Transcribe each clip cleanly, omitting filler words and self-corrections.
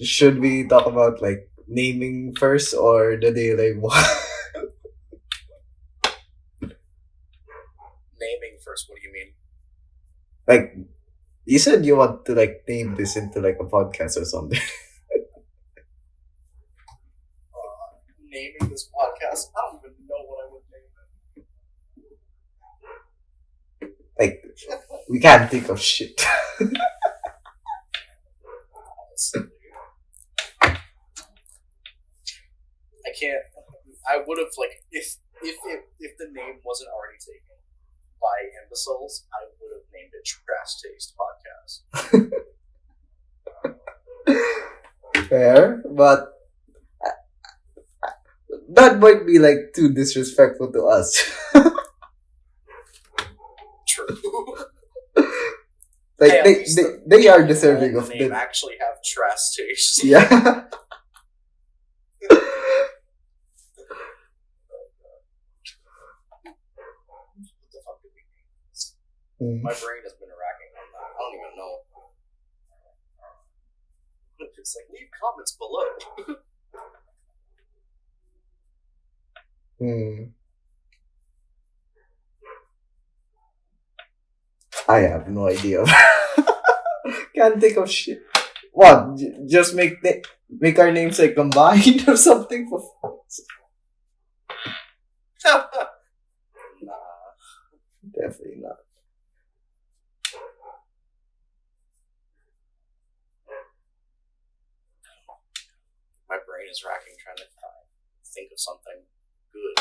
should we talk about like naming first or the daily one? Naming first. What do you mean? Like you said, you want to like name this into like a podcast or something. Naming this podcast? I don't even know what I would name it. Like we can't think of shit. I can't. I would have like if the name wasn't already taken by imbeciles, I would have named it Trash Taste Podcast. Fair, but that might be like too disrespectful to us. True. Like Hey, they are deserving of the name the actually have Trash Taste. yeah. What the fuck did we name? My brain has been racking on that. I don't even know. It's like, leave comments below. I have no idea. Can't think of shit. What? Just make our names like combined or something for Nah. definitely not. My brain is racking trying to think of something good.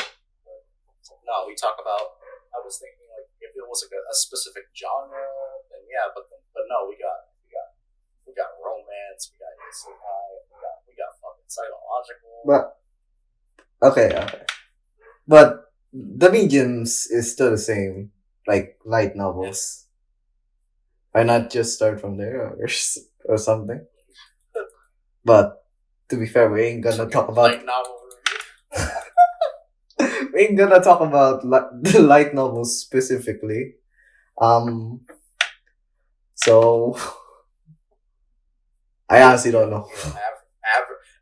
No, we talk about. I was thinking like if it was like a specific genre, then yeah. But no, we got romance. We got isekai. We got fucking psychological. But okay. But the mediums is still the same, like light novels. Why not just start from there or something? But to be fair, we ain't gonna talk about light novel review. we ain't gonna talk about the light novels specifically. So I honestly don't know.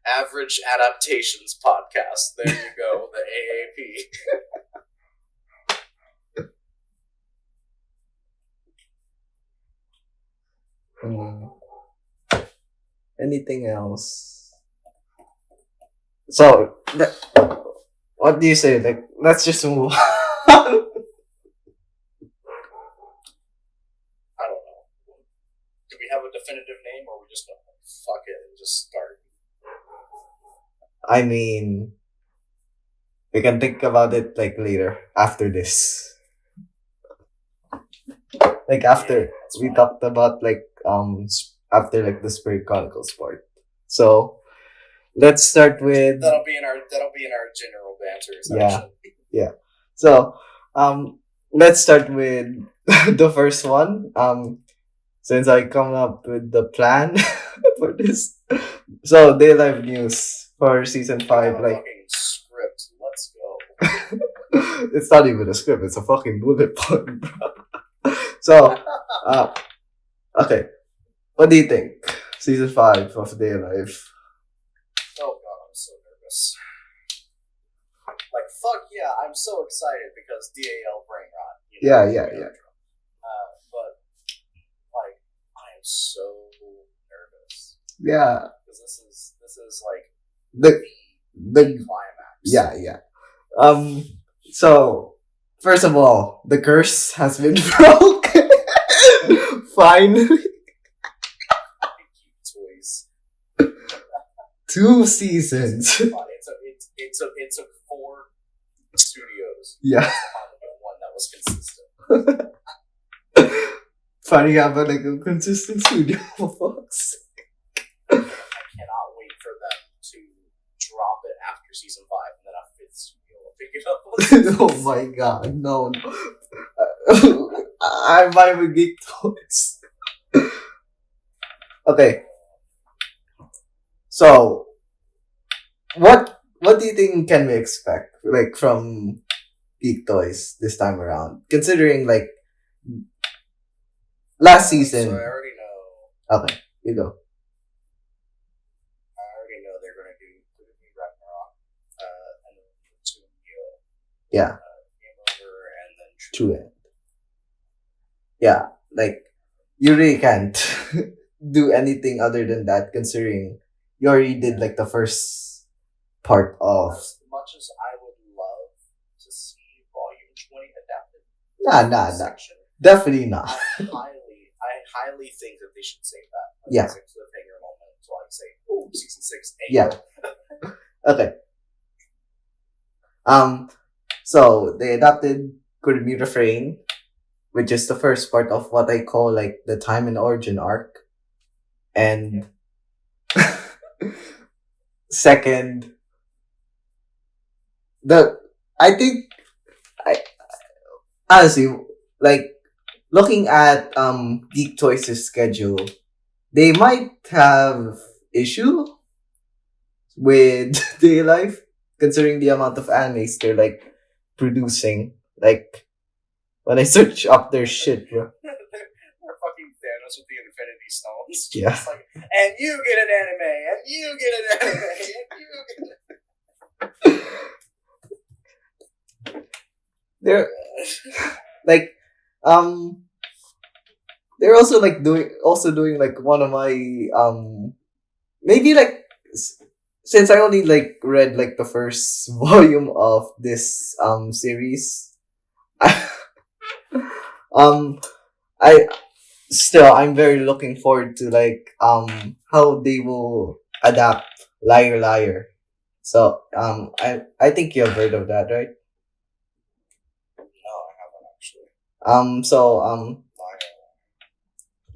Average Adaptations Podcast. There you go, the AAP. Anything else? So, what do you say? Like, let's just move on. I don't know. Do we have a definitive name, or we just gonna fuck it and just start? I mean, we can think about it like later after this. Like after we talked about like after like the Spirit Chronicles part. So let's start with that'll be in our general banter section. Yeah. So let's start with the first one. Since I come up with the plan for this. So Day Live News for season 5, like fucking script. Let's go. It's not even a script, it's a fucking bullet point, bro. So okay. What do you think? Season 5 of Day Life. Oh god, I'm so nervous. Like fuck yeah, I'm so excited because DAL brain rot. Yeah. But like I am so nervous. Yeah. Because this is like the climax. Yeah. So first of all, the curse has been broken. Finally. Toys. 2 seasons. It took 4 studios. Yeah. One that was consistent. Finally have like a consistent studio for folks. I cannot wait for them to drop it after season 5 and then a 5th studio will pick it up. Oh my god, no. I'm buying with Geek Toys. Okay. So, what do you think can we expect like from Geek Toys this time around? Considering like last season. So I already know. Okay, you go. Yeah, Game Over, and then true end. Yeah, like you really can't do anything other than that, considering you already did like the first part of. As much as I would love to see Volume 20 adapted Nah. section, Definitely not. I highly think that they should save that. Yeah. As a cliffhanger moment to like say, oh, season 6, Yeah. Okay. So they adapted Kurumi Refrain, which is the first part of what I call like the time and origin arc. And second, I think I honestly like looking at Geek Toys' schedule, they might have issue with daily life, considering the amount of animes they're like producing. Like when I search up their shit, bro. They're fucking Thanos with the Infinity Stones. Yeah. It's like, and you get an anime, and you get an anime, and you get They're like they're also like doing like one of my maybe like since I only like read like the first volume of this series. um I I'm very looking forward to like how they will adapt Liar Liar. So I think you have heard of that, right? No, I haven't actually. So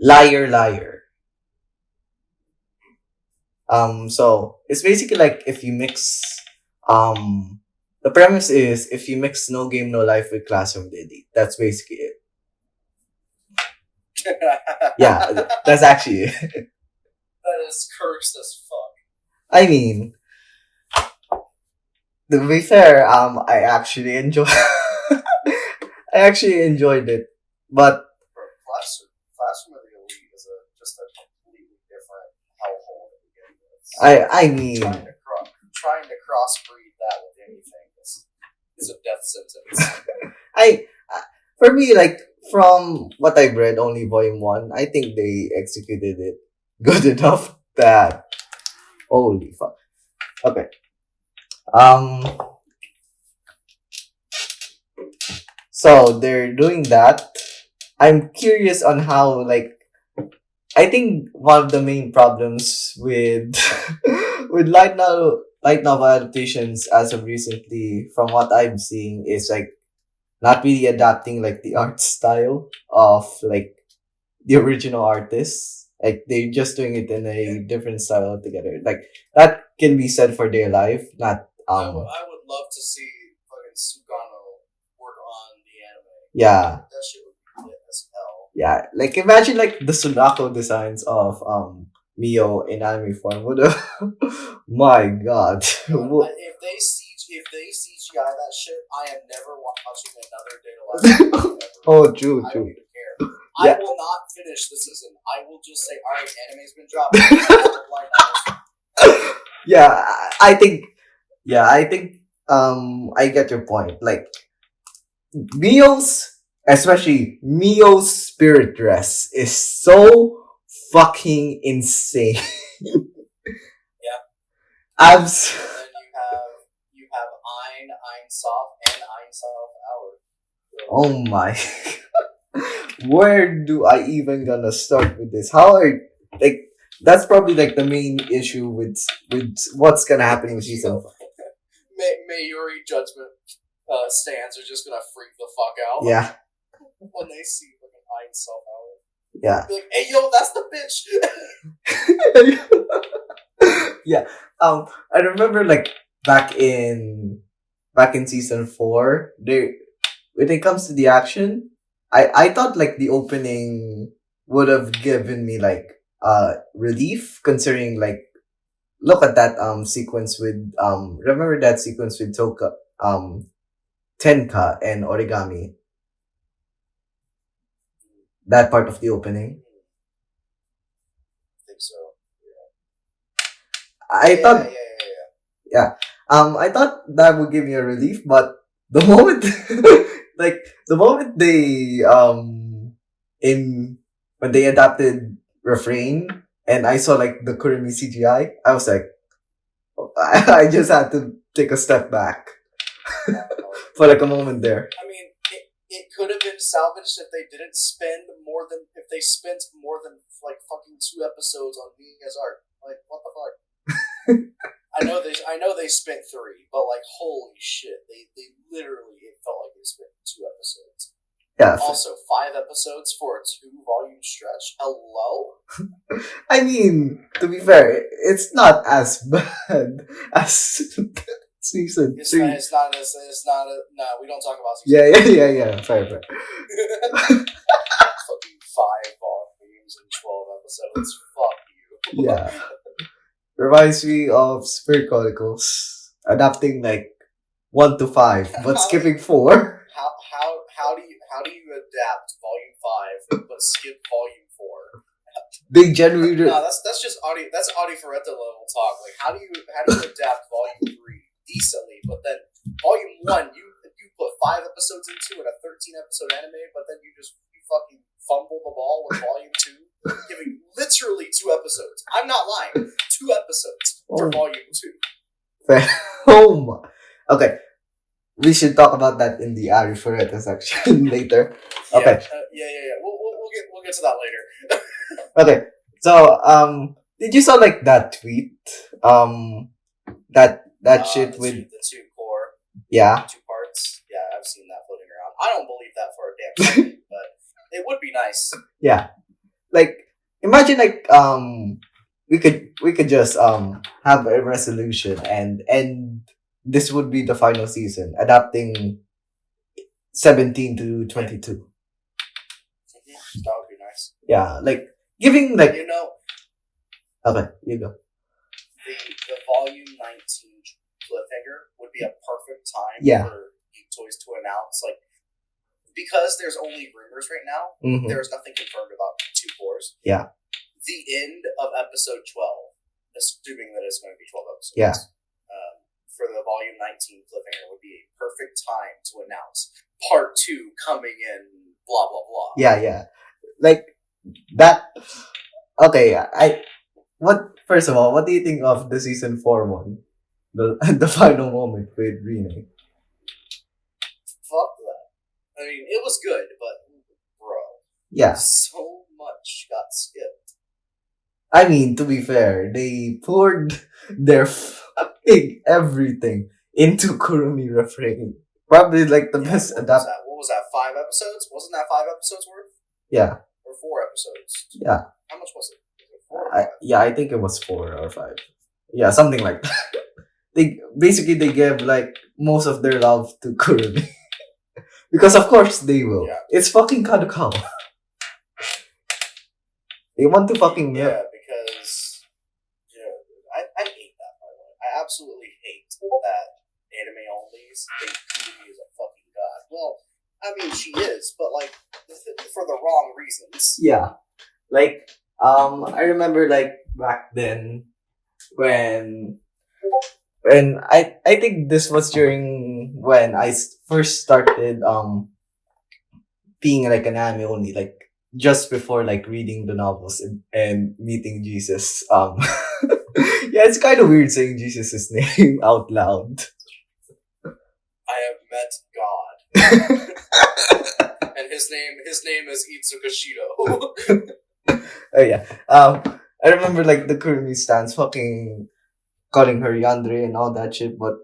Liar Liar. So it's basically like if you mix the premise is if you mix No Game No Life with Classroom Diddy. That's basically it. Yeah, that's actually it. That is cursed as fuck. I mean, to be fair, I actually enjoy. I actually enjoyed it, but Classroom of the Elite is just a completely different hellhole to begin with. I mean, trying to crossbreed that with anything is a death sentence. For me, like from what I've read, only volume 1, I think they executed it good enough that holy fuck. Okay. So they're doing that. I'm curious on how like I think one of the main problems with with light novel adaptations as of recently, from what I'm seeing, is like not really adapting like the art style of like the original artists. Like they're just doing it in a different style altogether. Like that can be said for their life, not I would love to see fucking Sugano work on the anime. yeah. That shit would be lit as hell. Yeah, like imagine like the Sunako designs of Mio in anime form. Would my god. If they CGI that shit, I am never watching another Day to Life. Oh, true. I don't even care. Yeah. I will not finish the season. I will just say, alright, anime's been dropped. Yeah, I think I get your point. Like especially Mio's spirit dress is so fucking insane. Yeah. Abs. And then you have Ein Soft, and Ein Soft Hour. Oh my. Where do I even gonna start with this? How are like that's probably like the main issue with what's gonna happen in season 5. Mayuri Judgment stands are just gonna freak the fuck out. Yeah. When they see fucking Ein Soft Hour. Yeah. Be like, hey yo, that's the bitch. Yeah. I remember like back in season 4, when it comes to the action, I thought like the opening would have given me like relief, considering like look at that sequence with remember that sequence with Tenka and Origami, that part of the opening. I think so. I thought I thought that would give me a relief, but the moment, like the moment they in when they adapted refrain, and I saw like the Kurumi CGI, I was like, I just had to take a step back for like a moment there. I mean, it could have been salvaged if they didn't spend more than if they spent more than like fucking 2 episodes on Mia's art. Like, what the fuck? I know they spent 3, but like, holy shit, they literally, it felt like they spent 2 episodes. Yeah. Also, 5 episodes for a 2-volume stretch. Hello. I mean, to be fair, it's not as bad as season 3. It's not. No, we don't talk about season. Yeah. Fair. Fucking 5 volumes and 12 episodes. Fuck you. Yeah. Reminds me of Spirit Chronicles, adapting like 1 to 5, but skipping 4. How do you adapt volume 5 but skip volume 4? They genuinely. No, that's just Arifureta level talk. Like, how do you adapt volume 3 decently, but then volume 1 you put 5 episodes into in a 13-episode anime, but then you fucking fumble the ball with volume 2, giving literally 2 episodes. I'm not lying. 2 episodes for volume 2. Oh my. Okay. We should talk about that in the Arifureta section later. Okay. Yeah. We'll get to that later. Okay. So, did you saw like that tweet? That shit with the 2 core. Yeah. 2 parts. Yeah, I've seen that floating around. I don't believe that for a damn second, but it would be nice. Yeah. Like, imagine like we could just have a resolution and this would be the final season, adapting 17 to 22. That would be nice. Yeah, like giving like You know, okay, you go. the volume 19 cliffhanger would be a perfect time for Geek Toys to announce, like, because there's only rumors right now. Mm-hmm. There's nothing confirmed about 2 cores. Yeah. The end of episode 12, assuming that it's going to be 12 episodes. Yeah. For the volume 19 cliffhanger would be a perfect time to announce part 2 coming in. Blah blah blah. Yeah. Like that. Okay. First of all, what do you think of the season 4 one? The final moment with Rene. Fuck that. I mean, it was good, but bro, yeah, so much got skipped. I mean, to be fair, they poured their fucking everything into Kurumi refrain. Probably like the best adapt. What was that? 5 episodes? Wasn't that 5 episodes worth? Yeah. Or 4 episodes? Yeah. How much was it? Was it 4 I think it was 4 or 5. Yeah, something like that. They gave like most of their love to Kurumi. Because of course they will. Yeah. It's fucking Kadokawa. They want to fucking milk. Yeah, because I hate that, by the way. I absolutely hate that anime onlys think Kurumi is a fucking god. Well, I mean she is, but like for the wrong reasons. Yeah. Like I remember like back then when I think this was during when I first started being like an anime only, like just before like reading the novels and meeting Jesus. Yeah, it's kind of weird saying Jesus' name out loud. I have met God. And his name is Itsukashido. Oh yeah. I remember like the Kurumi stands fucking calling her Yandere and all that shit, but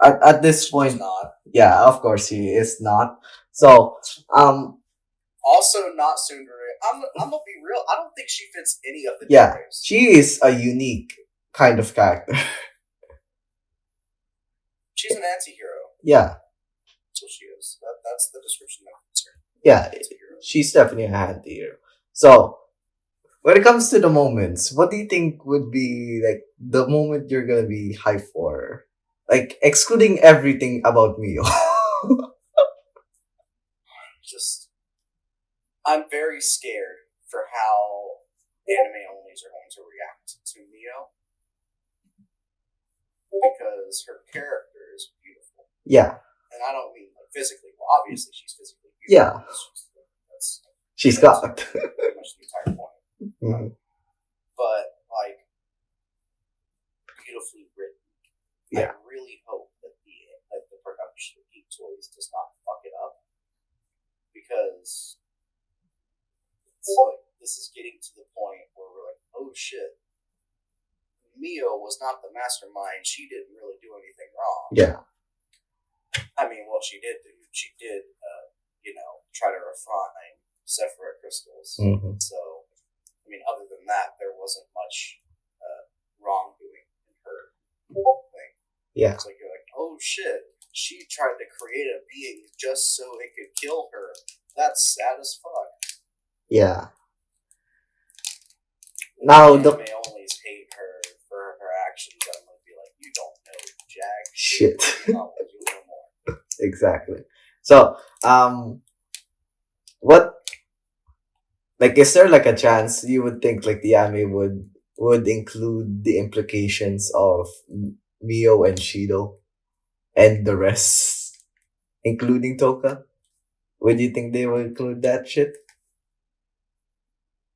at this point, not. Yeah, of course he is not. So, also not tsundere. I'm gonna be real. I don't think she fits any of the genres. She is a unique kind of character. She's an anti-hero. Yeah. That's what she is. That's the description that fits her. Yeah, she's definitely an anti-hero. So, when it comes to the moments, what do you think would be like the moment you're gonna be hyped for? Like excluding everything about Mio. I'm very scared for how anime onlys are going to react to Mio. Because her character is beautiful. Yeah. And I don't physically. Well, obviously she's physically Yeah. beautiful. She's That's got. pretty much the entire point. Mhm. But like beautifully written. Yeah. I really hope that the production of Geek Toys does not fuck it up, because it's like this is getting to the point where we're like, oh shit, Mio was not the mastermind. She didn't really do anything wrong. Yeah. I mean, well, she did. Try to refine Sephira crystals. Mhm. So, I mean, other than that, there wasn't much wrongdoing in her thing. Yeah. It's like you're like, oh shit, she tried to create a being just so it could kill her. That's sad as fuck. Yeah. Now The the anime onlys hate her for her actions. I'm gonna be like, you don't know jack shit. Oh, you know more. Exactly. So, what, like, is there like a chance you would think like the anime would include the implications of Mio and Shido and the rest, including Toka? Would you think they would include that shit?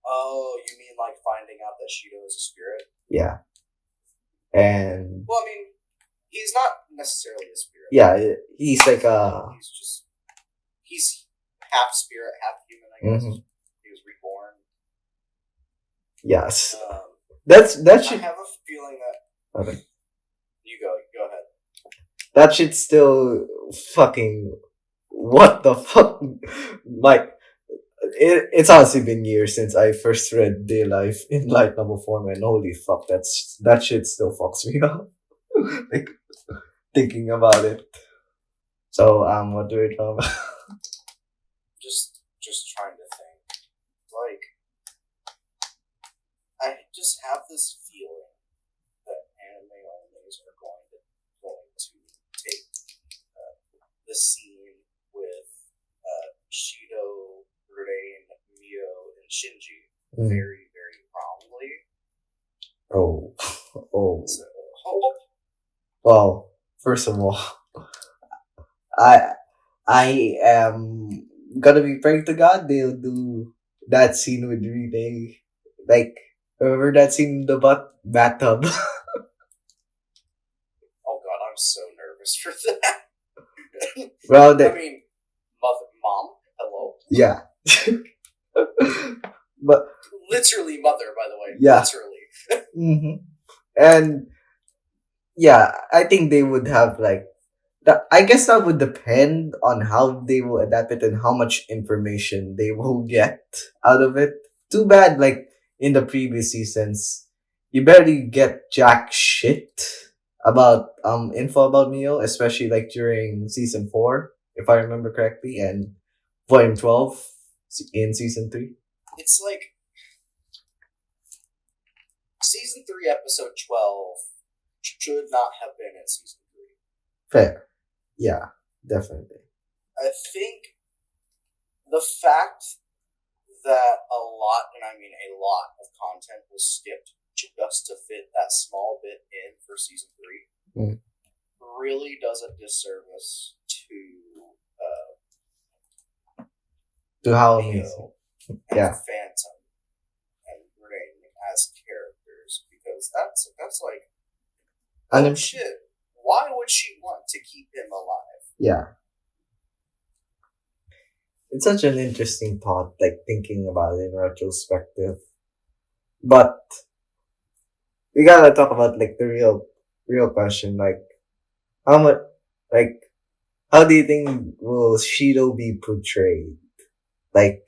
Oh, you mean like finding out that Shido is a spirit? Yeah. And Well, I mean, he's not necessarily a spirit. yeah, he's like a he's half spirit, half human. I guess he was reborn. yes. I That should have a feeling that. okay. You go ahead. That should still fucking what the fuck, like it's honestly been years since I first read Day Life in light novel form, and holy fuck, that shit still fucks me up. Like thinking about it. So what do we talk about? Just trying to think. Like, I just have this feeling that anime onlys are going to take the scene with Shido, Rain, Mio, and Shinji very, very wrongly. Oh. So, Well, first of all, I am gonna be praying to God they'll do that scene with Renee. Like, remember that scene in the bathtub? oh god, I'm so nervous for that. Well, I mean, mom, hello. Yeah. But literally mother, by the way. Yeah. Literally. And yeah, I think they would have like that. I guess that would depend on how they will adapt it and how much information they will get out of it. Too bad, like in the previous seasons, you barely get jack shit about info about Mio, especially like during season 4, if I remember correctly, and volume 12 in season 3. It's like season 3, episode 12 should not have been in season 3. Fair. Yeah, definitely. I think the fact that a lot, and I mean a lot, of content was skipped just to fit that small bit in for season 3 really does a disservice to how Mio amazing. and Yeah. Phantom and Rain as characters, because that's like, oh shit, why would she want to keep him alive? Yeah. It's such an interesting thought, like thinking about it in retrospective. But we gotta talk about like the real question, like how much, like how do you think will Shido be portrayed? Like,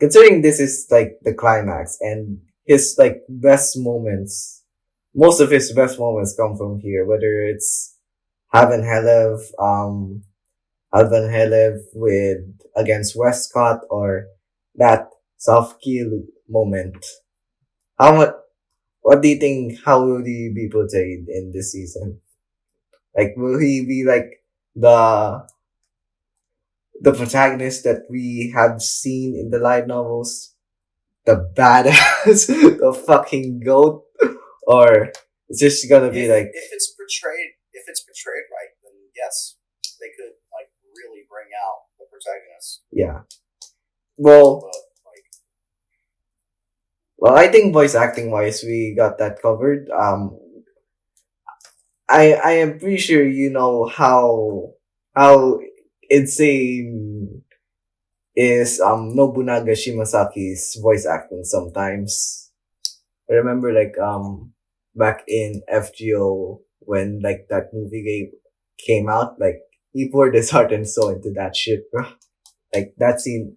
considering this is like the climax and his like best moments, most of his best moments come from here, whether it's Haven Helev, Alvan Helev with against Westcott, or that soft kill moment. What do you think, how will he be portrayed in this season? Like, will he be like the protagonist that we have seen in the light novels? The badass, the fucking goat? Or it's just gonna be like... If it's portrayed right, then yes, they could like really bring sense. Yeah. Well, But like, I think voice acting wise, we got that covered. I am pretty sure you know how insane is Nobunaga Shimasaki's voice acting sometimes. I remember like back in FGO when like that movie came out, like he poured his heart and soul into that shit, bro. Like that scene,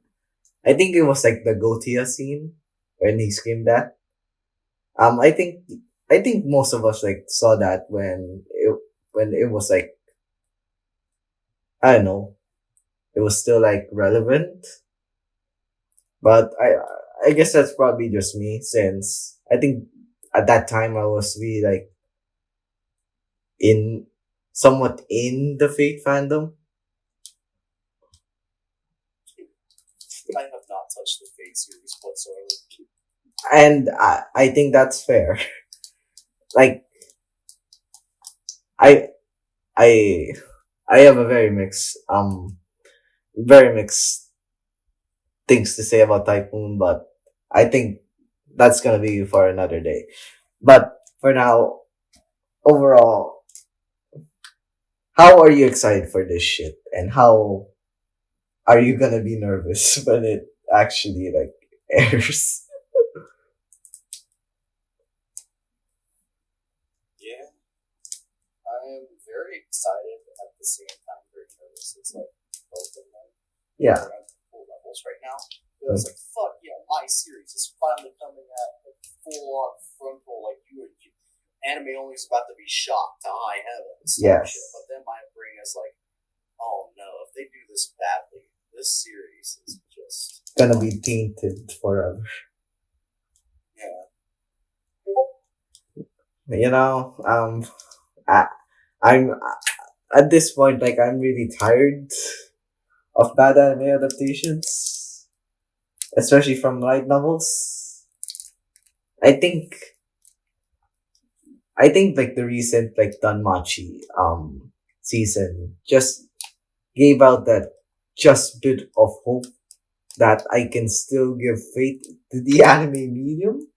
I think it was like the Gotia scene when he screamed that. Um, I think I think most of us like saw that when it was like, I don't know, it was still like relevant. But I guess that's probably just me, since I think at that time I was really like in somewhat in the Fate fandom, I have not touched the Fate series whatsoever. and I think that's fair. Like I I I have a very mixed things to say about Typhoon, but I think that's gonna be for another day. But for now, overall, how are you excited for this shit, and how are you gonna be nervous when it actually like airs? Yeah, I am very excited at the same time very nervous. It's like both of them. Yeah. They're at full levels right now. But it's like, fuck yeah, my series is finally coming at like full on frontal. Like anime only is about to be shot to high heavens. Yes. Shit. But then my brain is like, oh no, if they do this badly, this series is just Gonna be tainted forever. yeah. You know, I, I'm at this point like I'm really tired of bad anime adaptations, especially from light novels. I think like the recent like Danmachi season just gave out that just bit of hope that I can still give faith to the anime medium.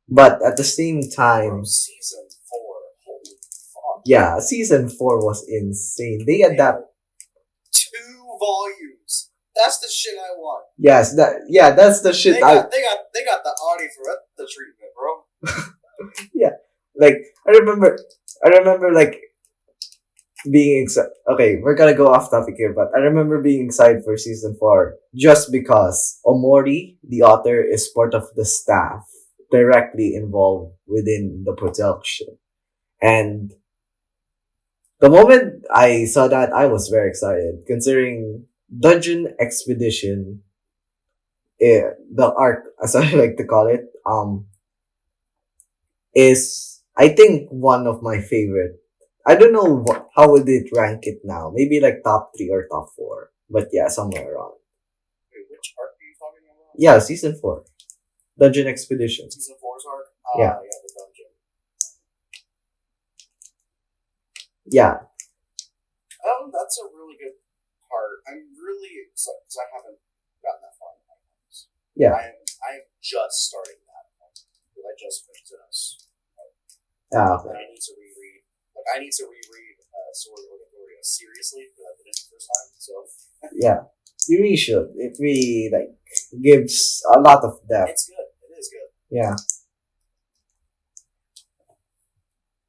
But at the same time, Bro, season 4, holy fuck. yeah, season 4 was insane. They adapt. 2 volumes. That's the shit I want. Yes, that's the shit. They got the Arifureta treatment, bro. Yeah, like I remember like being excited. Okay, we're gonna go off topic here, but I remember being excited for season 4 just because Omori, the author, is part of the staff directly involved within the production. And the moment I saw that, I was very excited, considering Dungeon Expedition, the arc, as I like to call it, is I think one of my favorite. I don't know how would it rank it now. Maybe like top 3 or top 4, but yeah, somewhere around. Wait, which arc are you talking about? Yeah, season 4, Dungeon Expedition. Season 4's arc? Yeah. Yeah, the dungeon. Yeah, That's a really good part. I'm really excited because I haven't gotten that far in my games. yeah. I am just starting that. I just finished this. Okay. And I need to reread. Like I need to reread Sword of Authority seriously because I did it the first time. So Yeah, you really should. It really like gives a lot of depth. it's good. It is good. Yeah.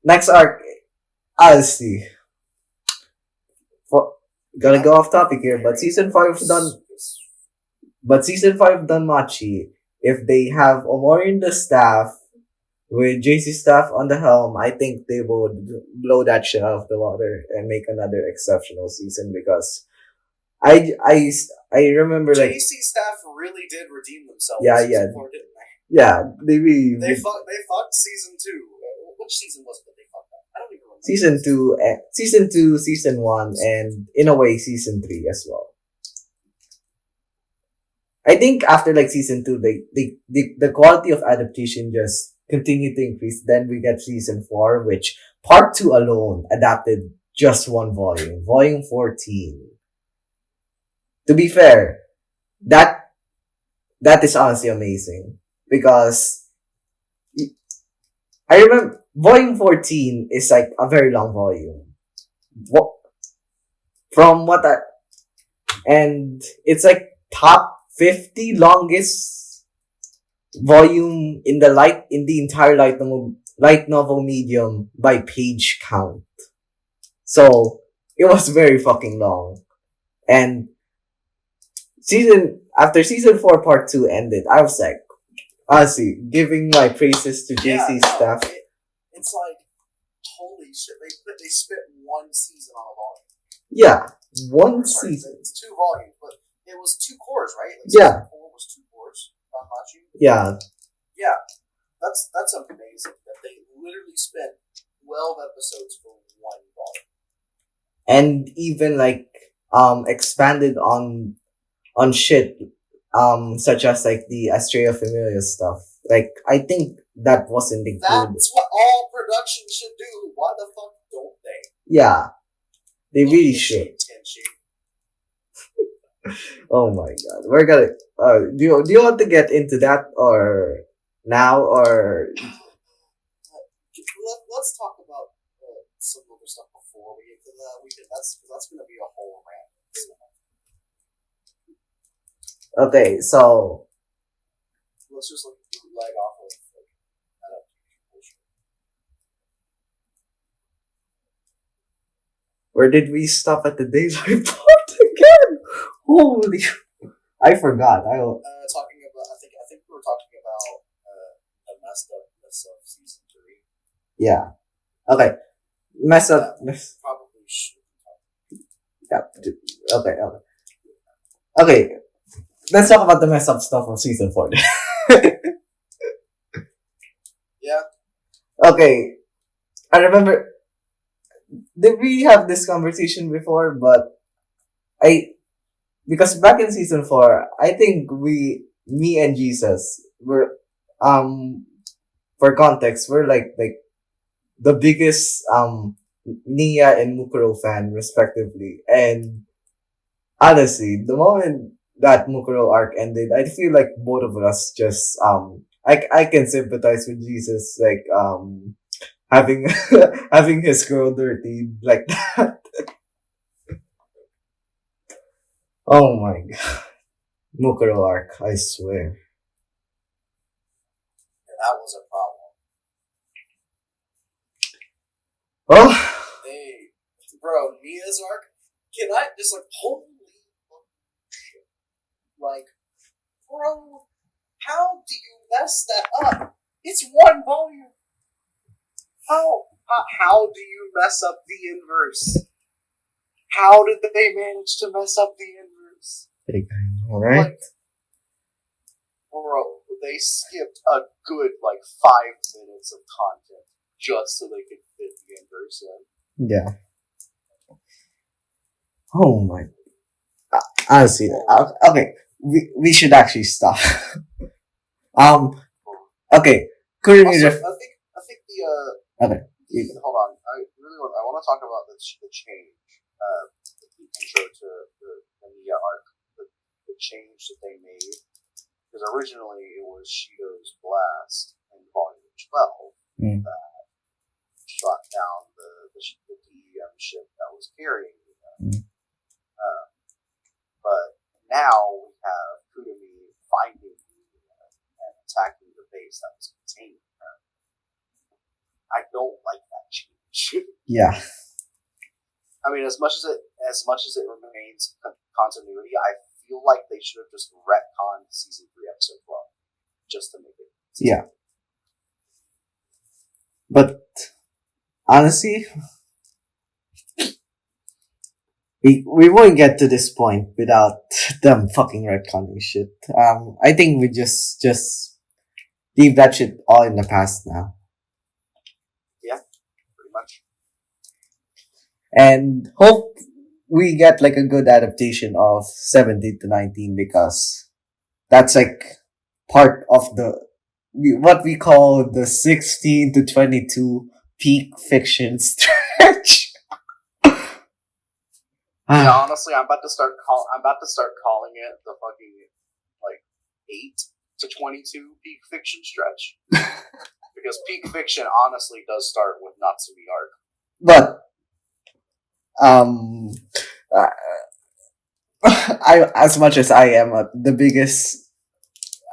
Next arc, I'll see. For, gonna go off topic here, but season 5 done. But season 5 done Machi. If they have Omori in the staff with JC staff on the helm, I think they would blow that shit out of the water and make another exceptional season, because I remember like JC staff really did redeem themselves. Yeah, in season yeah. 4, didn't they? yeah, they really They fucked season 2. Which season was it that they fucked up? I don't even remember. season 2, season 1, and in a way season 3 as well. I think after like season 2, the quality of adaptation just continued to increase. Then we get season 4, which part 2 alone adapted just one volume, volume 14. To be fair, that that is honestly amazing because I remember volume 14 is like a very long volume. What from what I and it's like top 50 longest volume in the entire light novel medium by page count. So it was very fucking long. And season 4 part 2 ended, I was like, honestly, giving my praises to Yeah, JC's no, staff. it's like holy shit. They spent one season on a volume. Yeah, one Sorry, season. it's 2 volumes, but it was 2 cores, right? Like Yeah. Season 4 was 2 cores. Banter. Yeah, Yeah, that's amazing. That they literally spent 12 episodes for one volume. and even like expanded on shit such as like the Astrea Familia stuff. Like I think that wasn't included. That's what all production should do. Why the fuck don't they? Yeah, they really Tenshi, should. Tenshi. Oh my god, we're gonna. Do you want to get into that or now or Let's talk about some other stuff before we get to that. That's going to be a whole rant. okay? So Let's just leg off of adaptation. where did we stop at the daylight part again? Holy, I forgot. Talking about, I think we were talking about the messed upness of season 3. Yeah. Okay. Mess up. Probably should. Yeah. Okay. Okay. Let's talk about the mess up stuff of season 4. Yeah. Okay. I remember. Did we have this conversation before? But because back in season 4, I think me and Jesus were, for context, we're like the biggest, Nia and Mukuro fan, respectively. And honestly, the moment that Mukuro arc ended, I feel like both of us just, I can sympathize with Jesus, like, having, having his girl dirty like that. Oh my god. Mukuro arc, I swear. And that was a problem. Oh, Hey, bro, Nia's arc. Can I just like holy shit? Like, bro, how do you mess that up? It's one volume. How do you mess up the inverse? How did they manage to mess up the inverse? alright. Like, bro, they skipped a good like 5 minutes of content just so they could fit the inverse in. Yeah. Oh my. Honestly, okay, we should actually stop. Okay, couldn't Also, you I think the okay. hold on, I want to talk about the change, the intro to the Nia arc, the change that they made, because originally it was Shido's blast in volume 12 that shot down the DEM ship that was carrying Nia. But now we have Kudami finding Nia and attacking the base that was containing her. I don't like that change. Yeah. I mean, as much as it remains continuity, I feel like they should have just retconned season 3 episode 12 just to make it. Yeah. But honestly, we won't get to this point without them fucking retconning shit. I think we just leave that shit all in the past now. Yeah, pretty much. And hope we get like a good adaptation of 17 to 19 because that's like part of what we call the 16 to 22 peak fiction stretch. Yeah, honestly, I'm about to start calling it the fucking like 8 to 22 peak fiction stretch because peak fiction honestly does start with Natsumi arc. But um, I as much as I am the biggest,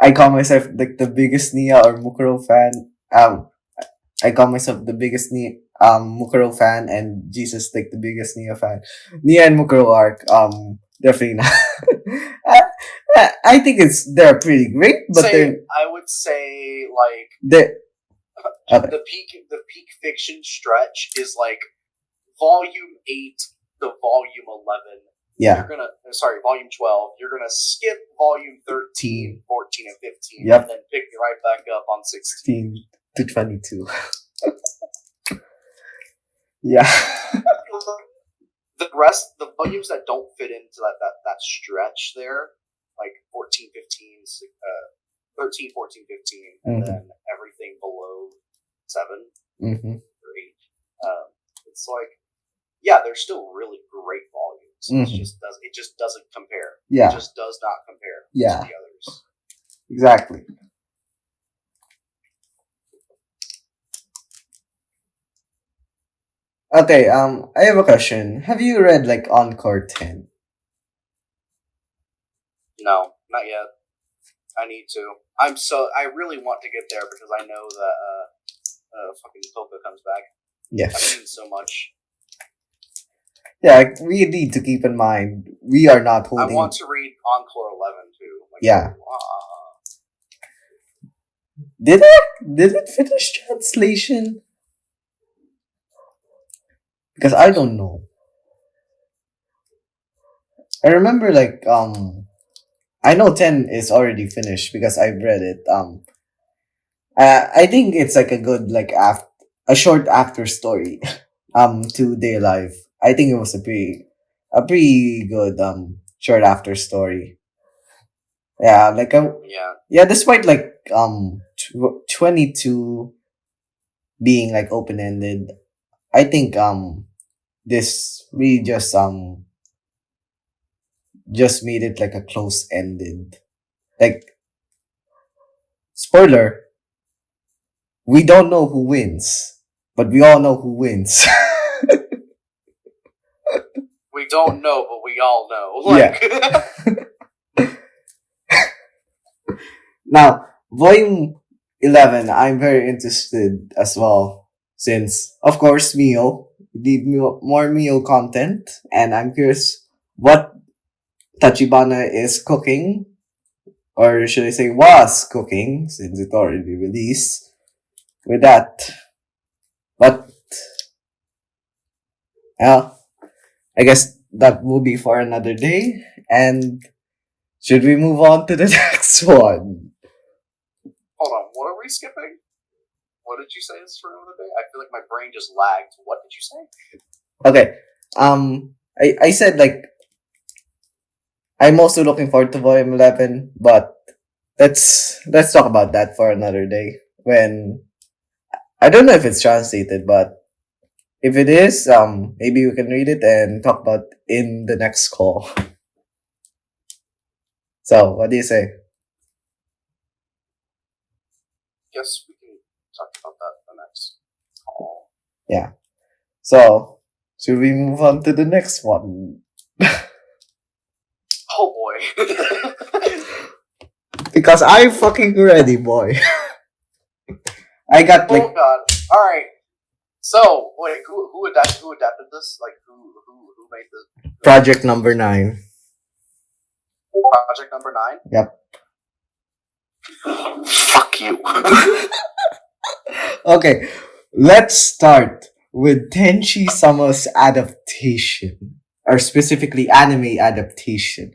I call myself like the biggest Nia or Mukuro fan. I call myself the biggest Mukuro fan, and Jesus like the biggest Nia fan. Nia and Mukuro arc, definitely not. I think they're pretty great, but I would say like they okay. the peak fiction stretch is like volume 8 to volume 11. Yeah. Volume 12. You're gonna skip volume 13, 14, and 15, Yep. and then pick right back up on 16 to 22. Yeah. The volumes that don't fit into that stretch there, like 14, 15, 13, 14, 15, and then everything below 7 or 8. It's like, yeah, they're still really great volumes. It just doesn't compare. Yeah. It just does not compare to the others. Exactly. Okay, I have a question. Have you read like Encore 10? No, not yet. I need to. I really want to get there because I know that fucking Toka comes back. Yes. I've seen so much. Yeah, we need to keep in mind we are not holding. I want to read Encore 11 too. Like, yeah. Did it finish translation? Because I don't know. I remember like I know 10 is already finished because I've read it. I think it's like a good like a short after story to their life. I think it was a pretty good short after story. Yeah, like yeah, despite like 22 being like open ended, I think this really just made it like a close ended. Like spoiler, we don't know who wins, but we all know who wins. We don't know, but we all know. Like, yeah. Now, volume 11, I'm very interested as well. Since, of course, Mio, need more Mio content. And I'm curious what Tachibana is cooking. Or should I say was cooking, since it already released. With that. But, well, I guess that will be for another day. And should we move on to the next one? Hold on, what are we skipping? What did you say is for another day? I feel like my brain just lagged. What did you say? Okay. I said like I'm also looking forward to volume 11, but let's talk about that for another day. When I don't know if it's translated, but if it is, maybe we can read it and talk about in the next call. So, what do you say? Guess we can talk about that in the next call. Yeah. So, should we move on to the next one? Oh boy. Because I'm fucking ready, boy. I got like. Oh god. Alright. So, wait, who adapted this? Like, who made this? Project number 9. Project number 9? Yep. Fuck you. Okay, let's start with Tenshi-sama's adaptation. Or specifically, anime adaptation.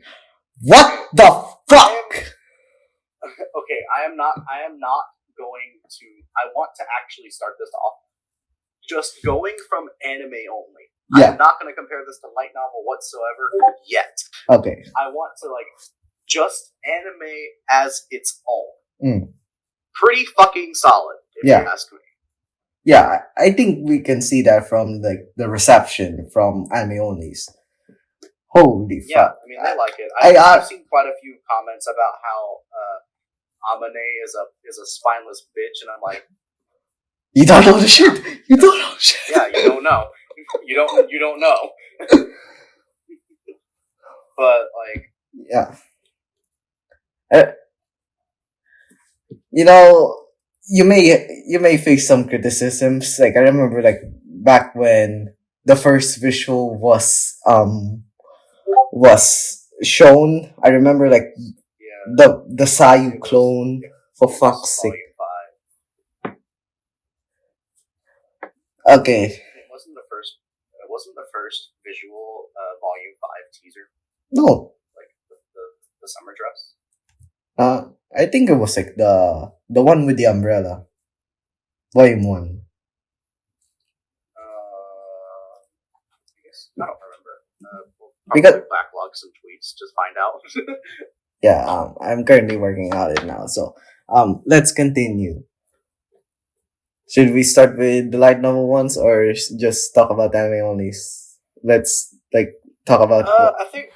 What the fuck? Okay, I am not going to... I want to actually start this off just going from anime only. Yeah. I'm not going to compare this to light novel whatsoever yet. Okay. I want to, like, just anime as its own. Mm. Pretty fucking solid, if you ask me. Yeah, I think we can see that from like the reception from anime onlys. Holy Yeah, fuck! I mean they like it. I I've seen quite a few comments about how Amane is a spineless bitch, and I'm like, you don't know the shit. You don't know the shit. yeah, you don't know. You don't know. But like, Yeah. Uh, you know, you may face some criticisms. Like I remember, like back when the first visual was shown. I remember like yeah, the Sayu clone. For fuck's sake. Volume 5. Okay. It wasn't the first. It wasn't the first visual Volume 5 teaser. No. Like the summer dress. I think it was like the one with the umbrella. Volume 1. I guess I don't remember. We'll Because probably backlog some tweets. Just find out. yeah, I'm currently working on it now. So let's continue. Should we start with the light novel ones or just talk about anime only? Let's like talk about I think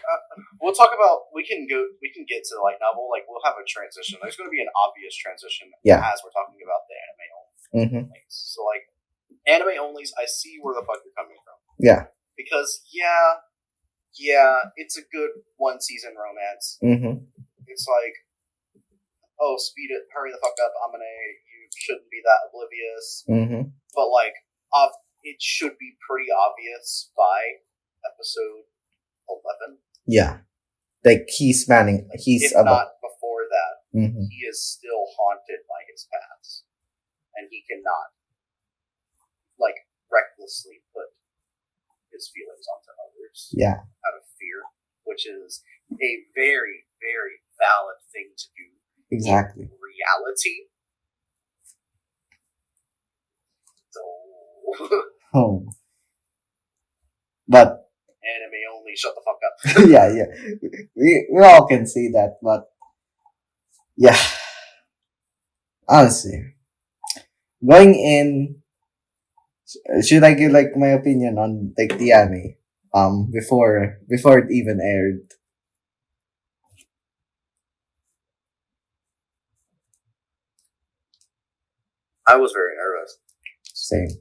we'll talk about. We can get to the light novel. Like we'll have a transition. There's going to be an obvious transition. Yeah. As we're talking about the anime only. Mm-hmm. So like anime onlys, I see where the fuck you're coming from. Yeah. Because it's a good one season romance. Mm-hmm. It's like, oh, speed it, hurry the fuck up, Amane. You shouldn't be that oblivious. Mm-hmm. But like, it should be pretty obvious by episode 11. Yeah. Like he's if not before that, mm-hmm. he is still haunted by his past, and he cannot like recklessly put his feelings onto others. Yeah. Out of fear, which is a very, very valid thing to do. Exactly. In reality. So. Oh. But. Anime only, shut the fuck up. Yeah. We all can see that, but. Yeah. Honestly. Going in. Should I give like my opinion on like the anime? Before it even aired. I was very nervous. Same.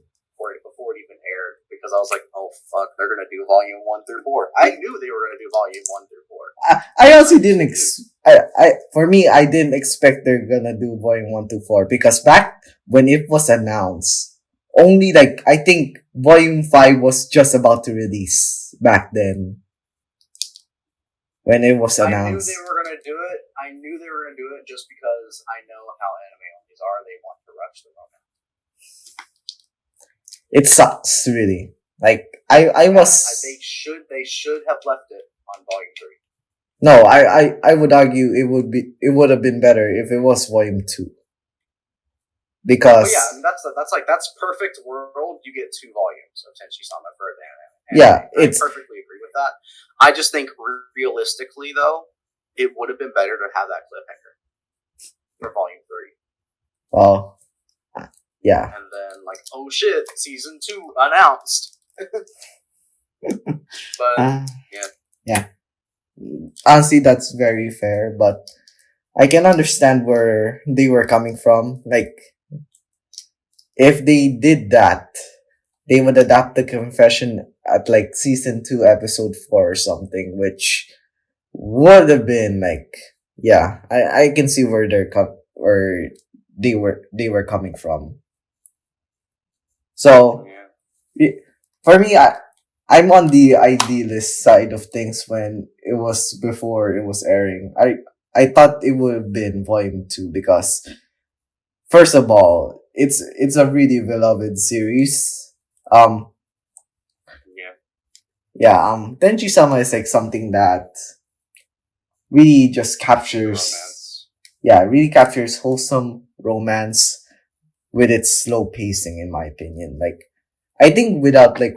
Before it even aired, because I was like, oh fuck, they're gonna do volume 1 through 4. I knew they were gonna do volume 1 through 4. I also didn't for me I didn't expect they're gonna do volume 1 to 4 because back when it was announced, only like I think volume 5 was just about to release back then. When it was announced. I knew they were gonna do it. I knew they were gonna do it just because I know how anime onlys are. They want to rush the romance. It sucks, really. Like I was. They should have left it on volume 3. No, I would argue it would have been better if it was volume 2. Because. But yeah, and that's perfect world. You get 2 volumes of Tenshi-sama for the anime. Yeah, I perfectly agree with that. I just think realistically, though, it would have been better to have that cliffhanger for volume 3. Well. Yeah. And then, like, oh shit, season 2 announced. But, yeah. Honestly, that's very fair, but I can understand where they were coming from. Like, if they did that, they would adapt the confession at, like, season 2, episode 4 or something, which would have been, like, yeah, I can see where where they were coming from. So, for me, I'm on the idealist side of things when it was before it was airing. I thought it would have been volume 2 because, first of all, it's a really beloved series. Tenshi-sama is like something that really just captures, really captures wholesome romance with its slow pacing, in my opinion. Like, I think without like,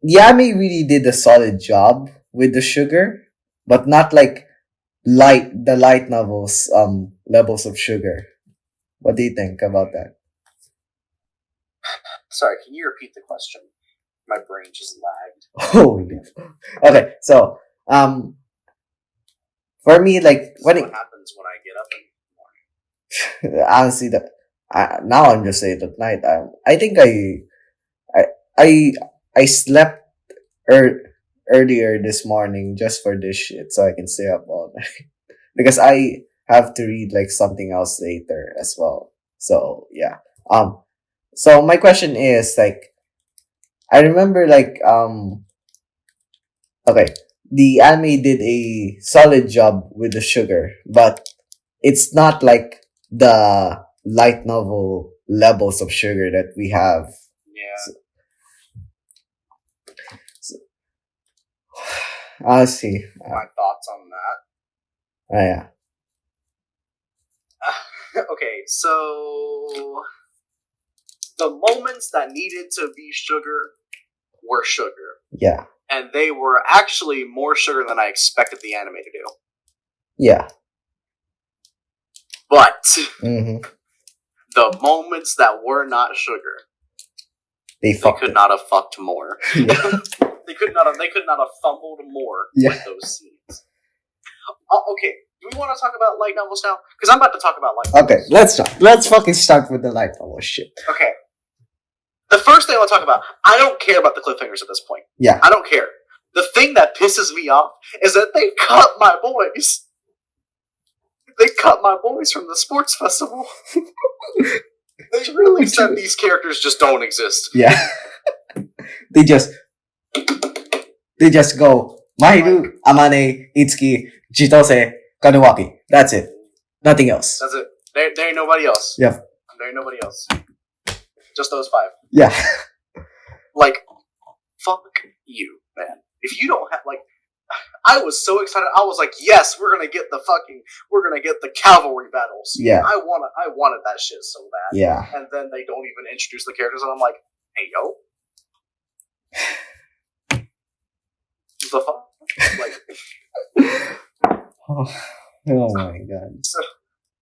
the anime really did a solid job with the sugar, but not like the light novels levels of sugar. What do you think about that? Sorry, can you repeat the question? My brain just lagged. Holy. Okay, so for me, like This when is it, what happens when I get up in the morning. honestly, now I'm just saying at night. I think I I I slept earlier this morning just for this shit, so I can stay up all night because I have to read like something else later as well. So yeah. So my question is like I remember like okay, the anime did a solid job with the sugar, but it's not like the light novel levels of sugar that we have. Yeah. So, so, I see. My thoughts on that. Yeah. Okay, so the moments that needed to be sugar were sugar. Yeah. And they were actually more sugar than I expected the anime to do. Yeah. But Mm-hmm. the moments that were not sugar, They could not have fucked more. Yeah. They could not have fumbled more Yeah. with those scenes. Okay, do we want to talk about light novels now? Because I'm about to talk about light novels. Okay, let's fucking start with the light novel shit. Okay. The first thing I'll talk about, I don't care about the cliffhangers at this point. Yeah. I don't care. The thing that pisses me off is that they cut my boys. They cut my boys from the sports festival. They really said these characters just don't exist. Yeah. they just go Mahiru, Amane, Itsuki, Chitose, Kanuwaki. That's it. Nothing else. That's it. There ain't nobody else. Yeah. There ain't nobody else. Just those 5. Yeah. Like, fuck you, man. If you don't have, like, I was so excited. I was like, yes, we're gonna get the cavalry battles. Yeah. I wanted that shit so bad. Yeah. And then they don't even introduce the characters, and I'm like, hey, yo. The fuck? Like, oh my god.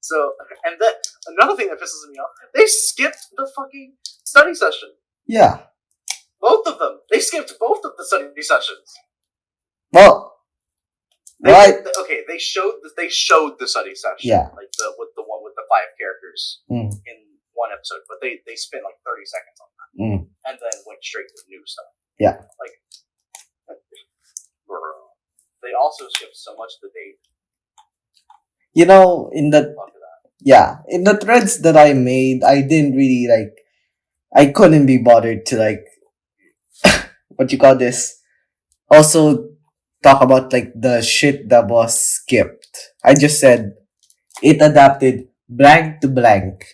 So, and then, another thing that pisses me off, they skipped the fucking study session. Yeah. Both of them. They skipped both of the study sessions. Well, they showed the study session. Yeah. Like the one with the 5 characters Mm. in one episode, but they spent like 30 seconds on that, and then went straight to the new stuff. Yeah. Like, bro. They also skipped so much that they. You know, in the threads that I made, I didn't really like. I couldn't be bothered to like. What you call this? Also, talk about like the shit that was skipped. I just said it adapted blank to blank.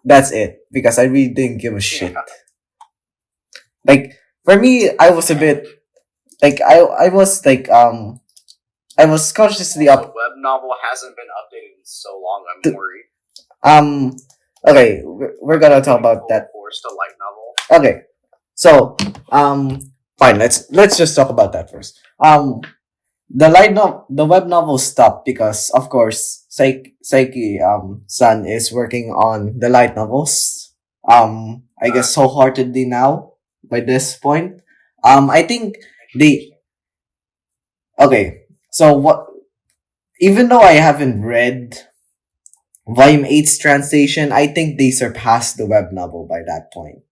That's it. Because I really didn't give a shit. Yeah. Like, for me, I was a bit like I was like I was consciously The up. web novel hasn't been updated in so long. I'm worried. Okay, we're gonna talk about that. Forced to light novel. Okay, so fine. Let's just talk about that first. The web novel stopped because, of course, Psyche San is working on the light novels. I guess wholeheartedly now by this point. I think they. Okay, so what? Even though I haven't read Volume 8's translation, I think they surpassed the web novel by that point.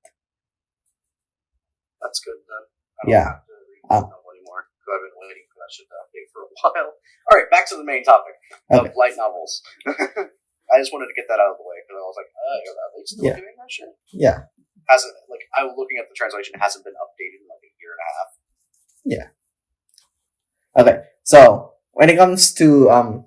That's good then. I don't Yeah. have to read the novel anymore because I've been waiting for that shit to update for a while. All right, back to the main topic of light novels. I just wanted to get that out of the way because I was like, are they still doing that shit? Yeah. Hasn't I was looking at the translation, it hasn't been updated in like a year and a half. Yeah. Okay, so when it comes to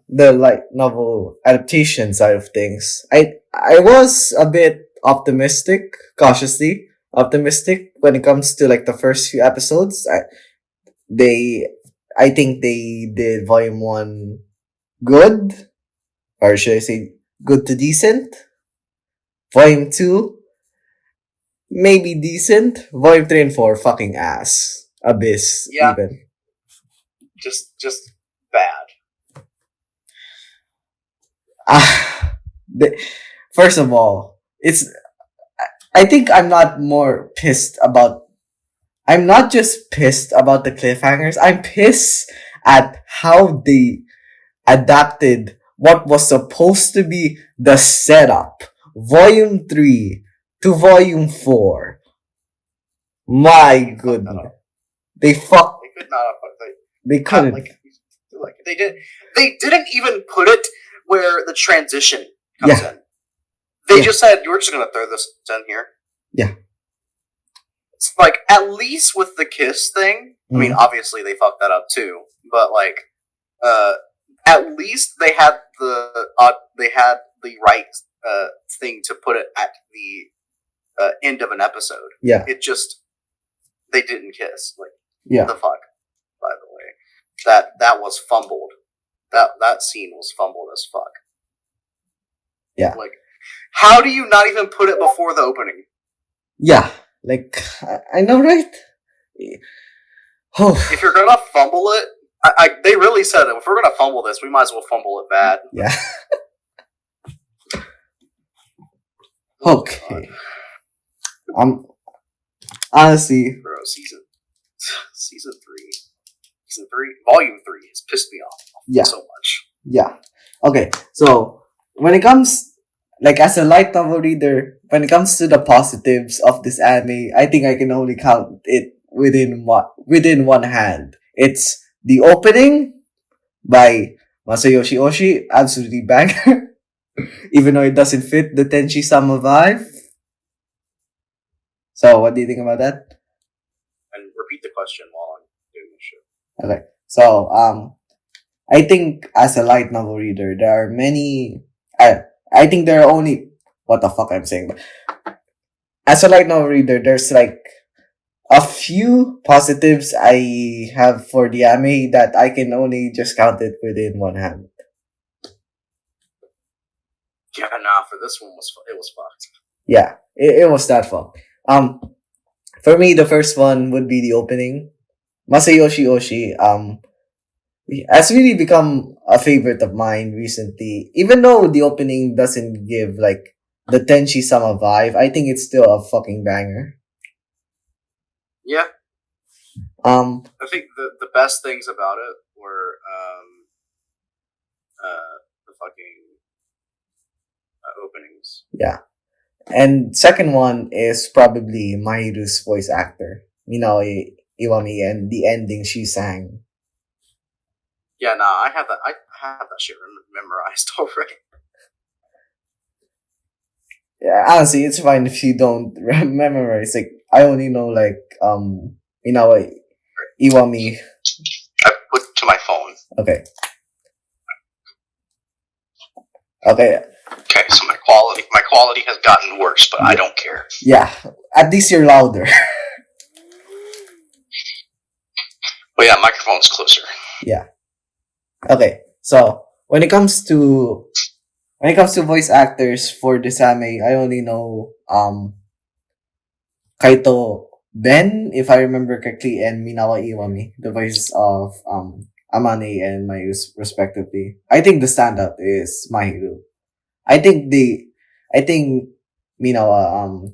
the light novel adaptation side of things, I was a bit optimistic, cautiously optimistic when it comes to like the first few episodes. I think they did Volume 1 good, or should I say good to decent. Volume 2 maybe decent. Volume 3 and 4 fucking ass. Abyss even. Just bad. First of all, I think I'm not more pissed about. I'm not just pissed about the cliffhangers. I'm pissed at how they adapted what was supposed to be the setup, Volume 3 to Volume 4. My goodness. They fucked. They could not have fucked it. They couldn't. Like they did. They didn't even put it where the transition comes in. They just said, "We're just gonna throw this in here." Yeah. It's like, at least with the kiss thing. I mean, obviously they fucked that up too, but like, at least they had the right thing to put it at the end of an episode. Yeah. It just, they didn't kiss. Like, yeah. the fuck. By the way, that was fumbled. That scene was fumbled as fuck. Yeah. Like, how do you not even put it before the opening? Yeah. Like, I know, right? Oh. If you're gonna fumble it, they really said it. If we're gonna fumble this, we might as well fumble it bad. Yeah. Okay. Honestly, bro, season 3, volume 3 has pissed me off so much. Yeah. Okay. So when it comes, like, as a light novel reader, when it comes to the positives of this anime, I think I can only count it within one hand. It's the opening by Masayoshi Oshii, absolutely banger. Even though it doesn't fit the Tenshi-sama vibe. So, what do you think about that? And repeat the question while I'm doing this shit. Okay. So, I think as a light novel reader, there are many. I think there are only. What the fuck I'm saying? But as a light novel reader, there's like a few positives I have for the anime that I can only just count it within one hand. Yeah, nah, for this one, it was fucked. Yeah, it was that fucked. For me, the first one would be the opening. Masayoshi Oshii, has really become a favorite of mine recently. Even though the opening doesn't give, like, the Tenshi-sama vibe, I think it's still a fucking banger. Yeah. I think the best things about it were, the fucking openings. Yeah. And second one is probably Mahiru's voice actor, Minae Iwami, and the ending she sang. Yeah, nah, I have that shit memorized already. Yeah, honestly, it's fine if you don't memorize. Like, I only know, like, Minae Iwami. I put to my phone. Okay. Okay. Okay, so my quality has gotten worse, but I don't care. Yeah, at least you're louder. But yeah, microphone's closer. Yeah. Okay, so when it comes to voice actors for this anime, I only know Kaito Ben, if I remember correctly, and Minawa Iwami, the voices of Amane and Mayu respectively. I think the standout is Mahiru. I think Minawa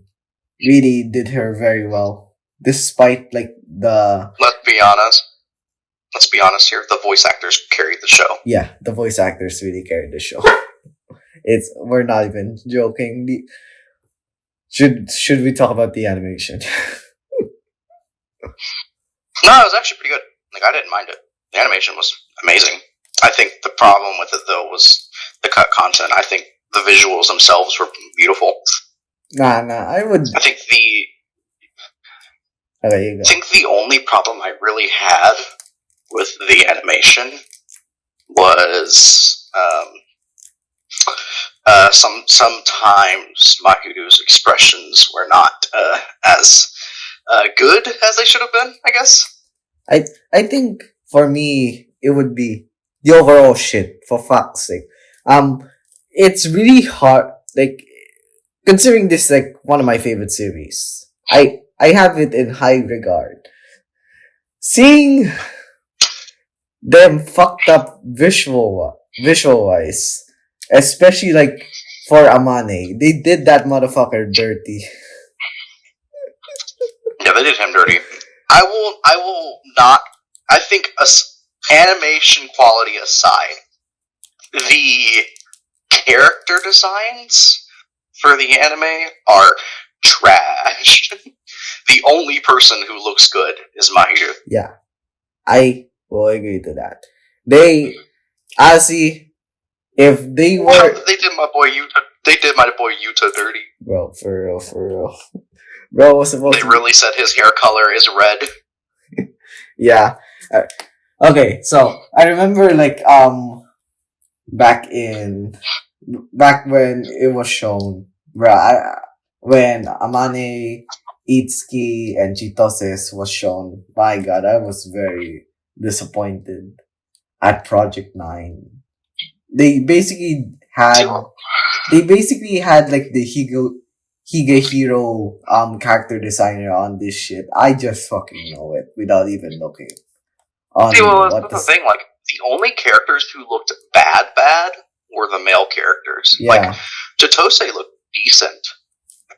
really did her very well, despite, like, the. Let's be honest here. The voice actors carried the show. Yeah, the voice actors really carried the show. We're not even joking. Should we talk about the animation? No, it was actually pretty good. Like, I didn't mind it. The animation was amazing. I think the problem with it, though, was the cut content. I think the visuals themselves were beautiful. Nah, I would. I think Okay, you go. I think the only problem I really had with the animation was sometimes Mahiru's expressions were not as good as they should have been, I guess. I think for me it would be the overall shit, for fuck's sake. It's really hard, like, considering this, like, one of my favorite series. I have it in high regard. Seeing them fucked up visual wise, especially, like, for Amane, they did that motherfucker dirty. Yeah, they did him dirty. I will not. I think animation quality aside, the character designs for the anime are trash. The only person who looks good is Mahiru. Yeah, I will agree to that. They, honestly, if they were, They did my boy Yuta. They did my boy Yuta dirty. bro, for real, bro was supposed They to. really said his hair color is red. Yeah. Okay, so I remember like back when it was shown, bro. When Amane, Itsuki, and Chitoses was shown, my God, I was very disappointed at Project 9. They basically had like the Higehiro character designer on this shit. I just fucking know it without even looking on See, well, what that's the thing. Like, the only characters who looked bad were the male characters. Yeah. Like, Chitose looked decent.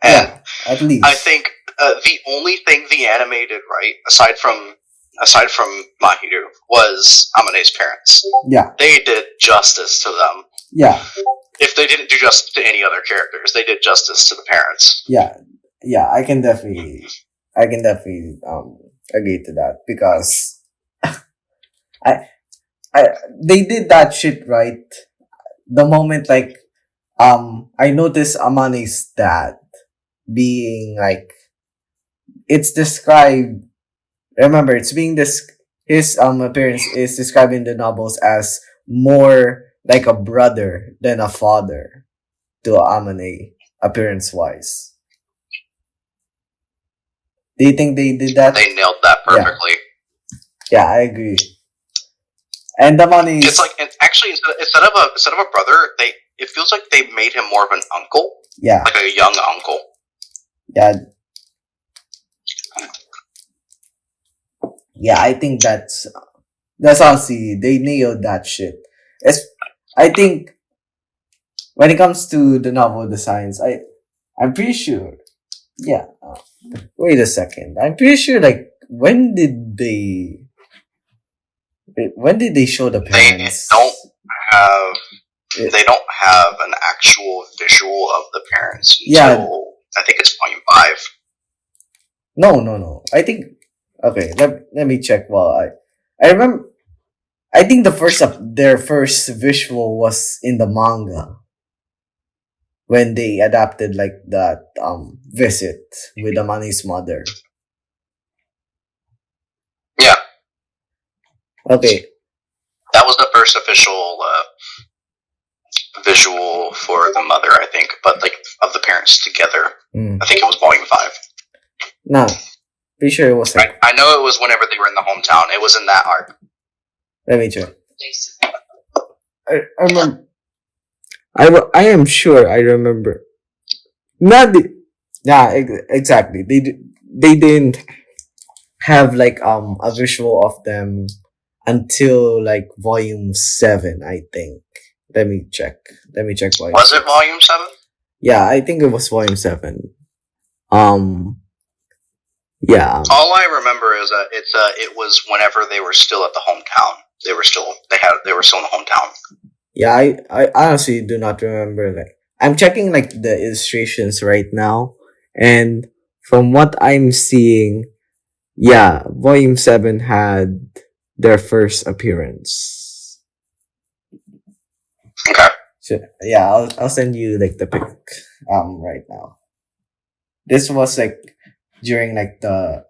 And yeah, at least. I think the only thing the anime did right, aside from Mahiru, was Amane's parents. Yeah. They did justice to them. Yeah. If they didn't do justice to any other characters, they did justice to the parents. Yeah. Yeah, I can definitely agree to that because they did that shit right. The moment like I noticed Amane's dad being like, it's described, remember, it's being his appearance is described in the novels as more like a brother than a father to Amane, appearance wise. Do you think they did that? They nailed that perfectly. Yeah, I agree. And Amane, it's like, actually, instead of a brother, it feels like they made him more of an uncle. Yeah, like a young uncle. Yeah. Yeah, I think that's honestly, they nailed that shit. I think when it comes to the novel designs, I'm pretty sure. Yeah. Wait a second. I'm pretty sure. Like, when did they show the parents? They don't have an actual visual of the parents until I think it's Volume 5. No. I think. Okay, let me check. While I remember. I think their first visual was in the manga when they adapted like that visit with Amani's mother. Yeah. Okay. That was the first official visual for the mother, I think, but like of the parents together. I think it was Volume 5. No, pretty sure it was. Like, I know it was whenever they were in the hometown. It was in that arc. Let me check. I remember. I am sure I remember. Exactly. They didn't have like a visual of them until like Volume 7, I think. Let me check. Volume. Was it Volume 7? Yeah, I think it was Volume 7. Yeah. All I remember is that it was whenever they were still at the hometown. They were still in the hometown. Yeah, I honestly do not remember. Like, I'm checking like the illustrations right now, and from what I'm seeing, yeah, Volume 7 had their first appearance. Okay. So, yeah, I'll send you like the pic right now. This was like during like the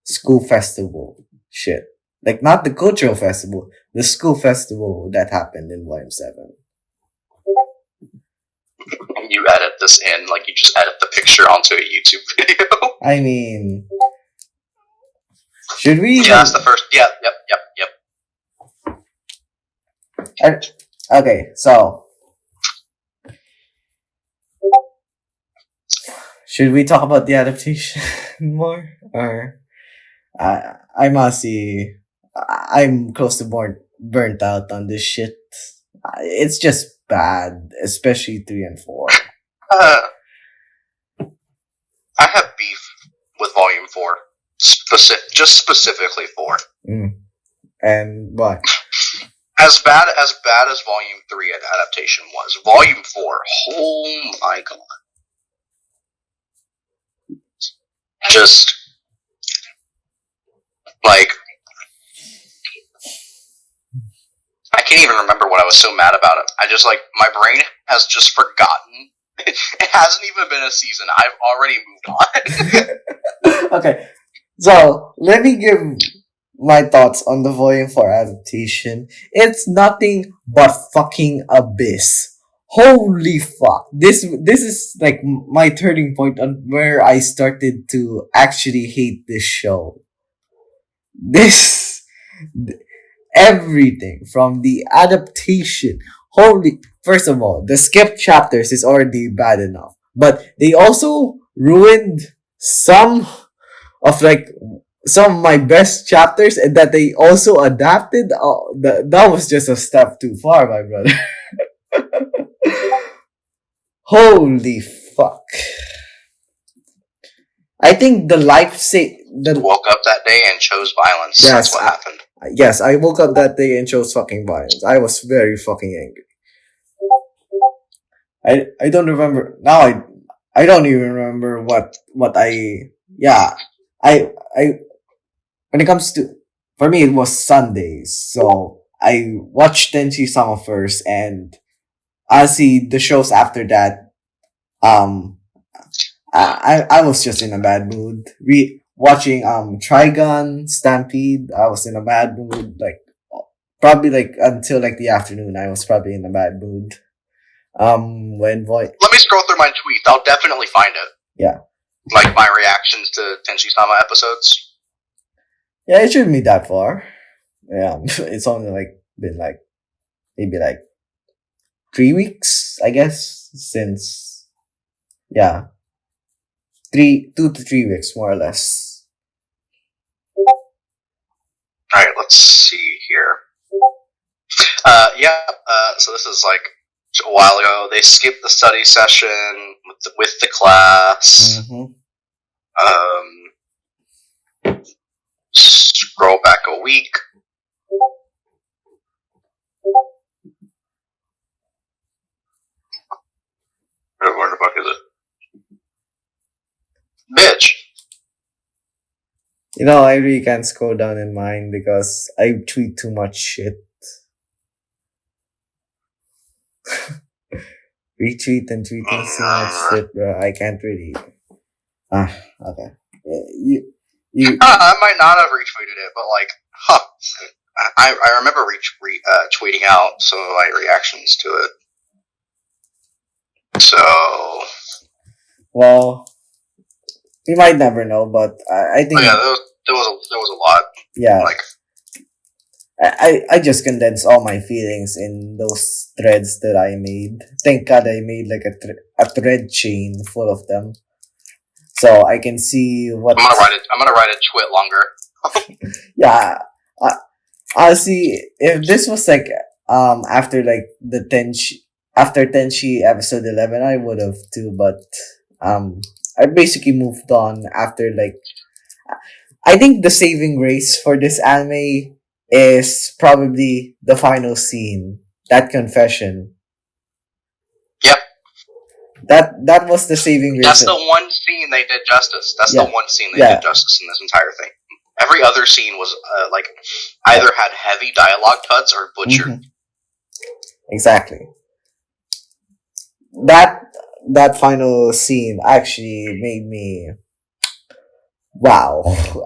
school festival shit. Like, not the cultural festival, the school festival that happened in Volume 7. You edit this in, like you just edit the picture onto a YouTube video. I mean, should we? Yeah, that's the first. Yep. Okay, so should we talk about the adaptation more, or I'm honestly, I'm close to burnt out on this shit. It's just bad, especially 3 and 4. I have beef with Volume 4. just specifically 4. And what? As bad as Volume 3 adaptation was, Volume 4, oh my god. Just, like, I can't even remember what I was so mad about it. I just, like, my brain has just forgotten. It hasn't even been a season. I've already moved on. Okay, so let me give my thoughts on the Volume 4 adaptation. It's nothing but fucking abyss. Holy fuck. This is like my turning point on where I started to actually hate this show. This everything from the adaptation. First of all, the skipped chapters is already bad enough, but they also ruined some of like some of my best chapters, and that they also adapted. Oh, that was just a step too far, my brother. Holy fuck. I think the Woke up that day and chose violence. Yes, that's what happened. Yes, I woke up that day and chose fucking violence. I was very fucking angry. I don't remember now. I don't even remember what I when it comes to, for me it was Sundays, so I watched Tenshi-sama first, and honestly the shows after that, I was just in a bad mood. Watching Trigun Stampede, I was in a bad mood. Like probably like until like the afternoon, I was probably in a bad mood. Let me scroll through my tweets. I'll definitely find it. Yeah. Like my reactions to Tenshi-sama episodes. Yeah, it shouldn't be that far. Yeah, it's only like been like maybe like 3 weeks, I guess, since 2 to 3 weeks more or less. Alright, let's see here. So this is like a while ago. They skipped the study session with the class. Scroll back a week. Where the fuck is it? Bitch! You know, I really can't scroll down in mine because I tweet too much shit. Retweet and tweeting so much shit, bro. I can't really. Okay. I might not have retweeted it, but like, I remember tweeting out some of my reactions to it. So, well, we might never know, but I think. Oh yeah, there was a lot. Yeah. Like, I just condensed all my feelings in those threads that I made. Thank God I made like a thread chain full of them, so I can see what. I'm gonna write a twit longer. Yeah, honestly, if this was like after like the after Tenshi episode 11, I would have too, but I basically moved on after like. I think the saving grace for this anime is probably the final scene, that confession. Yep. That was the saving grace. That's the one scene they did justice. That's the one scene they did justice in this entire thing. Every other scene was like either had heavy dialogue cuts or butchered. Mm-hmm. Exactly. That final scene actually made me. Wow,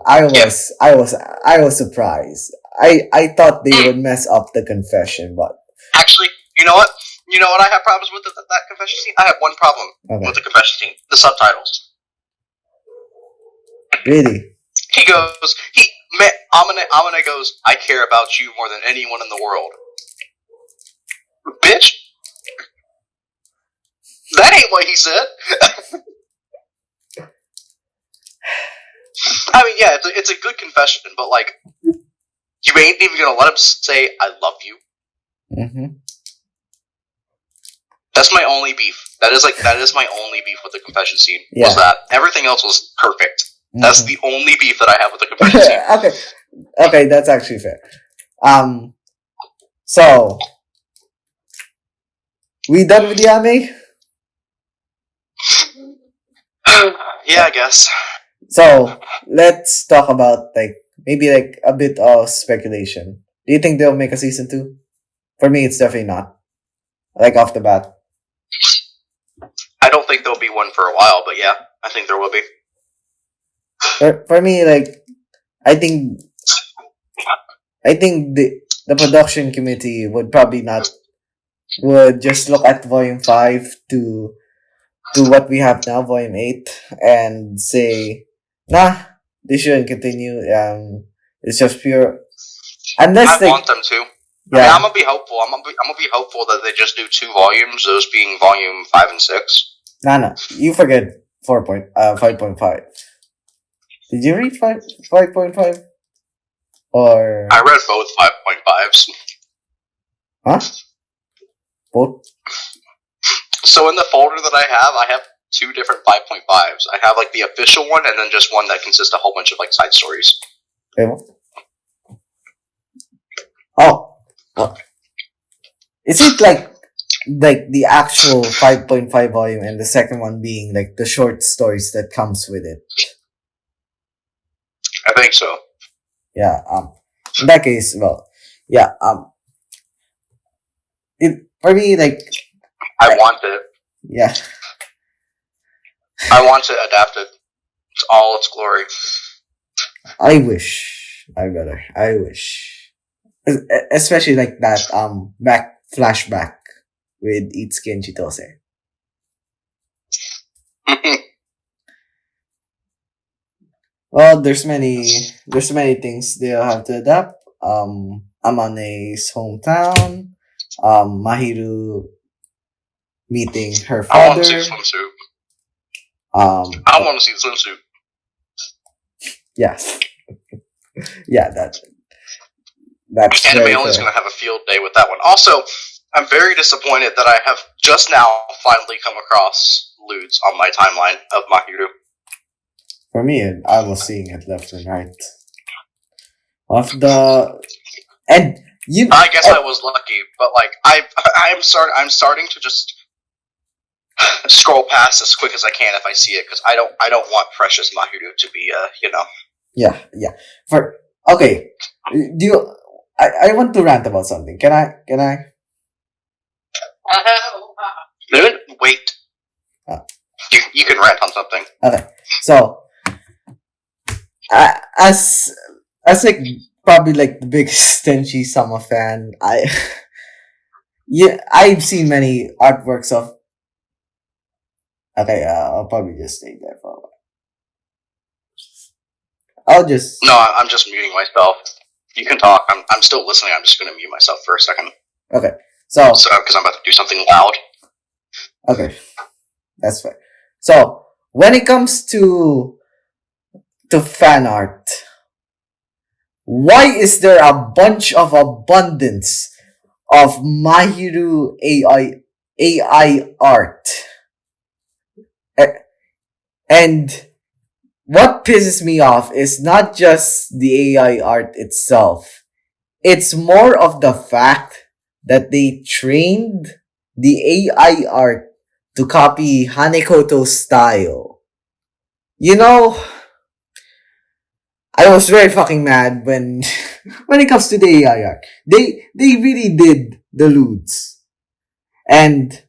I was surprised. I thought they would mess up the confession, but actually, you know what I have problems with that confession scene? I have one problem with the confession scene: the subtitles. Really? Amane goes, "I care about you more than anyone in the world." Bitch, that ain't what he said. I mean, yeah, it's a good confession, but like, you ain't even gonna let him say "I love you." Mm-hmm. That's my only beef. That is my only beef with the confession scene. Was that everything else was perfect. That's the only beef that I have with the convention team. Okay, that's actually fair. So we done with the anime? Yeah, I guess. So let's talk about maybe a bit of speculation. Do you think they'll make a season 2? For me, it's definitely not. Off the bat. I don't think there'll be one for a while, but yeah, I think there will be. For me, I think the production committee would probably not would just look at volume 5 to what we have now, volume 8, and say, nah, this shouldn't continue. It's just pure. Unless I want them to. Yeah. I mean, I'm gonna be hopeful. I'm gonna be hopeful that they just do 2 volumes, those being volume 5 and 6. Nah, you forget 5.5. Did you read 5.5? Or I read both 5.5s. Huh? Both? So in the folder that I have 2 different 5.5s. I have the official one, and then just one that consists of a whole bunch of side stories. Okay. Oh. Is it like the actual 5.5 volume, and the second one being the short stories that comes with it? I think so. Yeah. In that case, well, yeah. For me, I want it. Yeah. I want to adapt it to all its glory. I wish. I wish. Especially that back flashback with Itsuki and Chitose. Well, there's many things they'll have to adapt. Amane's hometown. Mahiru meeting her father. I want to see the swimsuit. I want to see the swimsuit. Yes. Yeah, that's Anime Only's going to have a field day with that one. Also, I'm very disappointed that I have just now finally come across Ludes on my timeline of Mahiru. For me, I was seeing it left and right. I guess I was lucky, but I'm starting to just scroll past as quick as I can if I see it, because I don't want precious Mahiru to be Yeah. Okay. Do you? I want to rant about something. Can I? Wait. You can rant on something. Okay. So, as probably the biggest Tenshi-sama fan, I've seen many artworks of. Okay, I'll probably just stay there for a while. No, I'm just muting myself. You can talk. I'm still listening. I'm just going to mute myself for a second. Okay. So because I'm about to do something loud. Okay. That's fair. So, when it comes to fan art, why is there a bunch of abundance of Mahiru AI art? And what pisses me off is not just the AI art itself. It's more of the fact that they trained the AI art to copy Hanekoto's style. I was very fucking mad when it comes to the AI art. They really did the Ludes. And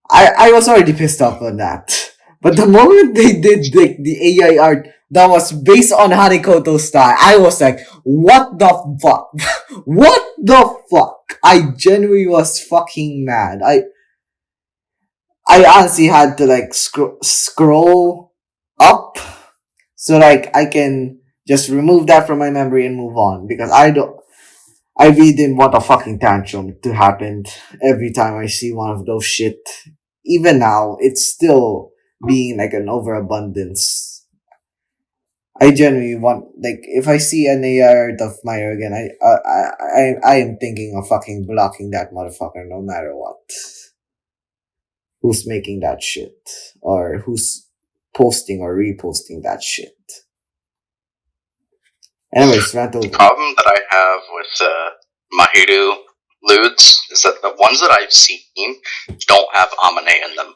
I was already pissed off on that. But the moment they did the AI art that was based on Hanekoto's style, I was like, what the fuck? What the fuck? I genuinely was fucking mad. I honestly had to scroll up so I can just remove that from my memory and move on, because I really didn't want a fucking tantrum to happen every time I see one of those shit. Even now, it's still being an overabundance. I genuinely want, if I see an AI art of Mayo again, I am thinking of fucking blocking that motherfucker no matter what. Who's making that shit? Or who's posting or reposting that shit. Anyways, Ranto. The problem that I have with Mahiru Ludes is that the ones that I've seen don't have Amane in them.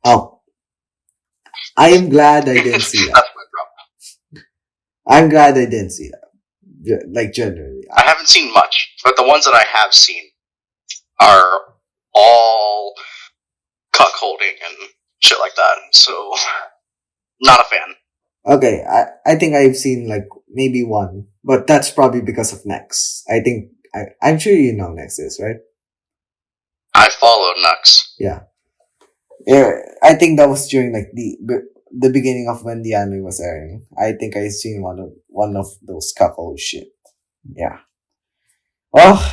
Oh. I am glad I didn't see that. That's my problem. I'm glad I didn't see that. Like, generally. I haven't seen much, but the ones that I have seen are all cuckolding and shit like that, so not a fan. Okay, I think I've seen like maybe one, but that's probably because of Nex. I'm sure you know Nex is, right? I followed Nux. Yeah, I think that was during like the beginning of when the anime was airing. I think I seen one of those cuckold shit. Yeah. Oh.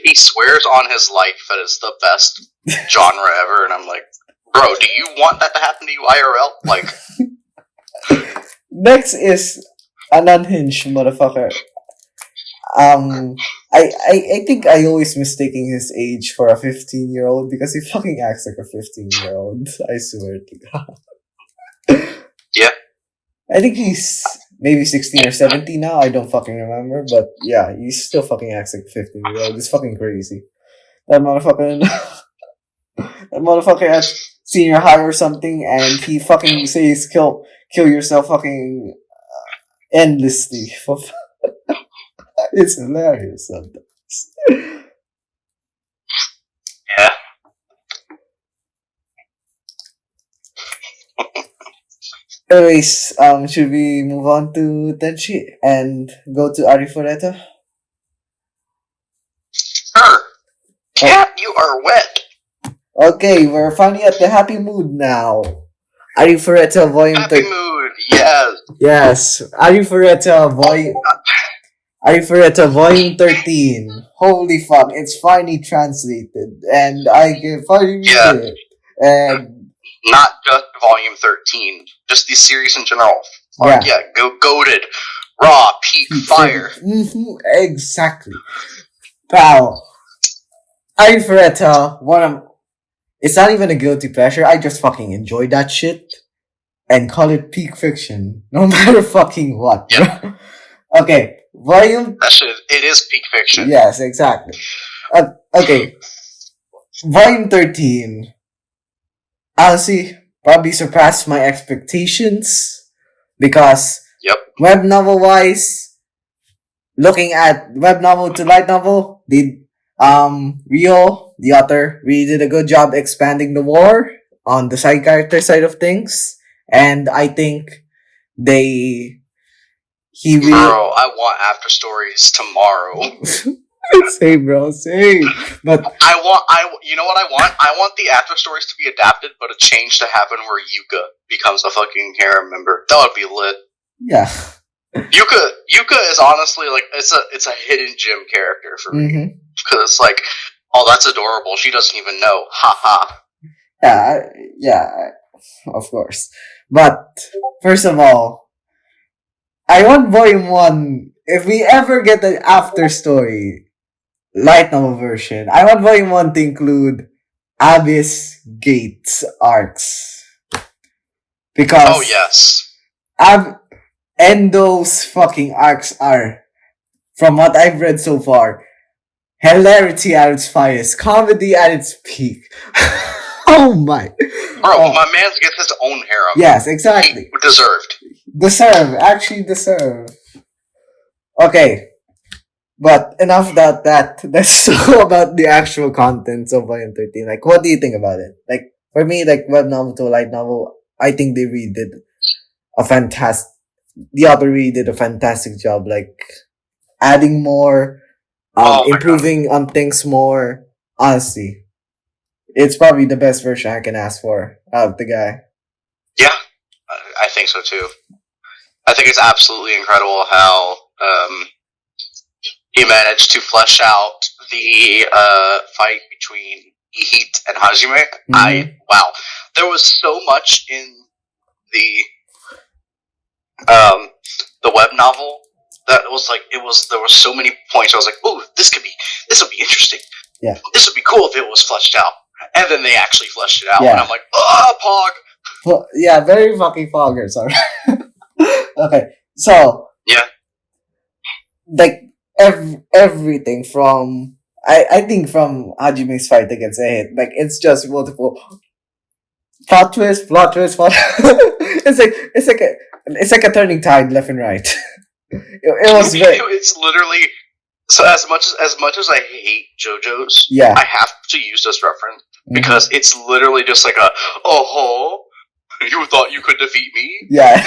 He swears on his life that it's the best genre ever, and I'm like, bro, do you want that to happen to you IRL? Like, Nex is an unhinged motherfucker. I think I always mistaking his age for a 15-year-old because he fucking acts like a 15-year-old. I swear to God. Yeah. I think he's maybe 16 or 17 now. I don't fucking remember, but yeah, he still fucking acts like a 15-year-old. It's fucking crazy. That motherfucker at senior high or something, and he fucking says kill yourself fucking endlessly. It's hilarious sometimes. Yeah. Anyways, should we move on to Tenshi and go to Arifureta? Sure. Cat, you are wet. Okay, we're finally at the happy mood now. Arifureta Volume Happy mood, yes. Yes, Arifureta Volume 13. Holy fuck, it's finally translated, and I can finally read it. And not just Volume 13, just the series in general. Yeah, goated, raw, peak, fire. Mm-hmm, exactly. Pal, Arifureta, it's not even a guilty pleasure, I just fucking enjoy that shit, and call it peak fiction, no matter fucking what. Yeah. Okay, Volume... That shit, it is peak fiction. Yes, exactly. Okay, Volume 13... honestly, probably surpassed my expectations because web novel wise, looking at web novel to light novel, Rio, the author, really did a good job expanding the lore on the side character side of things, and I think Bro, I want after stories tomorrow. Same, bro, same. But you know what I want? I want the after stories to be adapted, but a change to happen where Yuka becomes a fucking harem member. That would be lit. Yeah. Yuka is honestly like it's a hidden gem character for me because it's like, oh, that's adorable. She doesn't even know. Ha ha. Yeah, of course. But first of all, I want Volume 1. If we ever get an after story light novel version, I want Volume 1 to include Abyss Gates arcs. Because oh yes. And those fucking arcs are, from what I've read so far, hilarity at its finest, comedy at its peak. Oh my. Bro, my man gets his own harem. Yes, exactly. Deserved. Actually deserve. Okay. But enough about that. Let's talk about the actual contents of Volume 13. Like, what do you think about it? Like, for me, like, web novel to light novel, I think they really did the author really did a fantastic job, like, adding more, improving on things more. Honestly, it's probably the best version I can ask for out of the guy. Yeah, I think so too. I think it's absolutely incredible how he managed to flesh out the fight between Ihit and Hajime. Wow, there was so much in the web novel that was like there were so many points. I was like, oh, this would be interesting. Yeah, this would be cool if it was fleshed out. And then they actually fleshed it out, and I'm like, oh, Pog. Yeah, very fucking vulgar. Sorry. Okay, so Yeah. like everything from I think from Hajime's fight against Ehit, like it's just multiple plot twist, plot twist, plot. It's like a turning tide left and right. It was very It's literally so as much as I hate JoJo's, yeah. I have to use this reference because it's literally just like a oh, you thought you could defeat me, Yeah.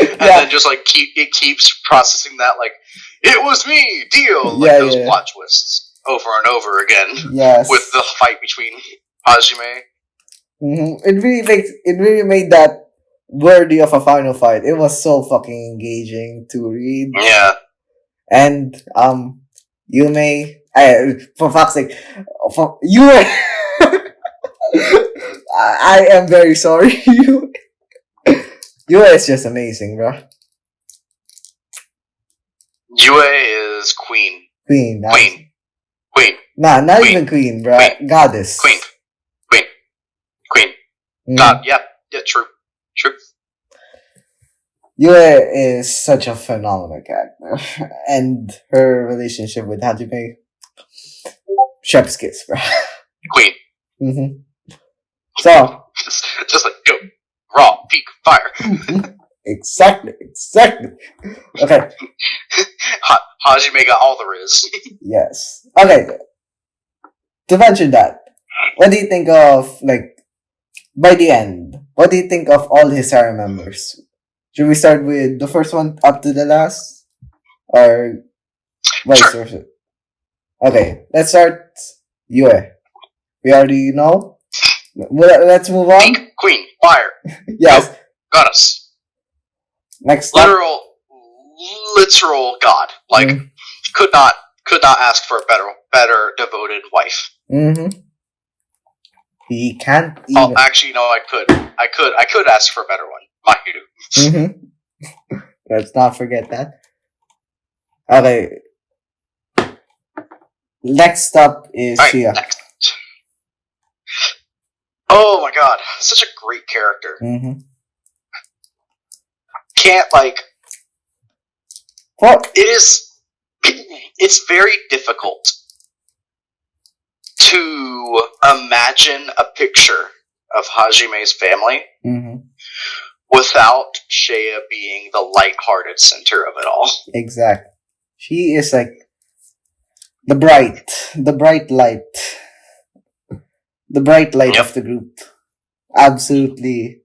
and then just like it keeps processing that like it was me, deal, like those plot twists over and over again. Yes. With the fight between Hajime. It really made that worthy of a final fight. It was so fucking engaging to read. Yeah. And you may for fuck's sake, you I am very sorry. Yue is just amazing, bro. Yue is queen. Queen. Queen. Nah, not even queen, bro. Queen. Goddess. Queen. God, yeah, true. Yue is such a phenomenal character. And her relationship with Hajime, chef's kiss, bro. Queen. Mm-hmm. So. just like, go. Raw, peak, fire. Exactly. Okay. Hajime got all there is. Yes. Okay. To mention that, what do you think of, like, by the end, what do you think of all his harem members? Should we start with the first one up to the last? Or vice versa? Okay, let's start Yue. We already know? Let's move on. Peak, queen, fire. Yes. Go. Goddess. Next literal god. Like, could not ask for a better devoted wife. Mm-hmm. He can't even... Oh, actually, no, I could ask for a better one. Mahiru. Mm-hmm. Let's not forget that. Okay. Next up is Shia. Next. Oh my god, such a great character. Mm-hmm. Can't, like... What? It's very difficult to imagine a picture of Hajime's family without Shea being the light-hearted center of it all. Exactly. She is like the bright light of the group. Absolutely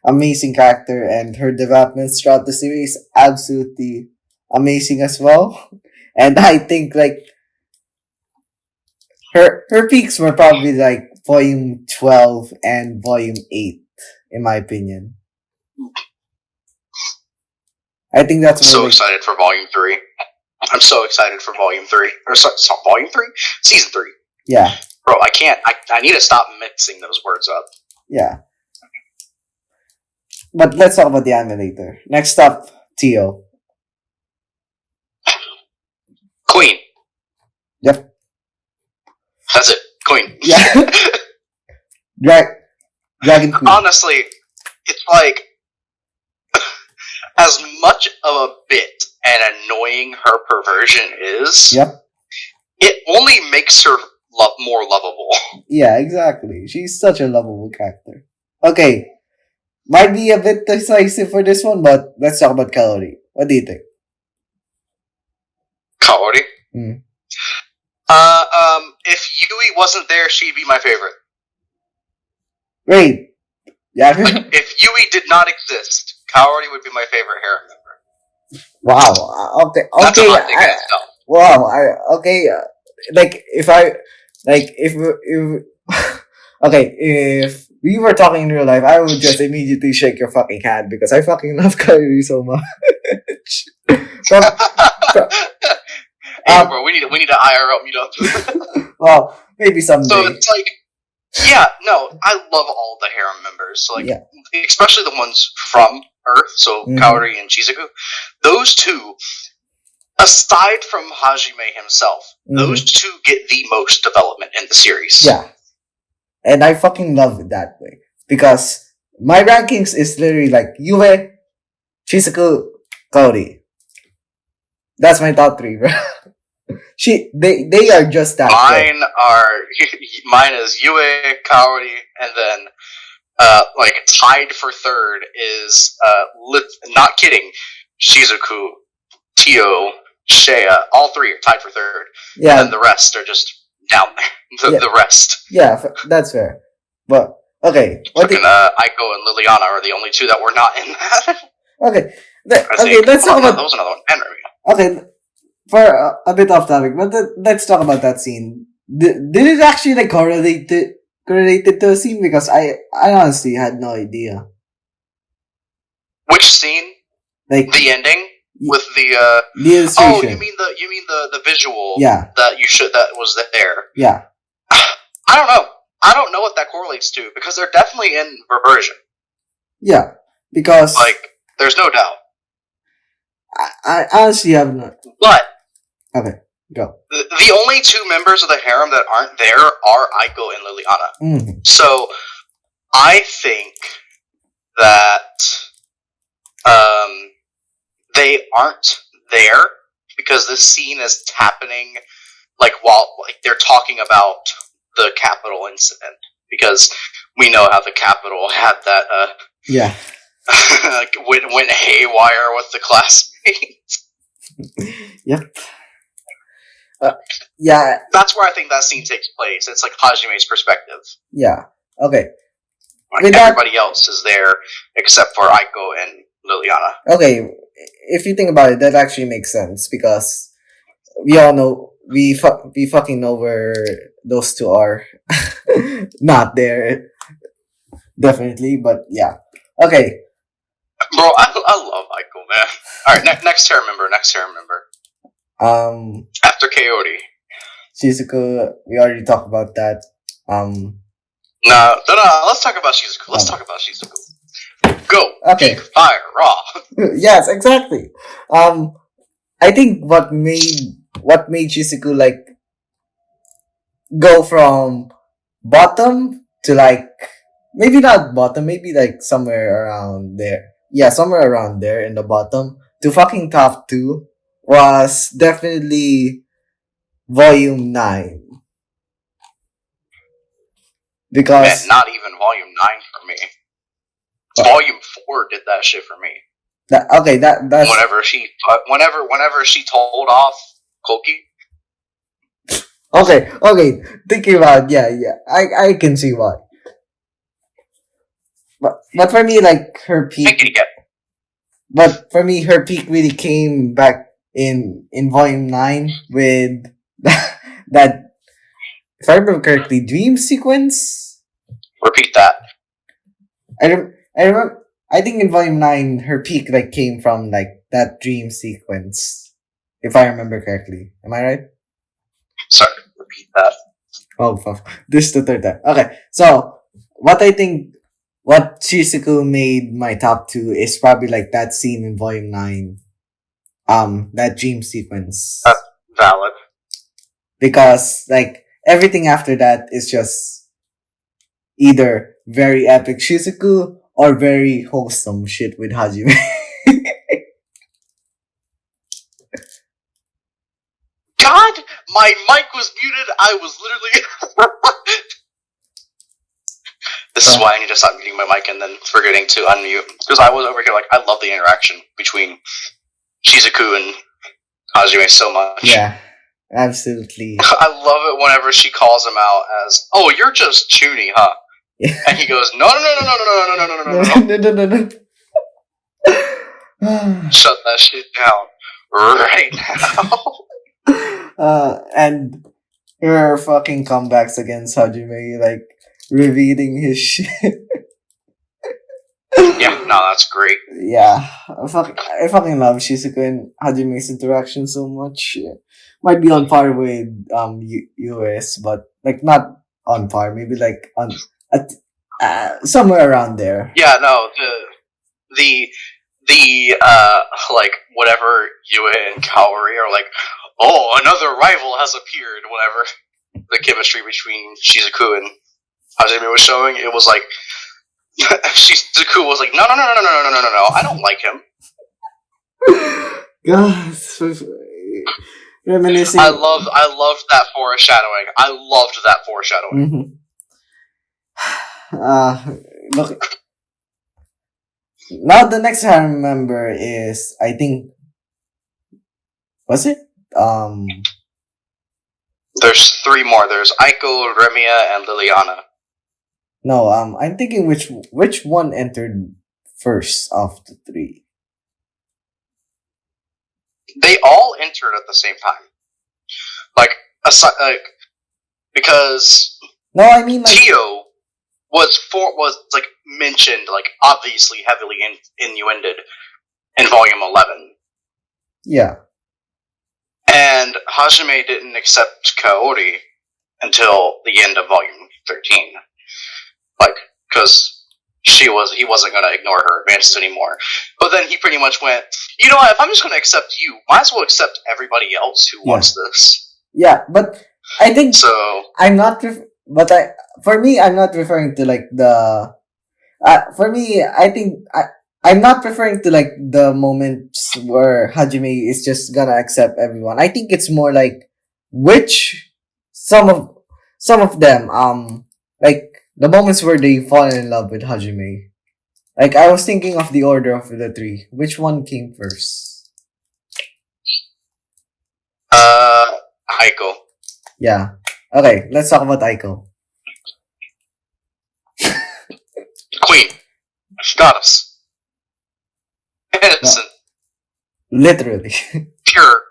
amazing character, and her developments throughout the series absolutely amazing as well. And I think like her peaks were probably like volume 12 and volume 8 in my opinion. I think that's so excited for volume 3. I'm so excited for volume 3. Or volume 3? Season 3. Yeah. Bro, I need to stop mixing those words up. Yeah. But let's talk about the anime later. Next up, Tio. Queen. Yep. That's it. Queen. Yeah. Dragon Queen. Honestly, it's like as much of a bit and annoying her perversion is, it only makes her more lovable. Yeah, exactly. She's such a lovable character. Okay. Might be a bit decisive for this one, but let's talk about Kaori. What do you think? Kaori? If Yui wasn't there, she'd be my favorite. Wait. Yeah. Like, if Yui did not exist, Kaori would be my favorite harem member. Wow. Okay. That's a hot thing in itself. Wow. Okay. Like if okay, if we were talking in real life, I would just immediately shake your fucking hand because I fucking love Kaori so much. Hey, bro, we need to IRL meet up. Well, maybe someday. So it's like, yeah, no, I love all the harem members. So like, especially the ones from Earth, so Kaori and Shizuku. Those two, aside from Hajime himself, those two get the most development in the series. Yeah. And I fucking love it that way. Because my rankings is literally like Yue, Shizuku, Kaori. That's my top 3, bro. They are just that good. Mine is Yue, Kaori, and then like tied for third is not kidding, Shizuku, Tio, Shea. All 3 are tied for third. Yeah. And then the rest are just down there. The rest. Yeah, that's fair. But okay, Aiko and Liliana are the only 2 that were not in that. Okay, let's talk about. That was another one. Okay, for a bit off topic, but let's talk about that scene. Did it actually like correlated to a scene? Because I honestly had no idea. Which scene? Like the ending with the illustration. Oh, you mean the visual? Yeah. That was there. Yeah. I don't know. I don't know what that correlates to because they're definitely in reversion. Yeah, because like there's no doubt. I honestly have not. But okay, go. The only 2 members of the harem that aren't there are Aiko and Liliana. Mm-hmm. So I think that they aren't there because this scene is happening like while they're talking about the Capitol incident, because we know how the Capitol had that yeah went haywire with the classmates. Yep. Yeah, that's where I think that scene takes place. It's like Hajime's perspective. Yeah. Okay. Like everybody else is there except for Aiko and Liliana. Okay, if you think about it, that actually makes sense because we all know we fucking know where those 2 are. Not there, definitely, but yeah. Okay. Bro, I love Aiko, man. All right, next hair member. After Kaori. Shizuku, we already talked about that. No, let's talk about Shizuku. Go. Okay. Fire, raw. Yes, exactly. I think what made Shizuku like go from bottom to like maybe not bottom, maybe like somewhere around there. Yeah, somewhere around there in the bottom to fucking top 2 was definitely Volume 9. Because man, not even Volume 9 for me. Volume 4 did that shit for me. That's whenever she told off Koki. Okay. Thinking about I can see why. But for me, like her peak. But for me, her peak really came back in Volume 9 with that, if I remember correctly, dream sequence. Repeat that. I remember. I think in Volume 9, her peak like came from like that dream sequence, if I remember correctly. Am I right? Sorry, repeat that. Oh fuck! This is the third time. Okay, so what Shizuku made my top 2 is probably like that scene in Volume 9. That dream sequence. That's valid. Because like everything after that is just either very epic Shizuku or very wholesome shit with Hajime. God, my mic was muted. I was literally. This is why I need to stop muting my mic and then forgetting to unmute, because I was over here like I love the interaction between Shizuku and Hajime so much. Yeah, absolutely. I love it whenever she calls him out as, "Oh, you're just Chuni, huh?" Yeah. And he goes, "No. Shut that shit down right now." And her fucking comebacks against Hajime, like revealing his shit. Yeah, no, that's great. Yeah, I fucking love Shizuku and Hajime's interaction so much. Might be on par with US, but like not on par. Maybe like on somewhere around there. Yeah, no, the like whatever Yue and Kaori are like, oh, another rival has appeared. Whenever the chemistry between Shizuku and Hajime was showing, it was like Shizuku was like, no, I don't like him. God, reminiscing. I loved that foreshadowing. I loved that foreshadowing. Look. Now the next I remember is, I think, was it? There's 3 more. There's Aiko, Remia, and Liliana. No, I'm thinking which one entered first of the 3. They all entered at the same time. Because no, I mean like Tio was like mentioned, like obviously heavily innuended in Volume 11. Yeah. And Hajime didn't accept Kaori until the end of Volume 13. Like, because he wasn't going to ignore her advances anymore. But then he pretty much went, you know what, if I'm just going to accept you, might as well accept everybody else who wants this. Yeah, but I think so. I'm not. For me, I'm not referring to like the. For me, I think I'm not referring to like the moments where Hajime is just gonna accept everyone. I think it's more like some of them like the moments where they fall in love with Hajime. Like I was thinking of the order of the 3. Which one came first? Aiko. Yeah. Okay, let's talk about Aiko. Queen. Goddess. Innocent. Literally. Pure.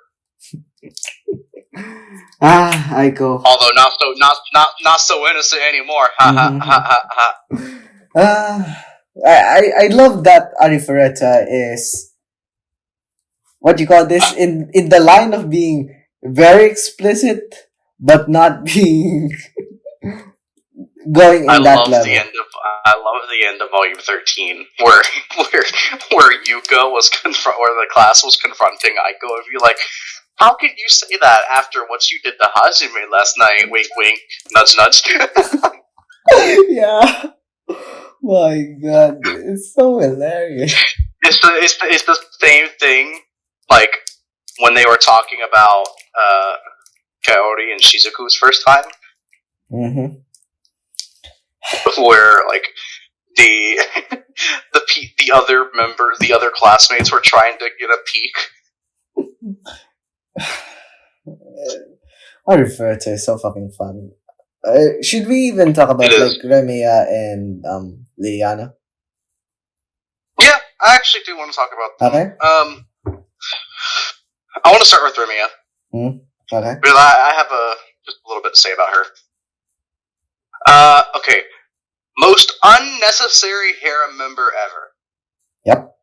Aiko. Although not so innocent anymore. Ha ha ha. I love that Arifureta is what you call this in the line of being very explicit but not being going in that level. I love the end of Volume 13 where Yuka was where the class was confronting Aiko and be like, how could you say that after what you did to Hajime last night? Wink, wink, nudge, nudge. Yeah. My God, it's so hilarious. It's the same thing, like when they were talking about Kaori and Shizuku's first time. Mm-hmm. Where like the other classmates were trying to get a peek. Arifureta is so fucking fun. Should we even talk about like Remia and Liliana? Yeah, I actually do want to talk about them. Okay. I want to start with Remia. Okay. Because I have just a little bit to say about her. Okay. Most unnecessary harem member ever. Yep.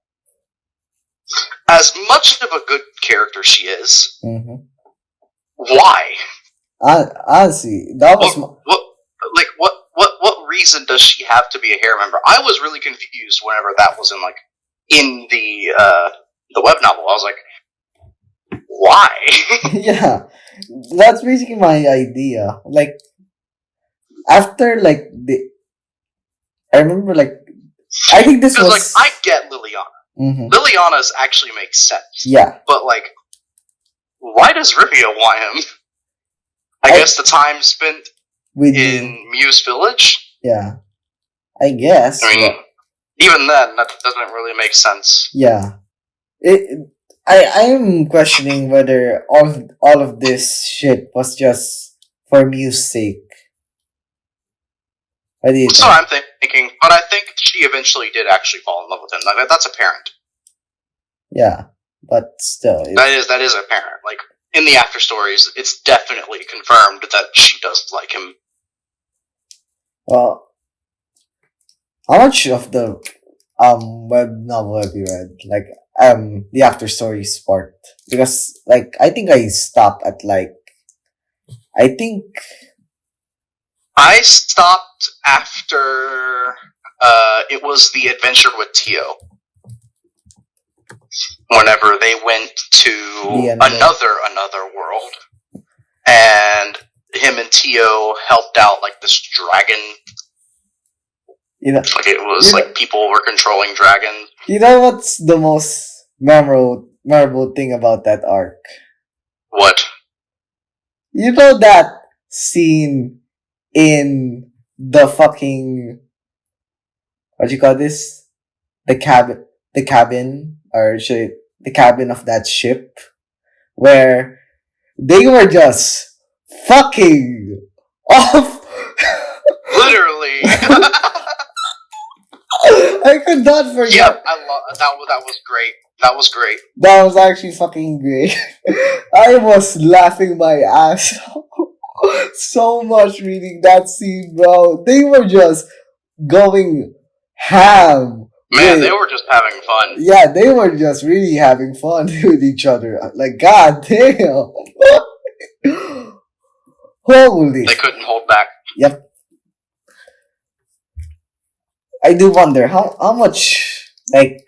As much of a good character she is, why? Honestly, that was what reason does she have to be a harem member? I was really confused whenever that was in the web novel. I was like, why? Yeah, that's basically my idea. Like after like I remember like I think this was like I get Liliana. Liliana's actually makes sense. Yeah, but like, why does Rivia want him? I guess the time spent in Muse Village? Yeah. I guess. I mean, even then, that doesn't really make sense. Yeah. I am questioning whether all of this shit was just for Muse's sake. What do you think? So I'm thinking, but I think she eventually did actually fall in love with him. Like, that's apparent. Yeah, but still. That is apparent. Like, in the after stories, it's definitely confirmed that she does like him. Well, how much of the web novel have you read? Like the after stories part? Because like I think I stopped at like I stopped after it was the adventure with Tio. Whenever they went to another world, and him and Tio helped out like this dragon You know, Like it was you like people were controlling dragons. you know what's the most memorable thing about that arc? What? You know that scene in the fucking what you call this? The cabin, or should the cabin of that ship, where they were just fucking off. Literally. I could not forget. Yeah, I love that. That was great. That was great. That was actually fucking great. I was laughing my ass off so much reading that scene, bro. They were just going ham. Man, they were just having fun. Yeah, they were just really having fun with each other. Like, god damn. Holy. They couldn't hold back. Yep. I do wonder how much, like,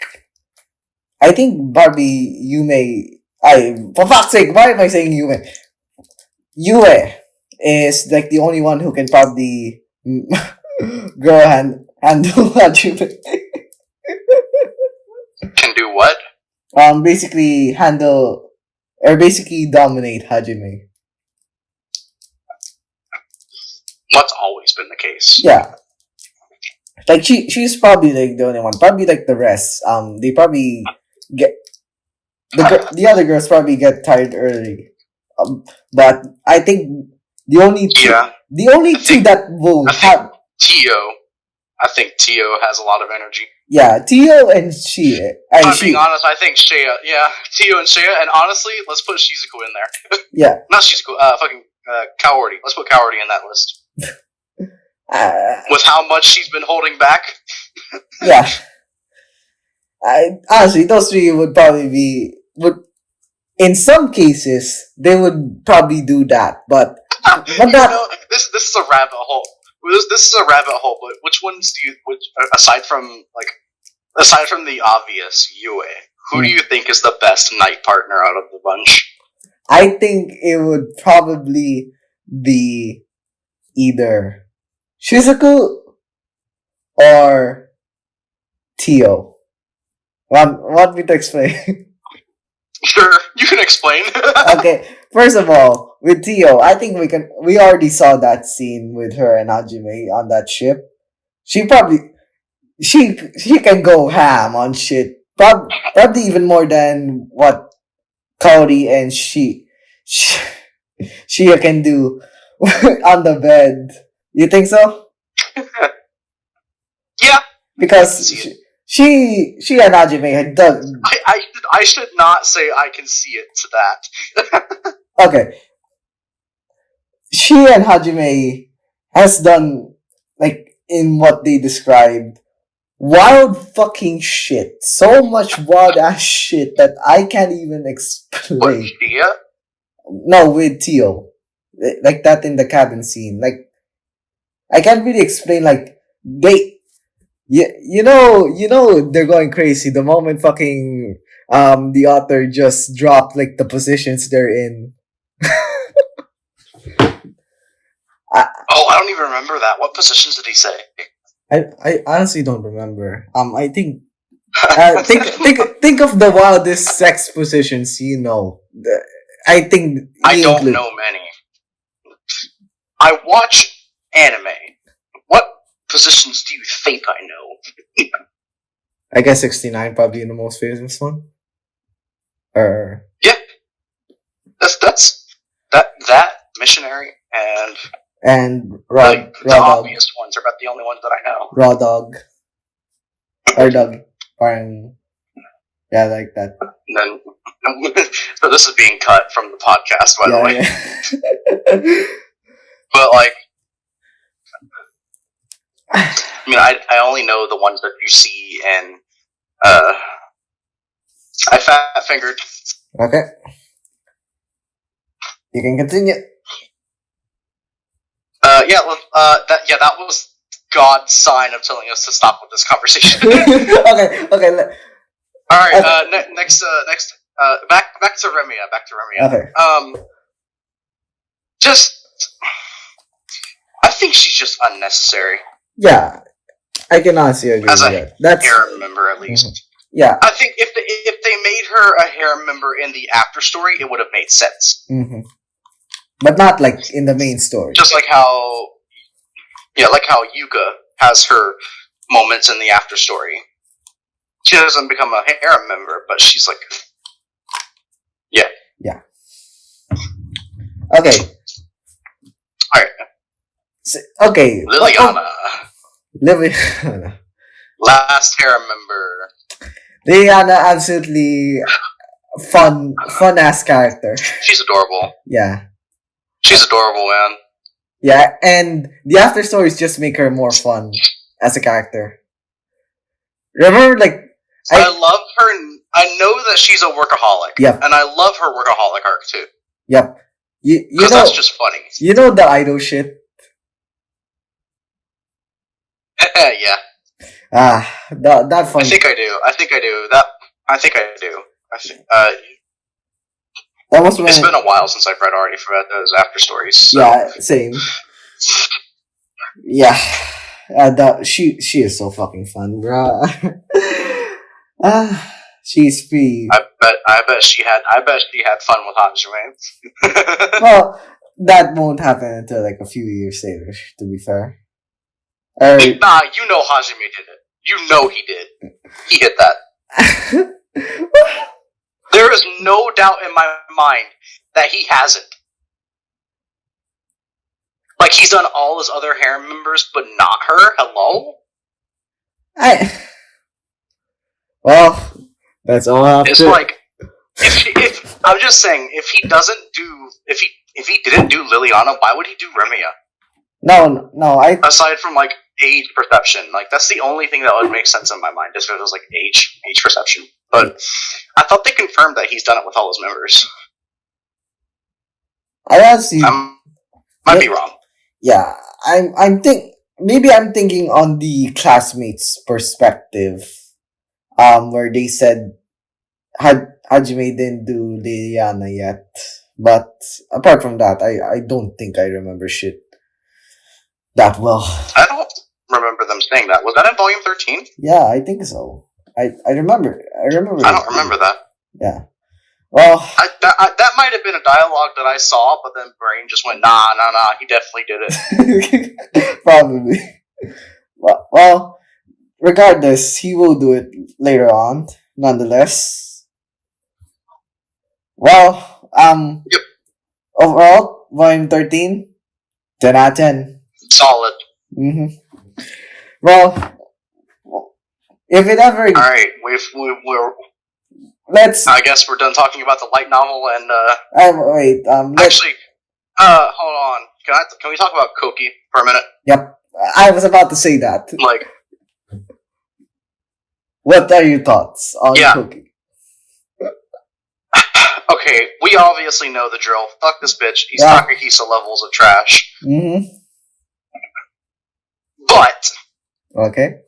I think Barbie Yume, for fuck's sake, why am I saying Yume? Yue is like the only one who can probably girl handle Hajime. Can do what? Basically handle or basically dominate Hajime. That's always been the case. Yeah. Like she's probably like the only one. Probably like the rest. They probably get the other girls probably get tired early. But I think the only two, that will have Tio. I think Tio has a lot of energy. Yeah, Tio and Shia. I'm being honest, I think Shia. Yeah, Tio and Shia. And honestly, let's put Shizuku in there. Yeah. Not Shizuku, Kaori. Let's put Kaori in that list. With how much she's been holding back. Yeah. Honestly, those three would probably in some cases, they would probably do that, but not. This is a rabbit hole. This is a rabbit hole. But which ones do you? Aside from the obvious Yue, who do you think is the best night partner out of the bunch? I think it would probably be either Shizuku or Tio. Want me to explain? Sure, you can explain. Okay, first of all, with Tio, I think we already saw that scene with her and Hajime on that ship. She can go ham on shit. Probably even more than what Kaori and she can do on the bed. You think so? Yeah. Because she and Hajime had done. I should not say I can see it to that. Okay. She and Hajime has done, like, in what they described, wild fucking shit. So much wild ass shit that I can't even explain. What, Shia? No, with Tio. Like that in the cabin scene. Like, I can't really explain, like, you know they're going crazy the moment fucking the author just dropped like the positions they're in. I don't even remember that. What positions did he say? I honestly don't remember. I think think of the wildest sex positions you know. I think I don't know many. I watch anime. What positions do you think I know? I guess 69 probably the most famous one. Yeah, that's that missionary and the obvious ones are about the only ones that I know. Raw dog or dog, parang yeah, like that. And then so this is being cut from the podcast, by the way. Yeah. But like, I mean, I only know the ones that you see, and I fat fingered. Okay, you can continue. That was God's sign of telling us to stop with this conversation. okay. All right. Next. Back to Remiya. Okay. I think she's just unnecessary. Yeah. I can honestly agree as with a that. That's harem member, at least. yeah. I think if they made her a harem member in the after story, it would have made sense. But not like in the main story. Just like how Yuka has her moments in the after story. She doesn't become a harem member, but she's like, yeah. Okay. All right. Okay. Liliana, Liliana. last harem member. Liliana, absolutely fun ass character. She's adorable. Yeah. She's adorable, man. Yeah, and the after stories just make her more fun as a character. Remember, like I love her. I know that she's a workaholic. Yep. And I love her workaholic arc too. Yep. You know, that's just funny. You know the idol shit. Yeah. That fun. I think I do. I think I do. That was when it's been a while since I've read those after stories. So. Yeah, same. Yeah, she is so fucking fun, bro. She's free. I bet she had fun with Hajime. Well, that won't happen until like a few years later. To be fair. Nah, you know Hajime did it. You know he did. He hit that. There is no doubt in my mind that he hasn't. Like, he's done all his other harem members, but not her? Hello? Well, that's all I have It's like, if I'm just saying, if he didn't do Liliana, why would he do Remiya? No, aside from, like, age perception. Like, that's the only thing that would make sense in my mind, just if it was, like, age perception. But I thought they confirmed that he's done it with all his members. I honestly might be wrong. Yeah, maybe I'm thinking on the classmates' perspective, where they said Hajime didn't do Liliana yet, but apart from that, I don't think I remember shit that well. I don't remember them saying that. Was that in volume 13? Yeah, I think so. I remember. I don't remember that. Yeah. Well, that might have been a dialogue that I saw, but then brain just went, nah, he definitely did it. Probably. Well, regardless, he will do it later on, nonetheless. Well, yep. Overall, volume 13, 10 out of 10. Solid. Well, if it ever... Alright, I guess we're done talking about the light novel and, wait, actually, hold on. Can we talk about Koki for a minute? Yep. I was about to say that. Like... What are your thoughts on Koki? Okay, we obviously know the drill. Fuck this bitch. He's Takahisa levels of trash. But... Okay.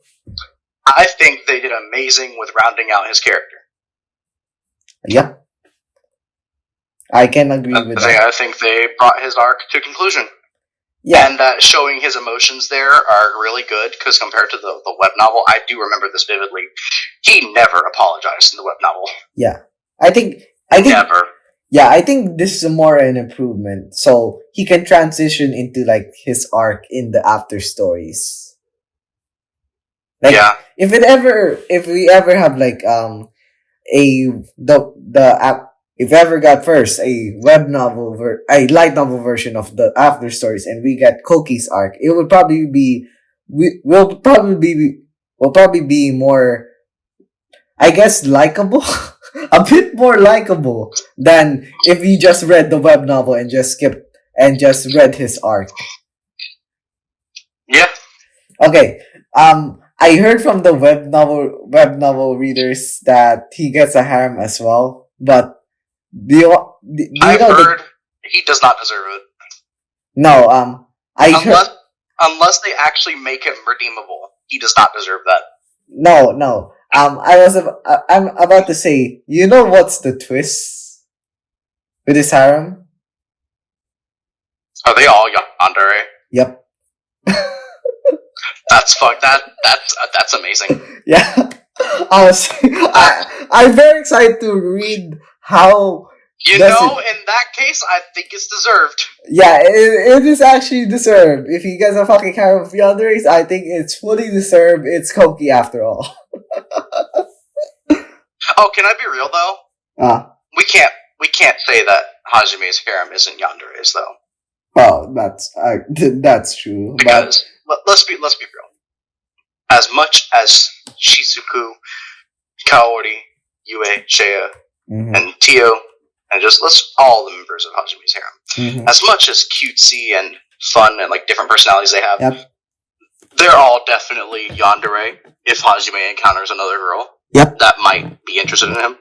I think they did amazing with rounding out his character. Yep. I can agree with that. I think they brought his arc to conclusion. Yeah. And that showing his emotions there are really good, because compared to the web novel, I do remember this vividly. He never apologized in the web novel. Yeah. I think never. Yeah, I think this is more an improvement. So he can transition into like his arc in the after stories. Like, yeah. If we ever have like if we ever got first a web novel a light novel version of the after stories, and we get Koki's arc, it would probably be will probably be more, I guess, likable. A bit more likable than if we just read the web novel and just skipped and just read his arc. Yeah. Okay. I heard from the web novel readers that he gets a harem as well, but I've heard he does not deserve it. No, unless they actually make him redeemable, he does not deserve that. No. I'm about to say, you know what's the twist with his harem? Are they all yandere? Yep. That's amazing. Yeah. I'm very excited to read how. In that case, I think it's deserved. Yeah, it is actually deserved. If you guys are fucking care of Beyond Race, I think it's fully deserved. It's Koki after all. Oh, can I be real though? We can't say that Hajime's harem isn't Yandere's though. Well, that's true. Because let's be real. As much as Shizuku, Kaori, Yue, Shea, and Tio, and just all the members of Hajime's harem, as much as cutesy and fun and like different personalities they have, they're all definitely yandere. If Hajime encounters another girl, that might be interested in him.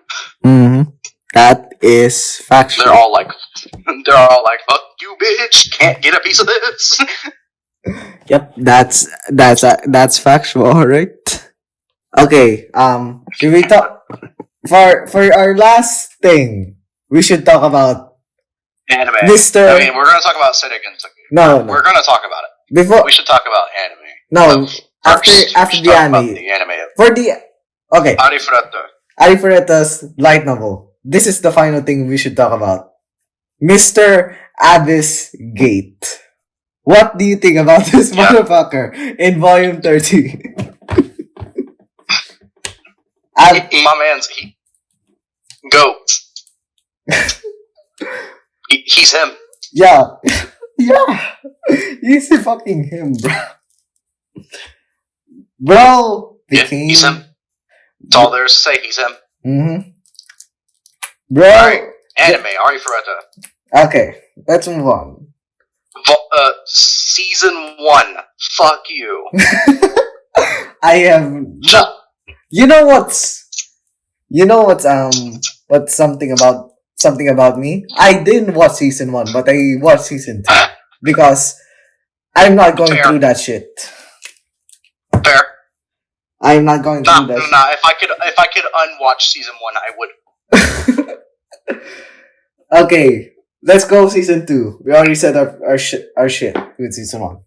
That is factual. They're all like, "Fuck you, bitch! Can't get a piece of this." Yep, that's factual, right? Okay. Should we talk for our last thing? We should talk about anime. Mr. I mean, we're gonna talk about Senegan. No, we're gonna talk about it. Before we should talk about anime. No, after the anime. For the okay. Arifureta's light novel. This is the final thing we should talk about. Mr. Abyss Gate. What do you think about this motherfucker in volume 30? My man's go. He's him. Yeah. Yeah. He's fucking him, bro. Bro became... he's him. That's all there is to say. He's him. Bro. Alright. Anime, Arifureta. Okay. Let's move on. Season 1. Fuck you. I have... You know what's something about me? I didn't watch season 1, but I watched season 2. Because I'm not going through that shit. Fair. I'm not going through that shit. If I could unwatch season 1, I would. Okay. Let's go season 2. We already said our shit with season 1.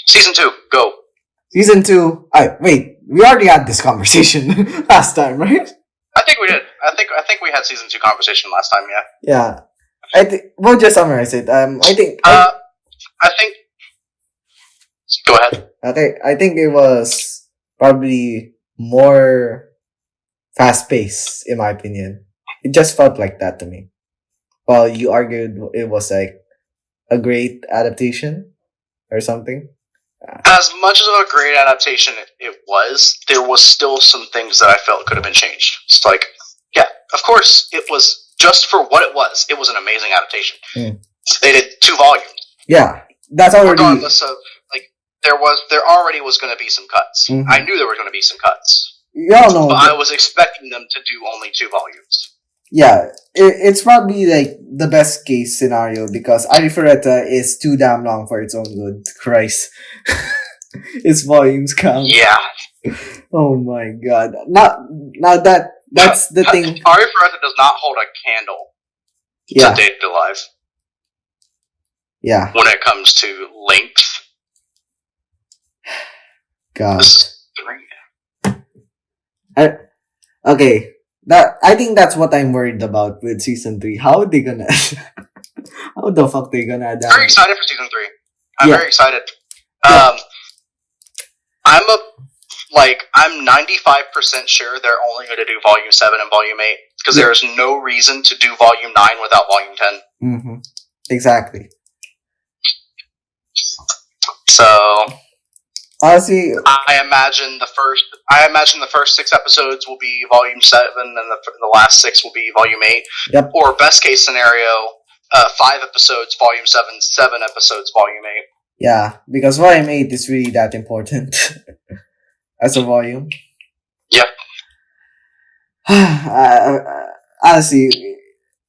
Season 2, go. Season 2. Wait. We already had this conversation last time, right? I think we did. I think we had season 2 conversation last time. Yeah. Yeah. We'll just summarize it. I think. Go ahead. Okay. I think it was probably more fast paced, in my opinion. It just felt like that to me. Well, you argued it was like a great adaptation or something. As much of a great adaptation there was still some things that I felt could have been changed. It's like, yeah, of course, it was just for what it was. It was an amazing adaptation. They did 2 volumes. Yeah, that's already. Regardless of there already was going to be some cuts. I knew there were going to be some cuts. Y'all know, but I was expecting them to do only 2 volumes. Yeah, it's probably like the best case scenario because Arifureta is too damn long for its own good. Christ. Its volumes count. Yeah. Oh my god. That's the thing. Arifureta does not hold a candle to Date Alive. Yeah. When it comes to length. God. Okay. I think that's what I'm worried about with season 3. How are they gonna? How the fuck they gonna adapt? Very excited for season 3. I'm very excited. I'm 95% sure they're only going to do volume 7 and volume 8 because there is no reason to do volume 9 without volume 10. Exactly. So. Honestly, I imagine the first 6 episodes will be volume 7, and the last 6 will be volume 8. Yep. Or best case scenario, 5 episodes, volume 7, 7 episodes, volume 8. Yeah, because volume 8 is really that important as a volume. Yeah. Honestly,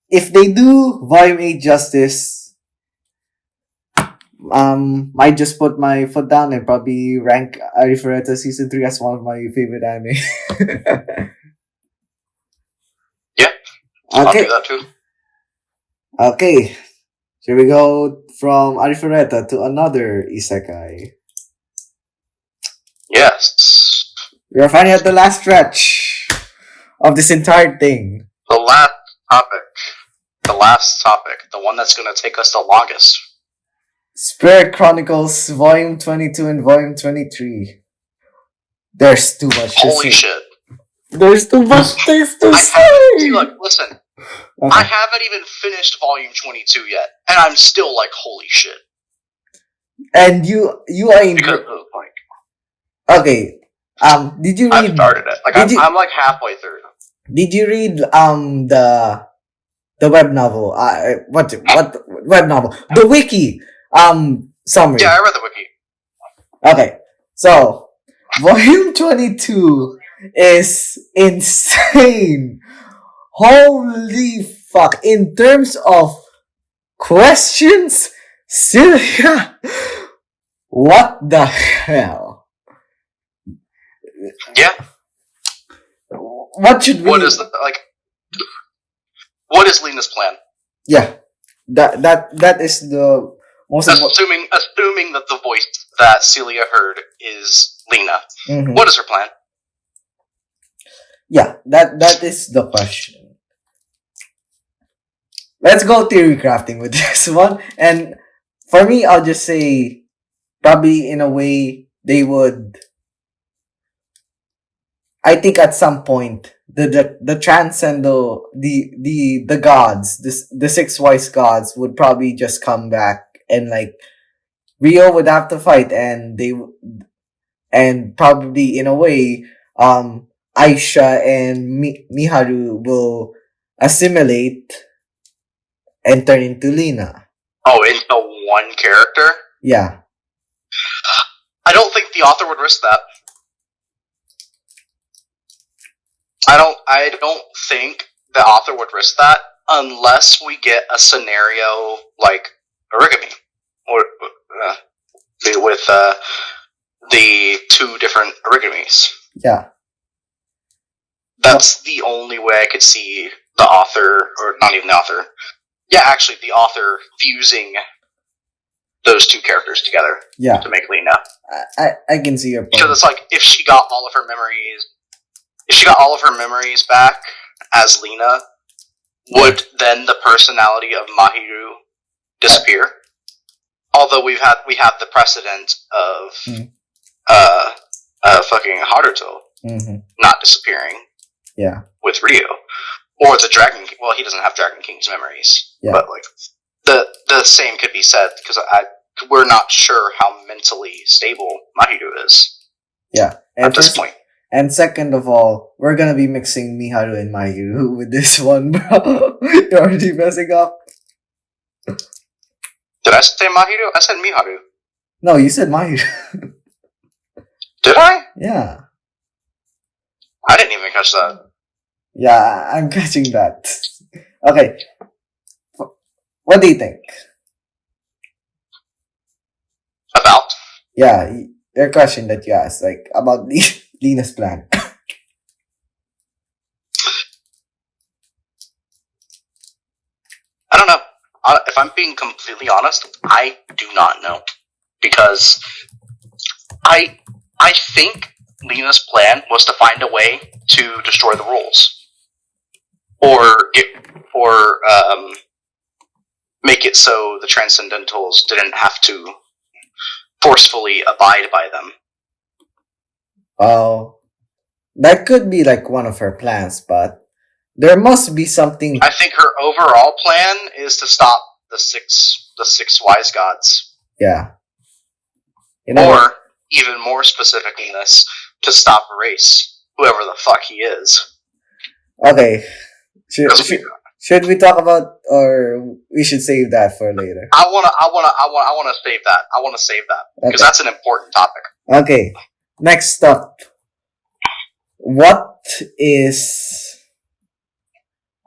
if they do volume 8 justice, might just put my foot down and probably rank Arifureta season 3 as one of my favorite anime. Yeah. I'll do that too. Okay. Should we go from Arifureta to another isekai? Yes. We are finally at the last stretch of this entire thing. The last topic. The last topic. The one that's going to take us the longest. Spirit Chronicles Volume 22 and Volume 23. There's too much to Holy say. shit. There's too much things to say! Look, listen. Okay. I haven't even finished Volume 22 yet, and I'm still like, holy shit. And you are in... Because of the point. Okay. Did you read... I've started it. Like, I'm like halfway through. Did you read, the web novel? What web novel? The wiki, summary. Yeah, I read the wiki. Okay. So, Volume 22 is insane. Holy fuck. In terms of questions, Celia, what the hell? Yeah. What should we... What is Lena's plan? Yeah. That is the most assuming that the voice that Celia heard is Lena. Mm-hmm. What is her plan? Yeah, that is the question. Let's go theory crafting with this one. And for me, I'll just say probably in a way they would... I think at some point the transcendental the gods, the six wise gods would probably just come back, and like Rio would have to fight, and probably in a way Aisha and Miharu will assimilate and turn into Lena. Oh, into one character? Yeah. I don't think the author would risk that. I don't think the author would risk that unless we get a scenario like origami, or with the two different origamis. Yeah. That's the only way I could see the author, or not even the author. Yeah, actually, the author fusing those two characters together. Yeah. To make Lena. I can see your point. Because it's like, if she got all of her memories back as Lena, would then the personality of Mahiru disappear? Although we have the precedent of fucking Haruto not disappearing. Yeah. With Ryo. Or the Dragon King. Well, he doesn't have Dragon King's memories. Yeah. But like the same could be said, because we're not sure how mentally stable Mahiru is. Yeah. At this point. And second of all, we're gonna be mixing Miharu and Mahiru with this one, bro. You're already messing up. Did I say Mahiru? I said Miharu. No, you said Mahiru. Did I? Yeah. I didn't even catch that. Yeah, I'm catching that. Okay. What do you think? About? Yeah, your question that you asked, like, about Lena's plan. I don't know. If I'm being completely honest, I do not know. Because I think Lena's plan was to find a way to destroy the rules. Or make it so the Transcendentals didn't have to forcefully abide by them. Oh, that could be like one of her plans, but there must be something. I think her overall plan is to stop the six wise gods. Yeah. Or even more specific in this, to stop Reiss, whoever the fuck he is. Okay. Should we talk about, or we should save that for later? I wanna save that. I wanna save that because that's an important topic. Okay. Next up, what is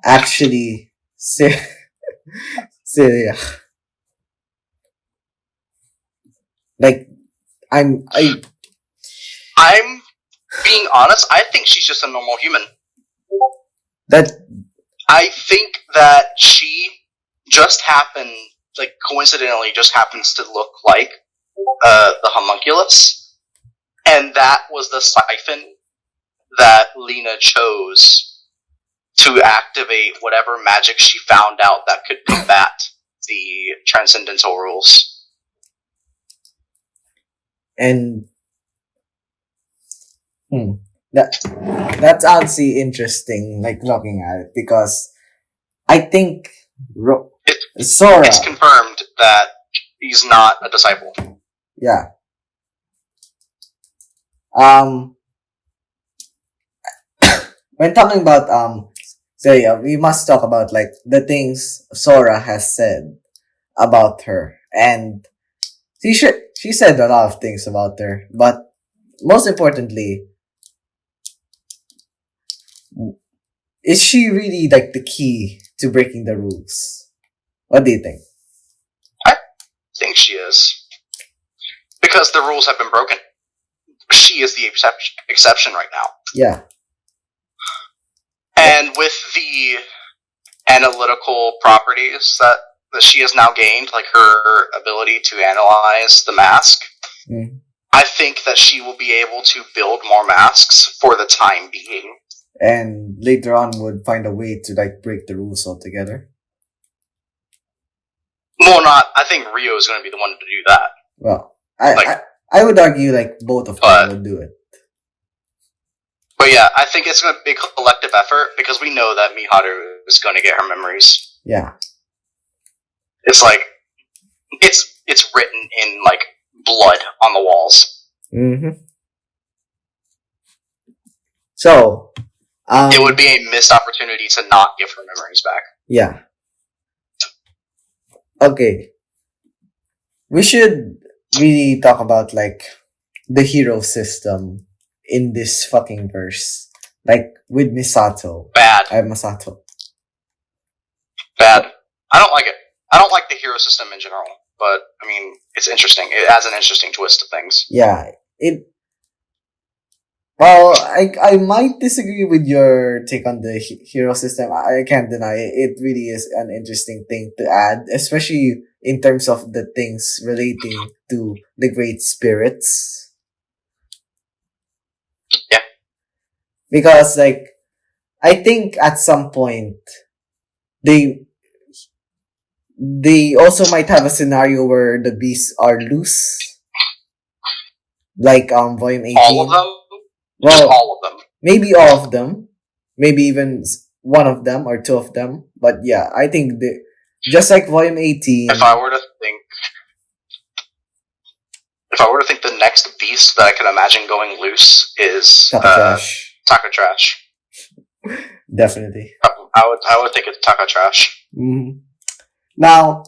actually Celia? Like, I'm being honest. I think she's just a normal human. I think that she just coincidentally just happens to look like the homunculus, And that was the siphon that Lena chose to activate whatever magic she found out that could combat the transcendental rules. And that's honestly interesting, like looking at it, because I think Sora. It's confirmed that he's not a disciple. Yeah. When talking about so yeah, we must talk about like the things Sora has said about her, and she said a lot of things about her, but most importantly, is she really like the key to breaking the rules? What do you think? I think she is, because the rules have been broken. She is the exception right now. Yeah. And with the analytical properties that she has now gained, like her ability to analyze the mask, I think that she will be able to build more masks for the time being. And later on would find a way to like break the rules altogether. Well, not. I think Rio is going to be the one to do that. Well, I would argue like both of them would do it. But yeah, I think it's going to be a collective effort, because we know that Miharu is going to get her memories. Yeah. It's like, it's written in like blood on the walls. Mm-hmm. So, it would be a missed opportunity to not give her memories back. Yeah. Okay. We should really talk about like the hero system in this fucking verse. Like with Misato. Bad. Masato. Bad. I don't like it. I don't like the hero system in general, but I mean, it's interesting. It has an interesting twist to things. Yeah. Well, I might disagree with your take on the hero system. I can't deny it. It really is an interesting thing to add, especially in terms of the things relating to the great spirits. Yeah. Because, like, I think at some point, they also might have a scenario where the beasts are loose. Like, Volume 18. All of them? Well, all of them. Maybe all of them. Maybe even one of them or two of them. But yeah, I think just like Volume 18. If I were to think the next beast that I can imagine going loose is Takatrash. Takatrash. Definitely. I would think it's Takatrash. Mm-hmm. Now,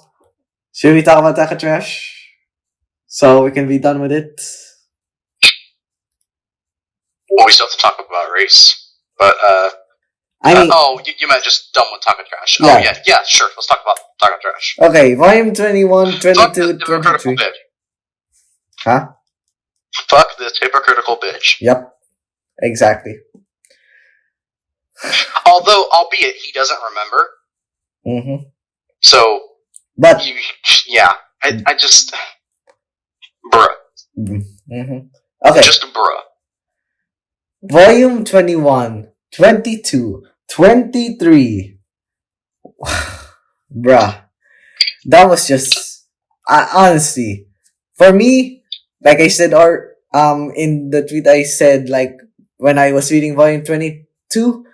should we talk about Takatrash? So we can be done with it? Well, we still have to talk about Reiss. But, you meant just done with Takatrash. Yeah. Oh, yeah, sure. Let's talk about Takatrash. Okay, Volume 21, 22, 23. Huh? Fuck this hypocritical bitch. Yep. Exactly. Albeit he doesn't remember. Mm-hmm. So, but I just, bruh. Mm-hmm. Okay. Just bruh. Volume 21, 22, 23. Bruh. That was just, honestly, for me, like I said, in the tweet I said, like, when I was reading Volume 22,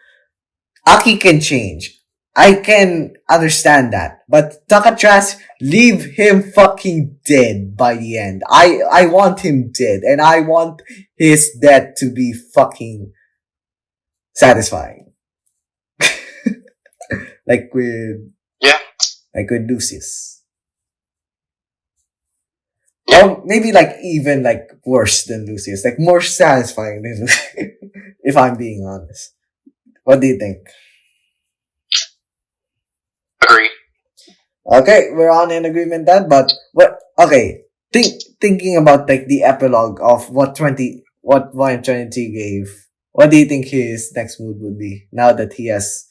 Aki can change. I can understand that. But Takatrash, leave him fucking dead by the end. I want him dead. And I want his death to be fucking satisfying. like with Lucius. Yeah. Or maybe like even like worse than Lucius. Like more satisfying than Lucius. If I'm being honest. What do you think? Agree. Okay, we're on in agreement then, but thinking about like the epilogue of what Volume 22 gave, what do you think his next move would be now that he has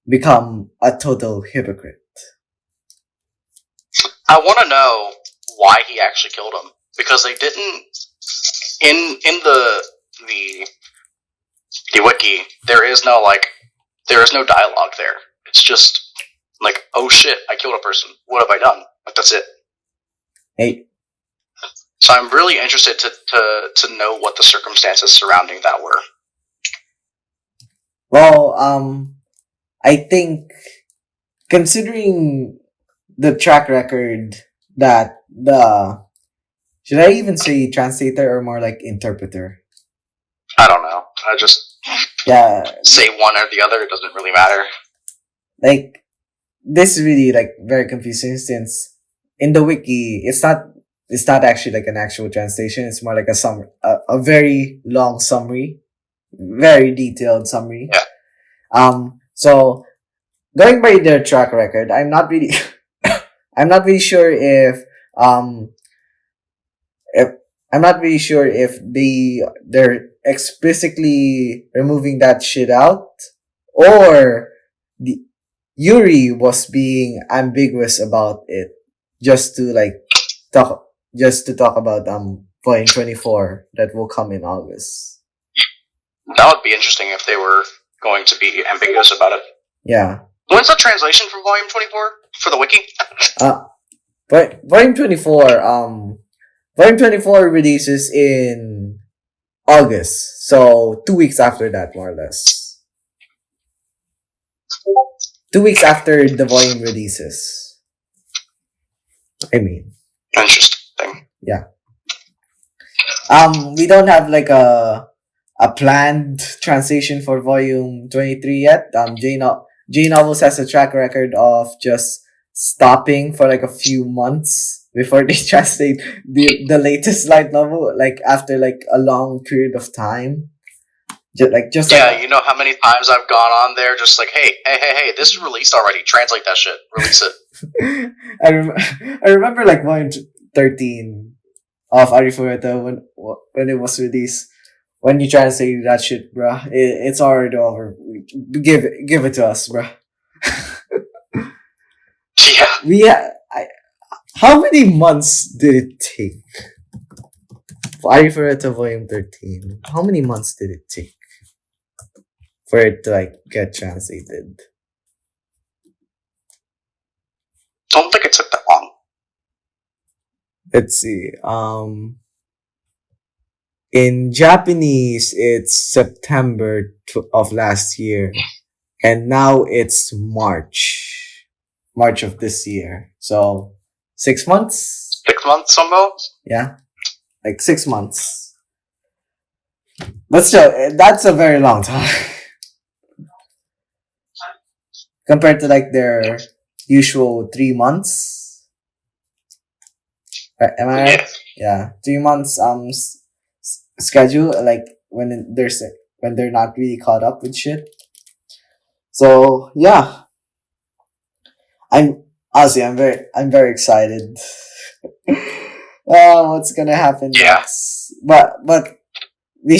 become a total hypocrite? I want to know why he actually killed him, because they didn't in the wiki, there is no dialogue there. It's just like, oh shit, I killed a person. What have I done? Like, that's it. Hey. So I'm really interested to know what the circumstances surrounding that were. Well, I think considering the track record that should I even say translator or more like interpreter? I don't know. I just say one or the other. It doesn't really matter. Like, this is really like very confusing since in the wiki it's not actually like an actual translation. It's more like a very long summary, very detailed summary. Yeah. So going by their track record, I'm not really sure if I'm not really sure if they're explicitly removing that shit out, or Yuri was being ambiguous about it just to talk about Volume 24 that will come in August. That would be interesting if they were going to be ambiguous about it. Yeah. When's the translation from Volume 24 for the wiki? But Volume 24 releases in August, so 2 weeks after that, more or less. 2 weeks after the volume releases. I mean, interesting. Yeah. We don't have like a planned translation for Volume 23 yet. J Novels has a track record of just stopping for like a few months before they translate the latest light novel, like after like a long period of time. You know how many times I've gone on there just like, hey, this is released already. Translate that shit. Release it. I remember like Volume 13 of Arifureta when it was released. When you translate that shit, bruh, it's already over. Give it to us, bruh. Yeah. How many months did it take? Arifureta Volume 13. How many months did it take for it to like get translated? Don't think it took that long. Let's see. In Japanese, it's September of last year, and now it's March of this year. So 6 months. 6 months, almost. Yeah, like 6 months. But still, that's a very long time compared to like their usual 3 months. Am I right? Yeah, 3 months. Schedule, like when they're not really caught up with shit. So yeah, I'm very excited. What's gonna happen next? But we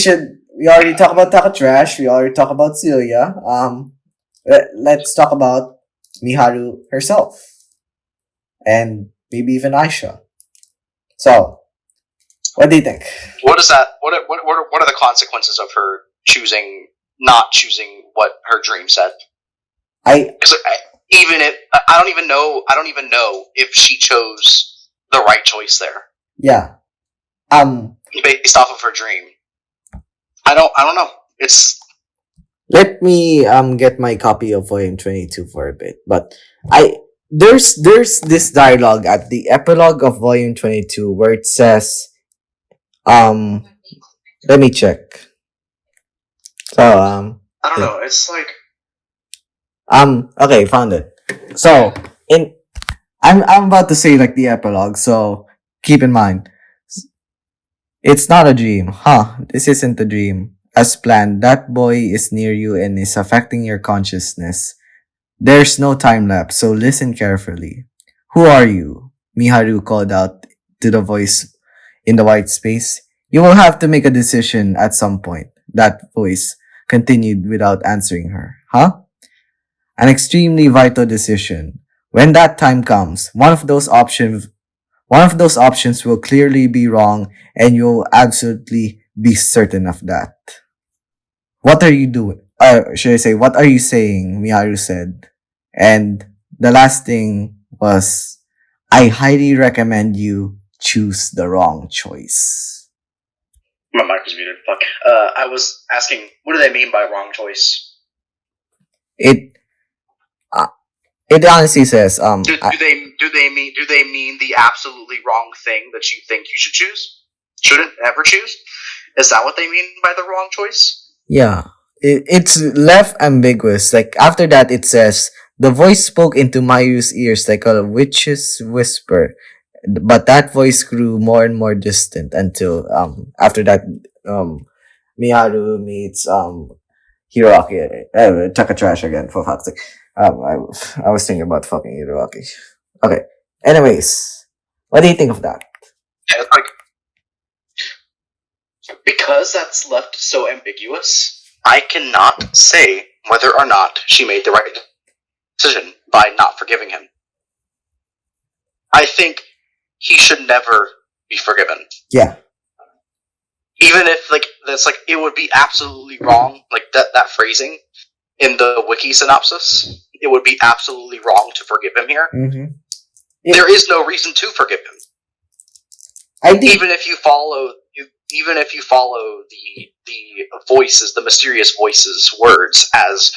already talked about Takatrash. We already talked about Celia. Let's talk about Miharu herself, and maybe even Aisha. So, what do you think? What is that? What are the consequences of her not choosing what her dream said? I don't even know if she chose the right choice there. Yeah. Based off of her dream. I don't know. It's. Let me get my copy of Volume 22 for a bit, but there's this dialogue at the epilogue of Volume 22 where it says, let me check. So I don't know. It's like. Okay, found it. So I'm about to say like the epilogue, so keep in mind. It's not a dream. This isn't a dream. As planned, that boy is near you and is affecting your consciousness. There's no time lapse, so listen carefully. Who are you? Miharu called out to the voice in the white space. You will have to make a decision at some point. That voice continued without answering her. An extremely vital decision. When that time comes, one of those options One of those options will clearly be wrong, and you'll absolutely be certain of that. What are you doing? Should I say, what are you saying? Miharu said. And the last thing was, I highly recommend you choose the wrong choice. My mic was muted. Fuck. I was asking, what do they mean by wrong choice? It honestly says, Do they mean the absolutely wrong thing that you think you should choose? Shouldn't ever choose? Is that what they mean by the wrong choice? Yeah. It's left ambiguous. Like, after that, it says, the voice spoke into Mayu's ears like a witch's whisper. But that voice grew more and more distant until, after that, Miharu meets, Hiroaki, Takatrash again, for fuck's sake. I was thinking about fucking Hiroaki. Okay. Anyways, what do you think of that? Yeah, it's like, because that's left so ambiguous, I cannot say whether or not she made the right decision by not forgiving him. I think he should never be forgiven. Yeah. Even if, like, that's like, it would be absolutely wrong, like, that phrasing in the wiki synopsis, it would be absolutely wrong to forgive him here. Mm-hmm. There is no reason to forgive him. I think even if you follow the voices, the mysterious voices' words as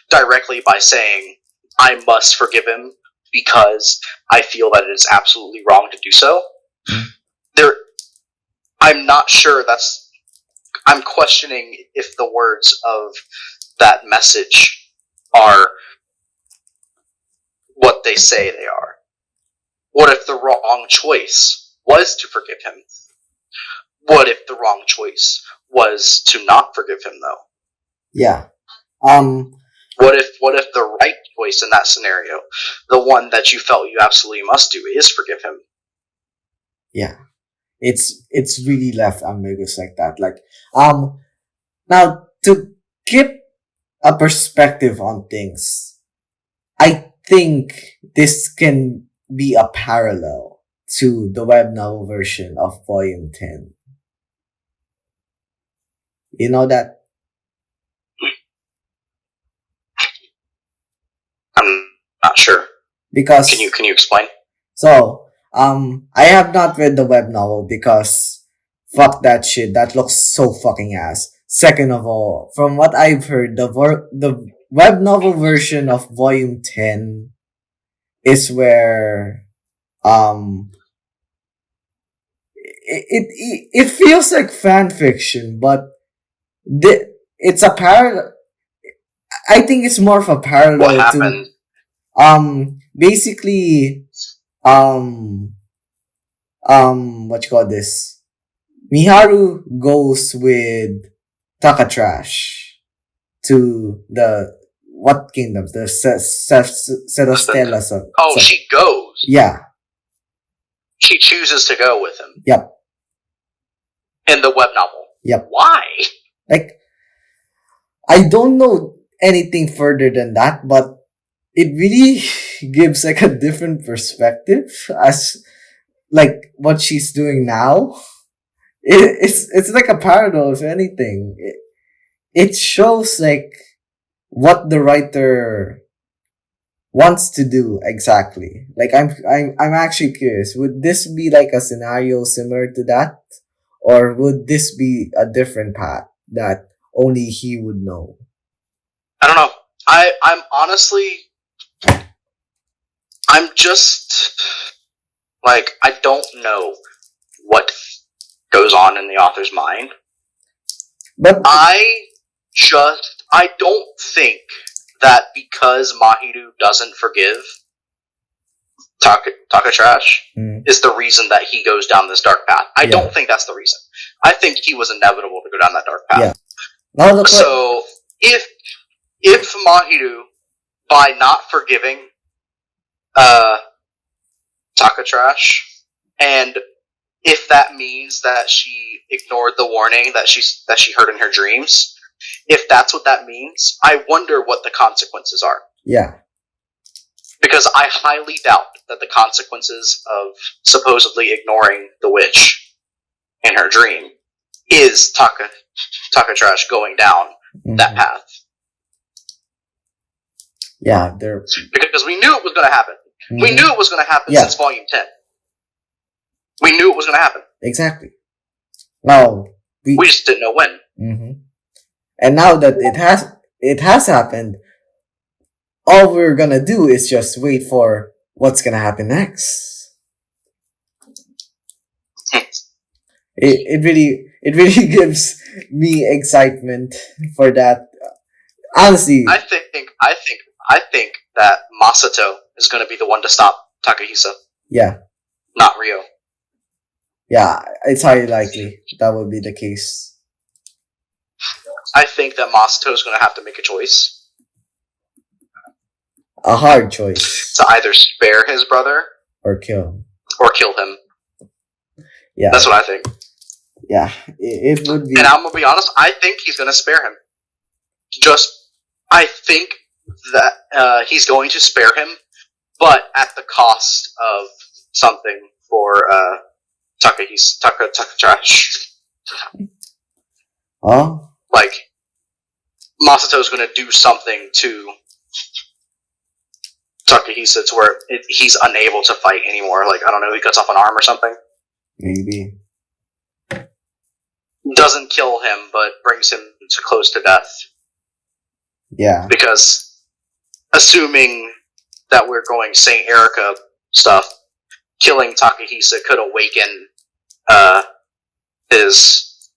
directly by saying, I must forgive him because I feel that it is absolutely wrong to do so. I'm not sure I'm questioning if the words of that message are what they say they are. What if the wrong choice was to forgive him? What if the wrong choice was to not forgive him, though? Yeah. What if the right choice in that scenario, the one that you felt you absolutely must do, is forgive him? Yeah. It's really left ambiguous like that. Like, now to keep a perspective on things, I think this can be a parallel to the web novel version of Volume 10. You know that? I'm not sure. Because can you explain? So, I have not read the web novel because fuck that shit. That looks so fucking ass. Second of all, from what I've heard, the web novel version of Volume 10 is where it feels like fan fiction, but it's a parallel. I think it's more of a parallel what happened? to basically what you call this? Miharu goes with Takatrash to the what kingdoms? The Serostella. Oh, she goes. Yeah. She chooses to go with him. Yep. In the web novel. Yep. Why? Like, I don't know anything further than that, but it really gives like a different perspective as like what she's doing now. It's like a parallel, if anything. It shows like what the writer wants to do exactly. Like, I'm actually curious. Would this be like a scenario similar to that, or would this be a different path that only he would know? I don't know. I'm honestly, I'm just like, I don't know what goes on in the author's mind. But I don't think that because Mahiru doesn't forgive Takatrash is the reason that he goes down this dark path. I don't think that's the reason. I think he was inevitable to go down that dark path. Yeah. So if Mahiru, by not forgiving Takatrash, and if that means that she ignored the warning that she heard in her dreams, if that's what that means, I wonder what the consequences are. Yeah. Because I highly doubt that the consequences of supposedly ignoring the witch in her dream is Takatrash going down that path. Yeah, they're... Because we knew it was going to happen. We knew it was going to happen since Volume 10. We knew it was going to happen. Exactly. Now, we just didn't know when. And now that it has happened, all we're gonna do is just wait for what's gonna happen next. It really gives me excitement for that. Honestly, I think that Masato is going to be the one to stop Takahisa. Yeah. Not Ryo. Yeah, it's highly likely that would be the case. I think that Masato is going to have to make a choice. A hard choice. To either spare his brother or kill him. Yeah. That's what I think. Yeah, it would be. And I'm going to be honest, I think he's going to spare him. I think that he's going to spare him, but at the cost of something for Takatrash. Oh? Like, Masato's going to do something to Takahisa to where he's unable to fight anymore. Like, I don't know, he cuts off an arm or something. Maybe. Doesn't kill him, but brings him to close to death. Yeah. Because, assuming that we're going Saint Erica stuff, killing Takahisa could awaken his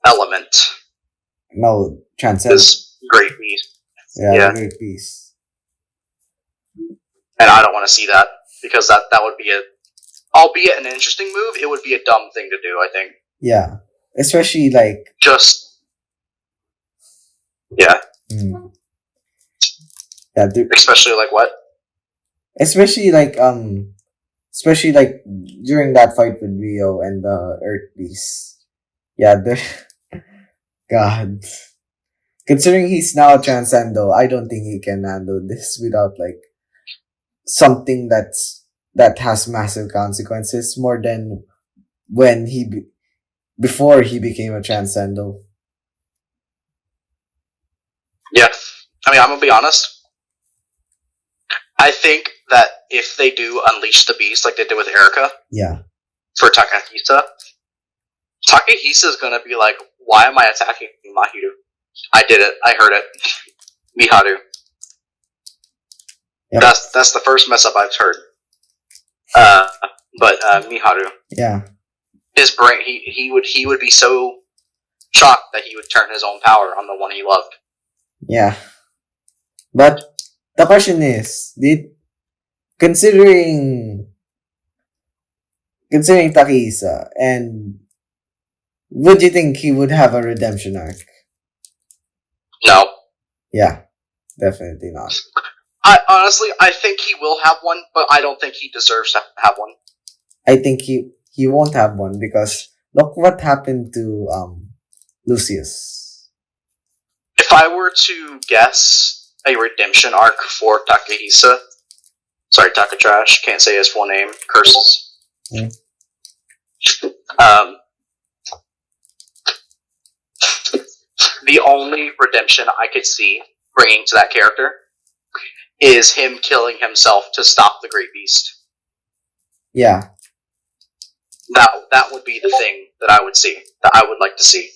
element. No, transcend. His great beast. Yeah. Great beast. And I don't want to see that, because that would be albeit an interesting move, it would be a dumb thing to do, I think. Yeah. Especially like... Yeah. Yeah, especially like what? Especially like during that fight with Rio and the Earth Beast. Yeah, God. Considering he's now a Transcendo, I don't think he can handle this without like something that has massive consequences more than when before he became a Transcendo. Yeah. I mean, I'm gonna be honest. I think that if they do unleash the beast like they did with Erica, for Takahisa is gonna be like, why am I attacking Mahiru? I did it. I heard it. Miharu. Yep. That's the first mess up I've heard. But Miharu. Yeah. His brain. He would be so shocked that he would turn his own power on the one he loved. Yeah. But the question is, considering Takahisa, and would you think he would have a redemption arc? No. Yeah, definitely not. I think he will have one, but I don't think he deserves to have one. I think he won't have one because look what happened to Lucius. If I were to guess a redemption arc for Takatrash, can't say his full name, curses. The only redemption I could see bringing to that character is him killing himself to stop the Great Beast. Yeah. That would be the thing that I would see, that I would like to see.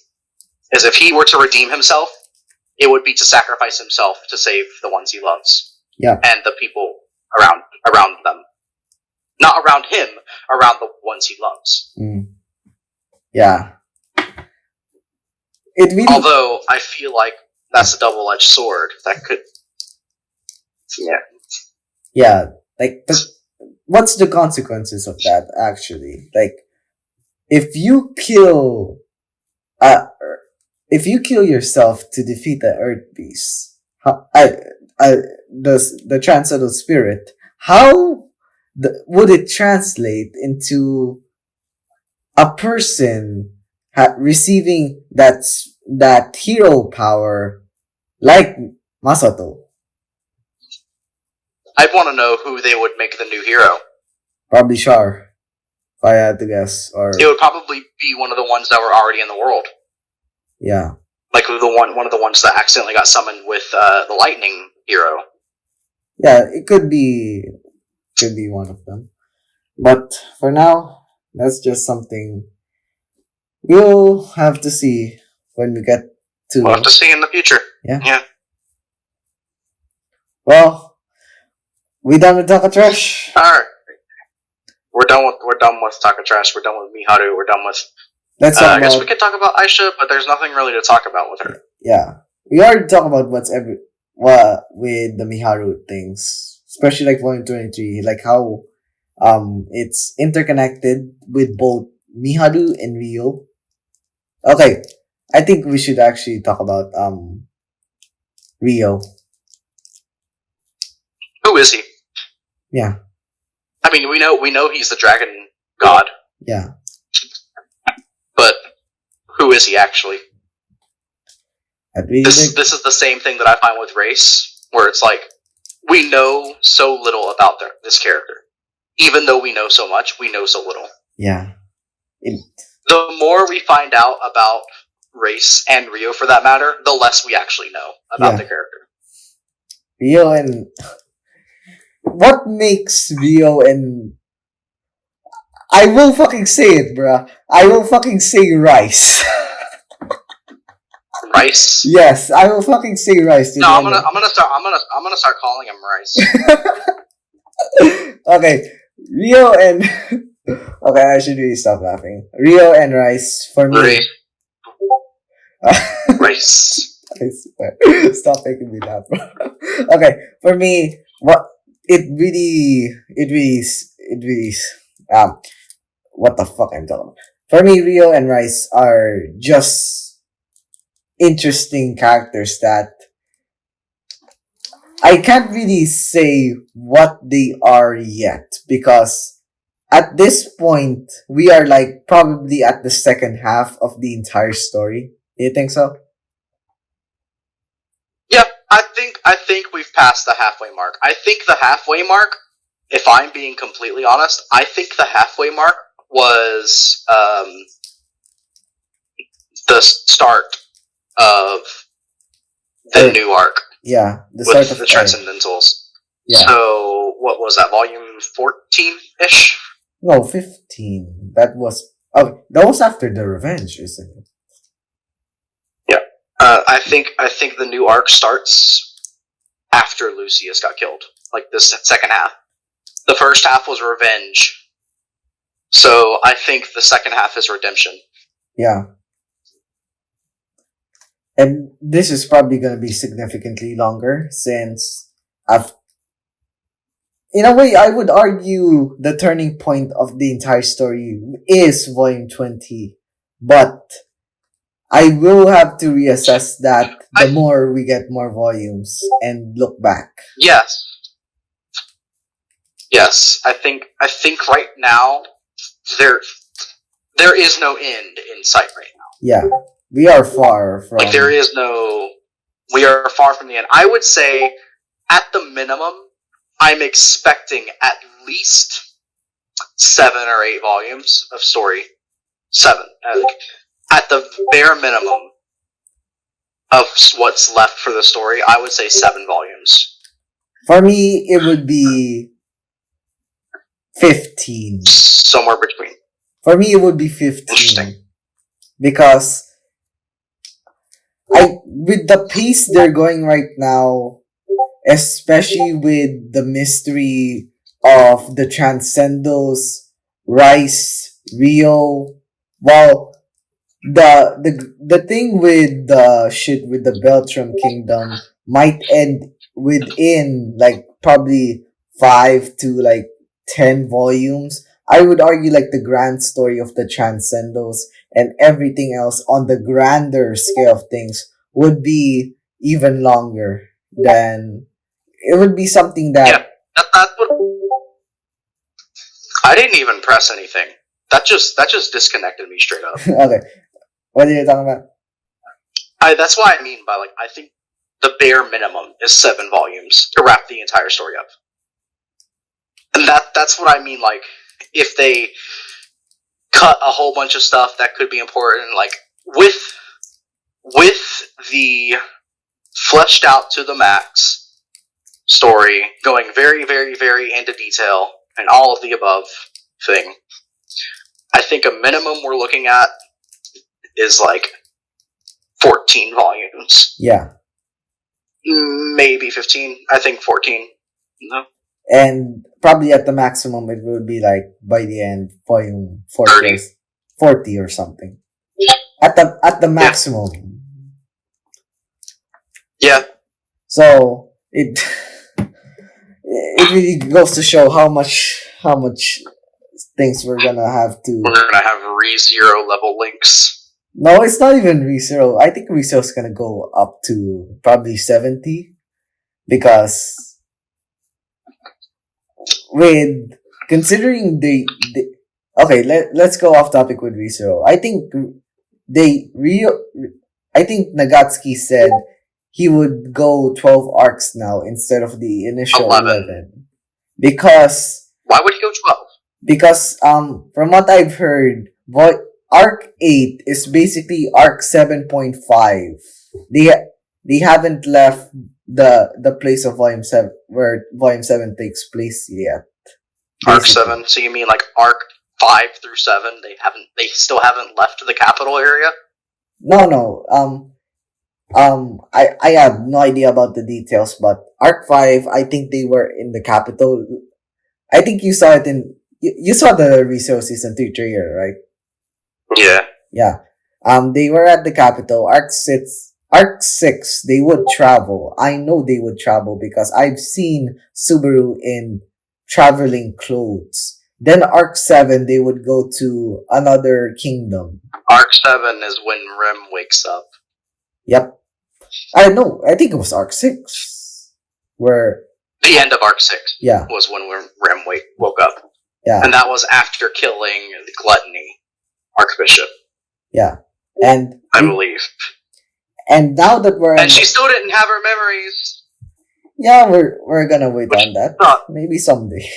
Is if he were to redeem himself, it would be to sacrifice himself to save the ones he loves. Yeah. And the people around them. Not around him, around the ones he loves. Yeah. Although, I feel like that's a double-edged sword. That could... Yeah. Yeah, like, what's the consequences of that, actually? Like, if you kill yourself to defeat the Earth Beast, the Transcendental Spirit, how would it translate into a person receiving that hero power like Masato? I'd want to know who they would make the new hero. Probably Char, if I had to guess. Or it would probably be one of the ones that were already in the world. Yeah. Like one of the ones that accidentally got summoned with the lightning hero. Yeah, it could be one of them. But for now, that's just something we'll have to see when we get to. We'll have to see in the future. Yeah. Well, we done with Takatrash? Alright. We're done with Takatrash, we're done with Miharu, we're done with I guess we could talk about Aisha, but there's nothing really to talk about with her. Yeah. We already talked about with the Miharu things. Especially like Volume 23, like how it's interconnected with both Miharu and Ryo. Okay. I think we should actually talk about Ryo. Who is he? Yeah. I mean, we know he's the dragon god. Yeah. But who is he actually? This is the same thing that I find with Reiss, where it's like we know so little about this character. Even though we know so much, we know so little. Yeah. The more we find out about Reiss and Ryo, for that matter, the less we actually know about the character. Ryo and what makes Ryo and I will fucking say it, bruh. I will fucking say Reiss. Reiss? Yes, I will fucking say Reiss. No, I'm gonna start calling him Reiss. Okay, Ryo and okay, I should really stop laughing. Ryo and Reiss for me. Reiss. Stop making me laugh, bro. Okay, for me, what what the fuck I'm talking about. For me, Ryo and Reiss are just interesting characters that I can't really say what they are yet, because at this point we are like probably at the second half of the entire story. Do you think so? Yeah, I think we've passed the halfway mark. I think the halfway mark, if I'm being completely honest, I think the halfway mark was the start of the new arc. Yeah, the with start of the Transcendentals. Yeah. So what was that? Volume 14-ish? No, 15. That was after the Revenge, isn't it? Yeah. I think the new arc starts after Lucius got killed. Like the second half. The first half was Revenge. So I think the second half is Redemption. Yeah. And this is probably going to be significantly longer, since in a way, I would argue the turning point of the entire story is Volume 20. But I will have to reassess that the more we get more volumes and look back. Yes. Yes. I think right now there is no end in sight right now. Yeah. We are far from... Like, we are far from the end. I would say, at the minimum, I'm expecting at least 7 or 8 volumes of story. 7. At the bare minimum of what's left for the story, I would say 7 volumes. For me, it would be 15. Somewhere between. For me, it would be 15. Interesting. Because with the pace they're going right now, especially with the mystery of the Transcendals, Reiss, Ryo, well, the thing with the shit with the Beltram Kingdom might end within like probably 5 to like 10 volumes. I would argue like the grand story of the Transcendals and everything else on the grander scale of things would be even longer than... It would be something that... Yeah, that would... I didn't even press anything. That just disconnected me straight up. Okay. What are you talking about? That's what I mean by, like, I think the bare minimum is 7 volumes to wrap the entire story up. that's what I mean. Like, if they cut a whole bunch of stuff that could be important, like with the fleshed out to the max story, going very, very, very into detail, and all of the above thing, I think a minimum we're looking at is like 14 volumes. Yeah. Maybe 15. I think 14. No. And probably at the maximum, it will be like by the end, volume 40 or something. At the maximum. Yeah. So it really goes to show how much things we're gonna have to. We're gonna have ReZero level links. No, it's not even ReZero. I think ReZero's gonna go up to probably 70 because with considering the okay, let's go off topic with ReZero. I think Nagatsuki said he would go 12 arcs now instead of the initial 11. Because why would he go 12? Because from what I've heard, arc 8 is basically arc 7.5. They haven't left the place of volume 7 where volume 7 takes place yet. Basically. Arc 7, so you mean like arc 5 through 7, they still haven't left the capital area? No. I have no idea about the details, but arc 5, I think they were in the capital. I think you saw it you saw the ReZero season 3 trailer, right? Yeah. Yeah. They were at the capital. Arc 6, they would travel. I know they would travel because I've seen Subaru in traveling clothes. Then Arc 7, they would go to another kingdom. Arc 7 is when Rem wakes up. Yep. I know. I think it was Arc 6. Where... The end of Arc 6 yeah. was when Rem woke up. Yeah. And that was after killing the Gluttony Archbishop. Yeah. And... I believe. And now that we're... And she still didn't have her memories. Yeah, we're gonna wait on that. Maybe someday.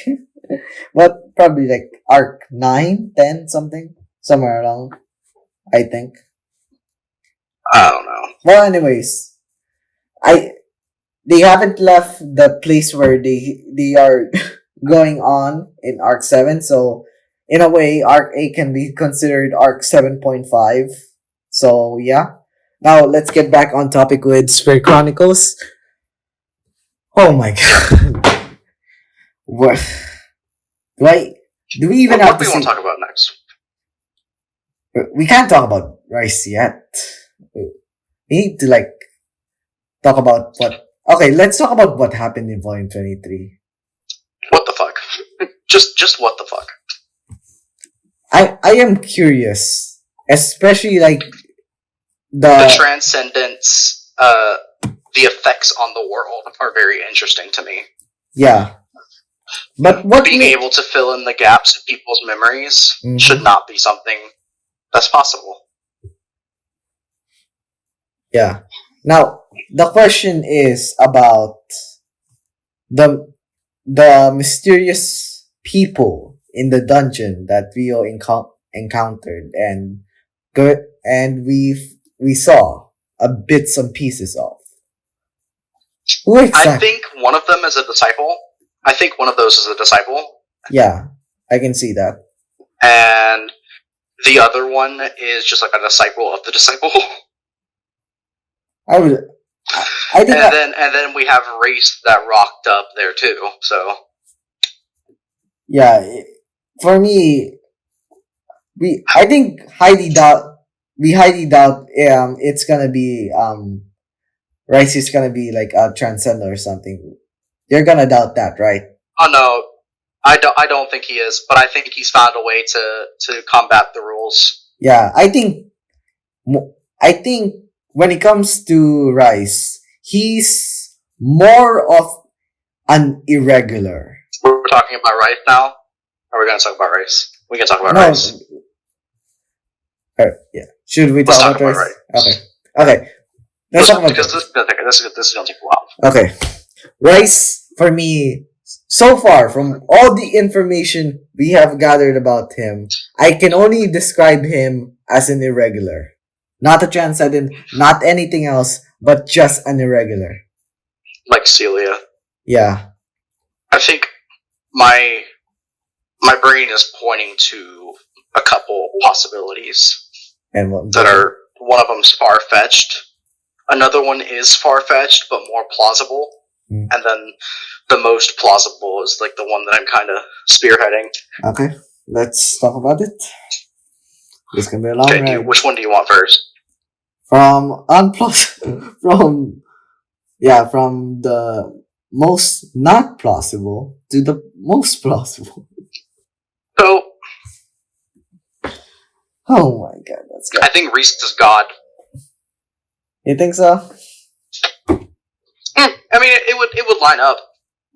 But probably like arc 9, 10, something. Somewhere along. I think. I don't know. Well, anyways. They haven't left the place where they are going on in arc 7. So, in a way, arc 8 can be considered arc 7.5. So, yeah. Now, let's get back on topic with Spirit Chronicles. Oh my god. What? Do we even have what do we want to talk about next? We can't talk about Reiss yet. We need to, talk about what... Okay, let's talk about what happened in Volume 23. What the fuck? Just what the fuck? I am curious. Especially, the transcendence, the effects on the world are very interesting to me. Yeah. But what being able to fill in the gaps in people's memories should not be something that's possible. Yeah. Now, the question is about the mysterious people in the dungeon that Rio encountered and we saw bits and pieces of. Who exactly? I think one of them is a disciple. I think one of those is a disciple. Yeah, I can see that. And the other one is just like a disciple of the disciple. I think and then we have Reiss that rocked up there too. So yeah, for me, I think highly doubt it's gonna be Reiss is gonna be like a transcender or something. You're gonna doubt that, right? Oh no, I don't think he is, but I think he's found a way to combat the rules. Yeah, I think when it comes to Reiss, he's more of an irregular. We're talking about Reiss now? Or are we going to talk about Reiss? We can talk about Reiss. Yeah. Should we talk about Reiss? Okay. Let's talk about because this is going to take a while. Okay. Reiss, for me, so far, from all the information we have gathered about him, I can only describe him as an irregular. Not a transcendent, not anything else, but just an irregular. Like Celia. Yeah. I think my brain is pointing to a couple possibilities And what? that are, one of them's far-fetched, another one is far-fetched but more plausible, and then the most plausible is like the one that I'm kind of spearheading. Okay, let's talk about it. This can be a long ride. Which one do you want first? From the most not plausible to the most plausible. So, oh my god, that's good. I think Reiss is God. You think so? I mean, it would line up.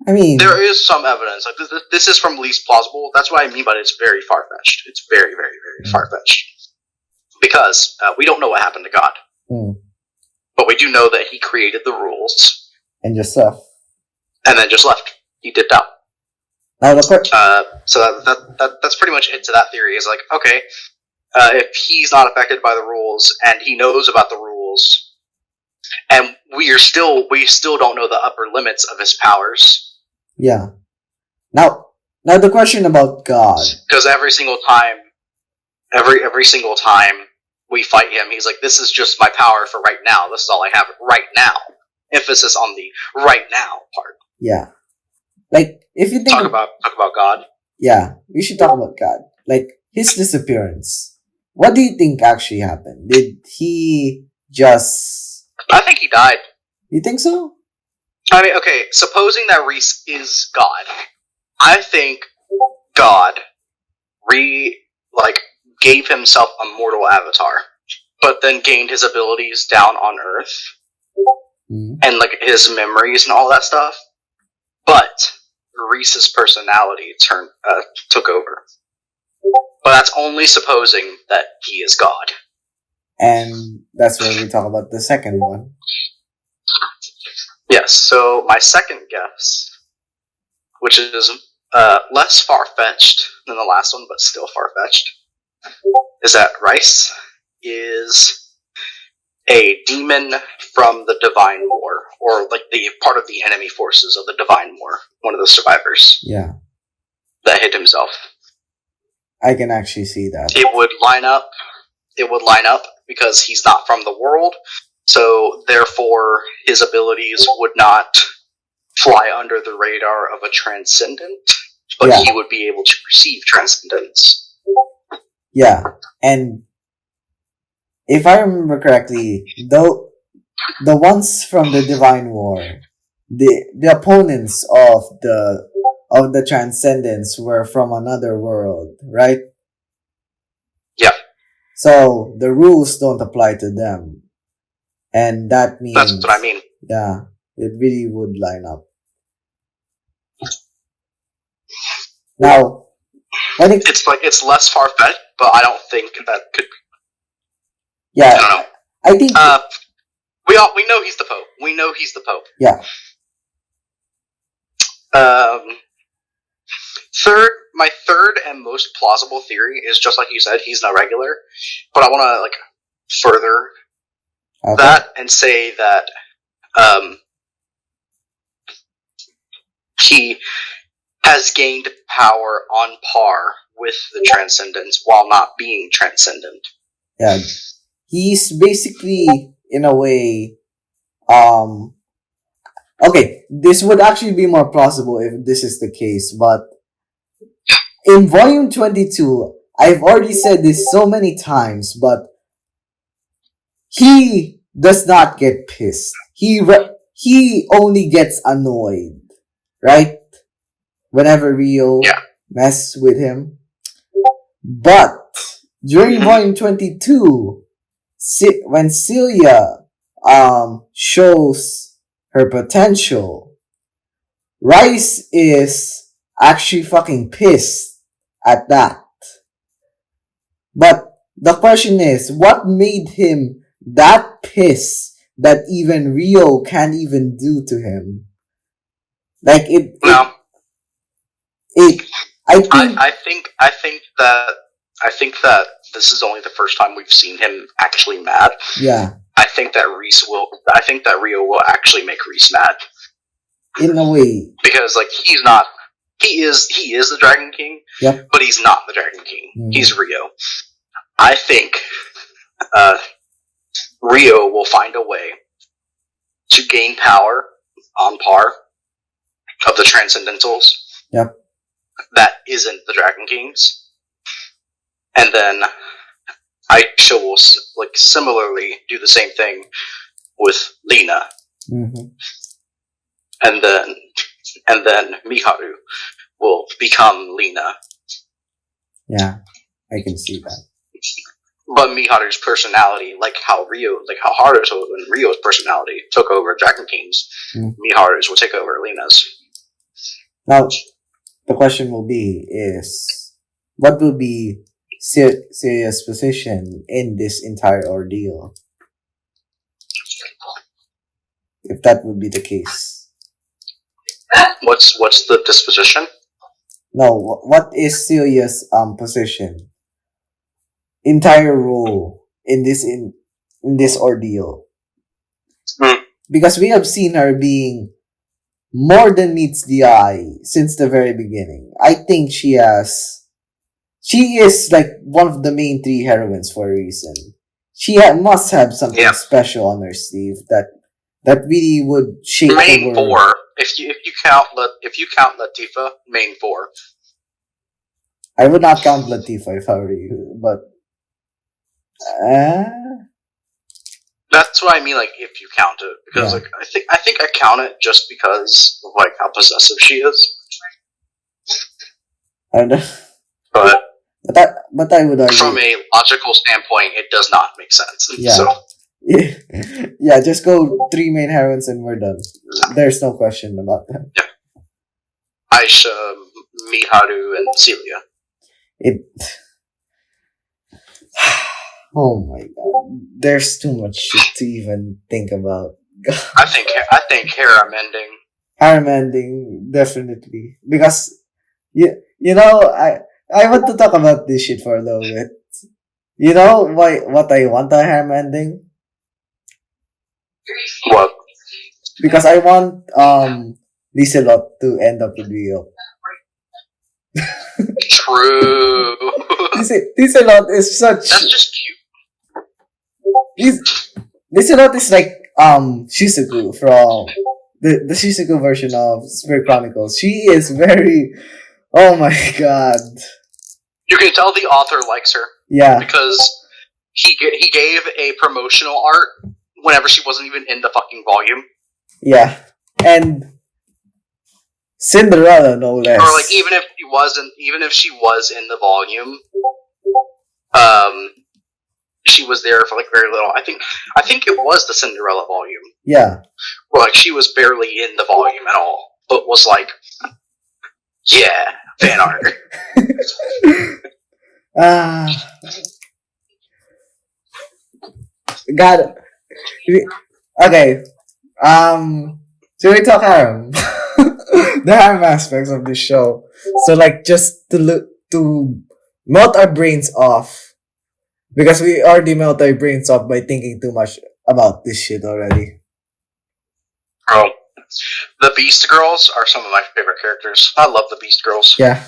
I mean, there is some evidence. Like this is from least plausible. That's what I mean by it's very far-fetched. It's very, very, very far-fetched. Because we don't know what happened to God. But we do know that he created the rules. And just left. And then just left. He dipped out. So that's pretty much it to that theory. Is like, okay, if he's not affected by the rules and he knows about the rules, and we still don't know the upper limits of his powers. Yeah. Now the question about God. Because every single time we fight him, he's like, "This is just my power for right now. This is all I have right now." Emphasis on the right now part. Yeah. Like, if you think talk about God. Yeah, we should talk about God. Like, his disappearance. What do you think actually happened? Did he just... I think he died. You think so? I mean, okay, supposing that Reiss is God, I think God gave himself a mortal avatar, but then gained his abilities down on Earth, and like his memories and all that stuff. But Reiss's personality took over. But that's only supposing that he is God. And that's where we talk about the second one. Yes, so my second guess, which is less far-fetched than the last one, but still far-fetched, is that Reiss is a demon from the Divine War, or like the part of the enemy forces of the Divine War, one of the survivors. Yeah. That hid himself. I can actually see that. It would line up because he's not from the world, so therefore his abilities would not fly under the radar of a transcendent, but he would be able to perceive transcendence. Yeah, and if I remember correctly, though, the ones from the Divine War, the opponents of the Transcendence were from another world, right? Yeah. So the rules don't apply to them, and that means that's what I mean. Yeah, it really would line up. Now, it's less far-fetched, but I don't think that could. Yeah, I don't know. I think we know he's the Pope. We know he's the Pope. Yeah. My third and most plausible theory is just like you said, he's an irregular. But I want to further that and say that he has gained power on par with the Transcendents while not being transcendent. Yeah. He's basically, in a way, okay, this would actually be more plausible if this is the case, but in Volume 22, I've already said this so many times, but he does not get pissed. He only gets annoyed, right? Whenever Rio messes with him. But during Volume 22, when Celia shows her potential, Reiss is actually fucking pissed at that. But the question is, what made him that pissed that even Rio can't even do to him? I think I think that this is only the first time we've seen him actually mad. Yeah. I think that Rio will actually make Reiss mad. In a way. Because he is the Dragon King, yep. But he's not the Dragon King. Mm-hmm. He's Rio. I think Rio will find a way to gain power on par of the Transcendentals. Yep. That isn't the Dragon Kings. And then Aisha will similarly do the same thing with Lina. Mm-hmm. And then Miharu will become Lina. Yeah, I can see that. But Miharu's personality, like how Haruto and Rio's personality took over Dragon King's, Miharu's will take over Lina's. Now, the question will be is, what will be Seiya's position in this entire ordeal? If that would be the case. What's the disposition? No, what is Seiya's position? Entire role in this ordeal. Because we have seen her being more than meets the eye since the very beginning. I think she is like one of the main three heroines for a reason. She must have something special on her sleeve that really would shake main the world. Four. If you count Latifa, main four. I would not count Latifa if I were you, but that's what I mean. If you count it, because I think I count it just because of how possessive she is. But I would argue from a logical standpoint, it does not make sense. Yeah. So. Yeah, just go 3 main heroines and we're done. There's no question about that. Yeah. Aisha, Miharu, and Celia. Oh my god. There's too much shit to even think about. I think harem ending. Harem ending, definitely. Because you know, I want to talk about this shit for a little bit. You know what I want a harem ending? What? Because I want Liselot to end up with Rio. True. Liselot is such. That's just cute. Liselot is like Shizuku from the Shizuku version of Spirit Chronicles. She is very. Oh my god. You can tell the author likes her. Yeah. Because he gave a promotional art whenever she wasn't even in the fucking volume. Yeah. And Cinderella, no less. Or even if she was in the volume, she was there for very little. I think it was the Cinderella volume. Yeah. Where she was barely in the volume at all, but was yeah, fan art. Got it. Okay. So we talk harem. The harem aspects of this show. So just to melt our brains off. Because we already melt our brains off by thinking too much about this shit already. Oh. The Beast Girls are some of my favorite characters. I love the Beast Girls. Yeah.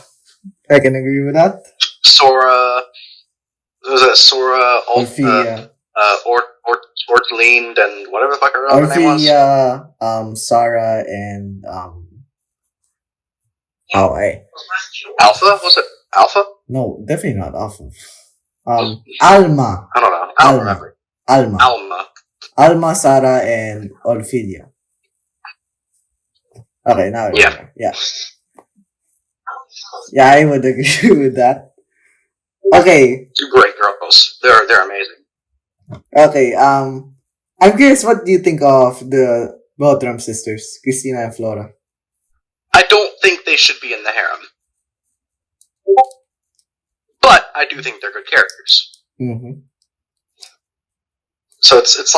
I can agree with that. Sora. Was it Sora? Orphea. Ortlind and whatever the fuck her other name was. Orphea, Sarah, and Alpha? Was it Alpha? No, definitely not Alpha. Alma. I don't know. I don't remember. Alma, Sarah, and Orphea. Okay, now I remember. Yeah. Yeah, I would agree with that. Okay. Great girls. They're amazing. Okay, I'm curious, what do you think of the Beltram sisters, Christina and Flora? I don't think they should be in the harem. But I do think they're good characters. Mm-hmm. So it's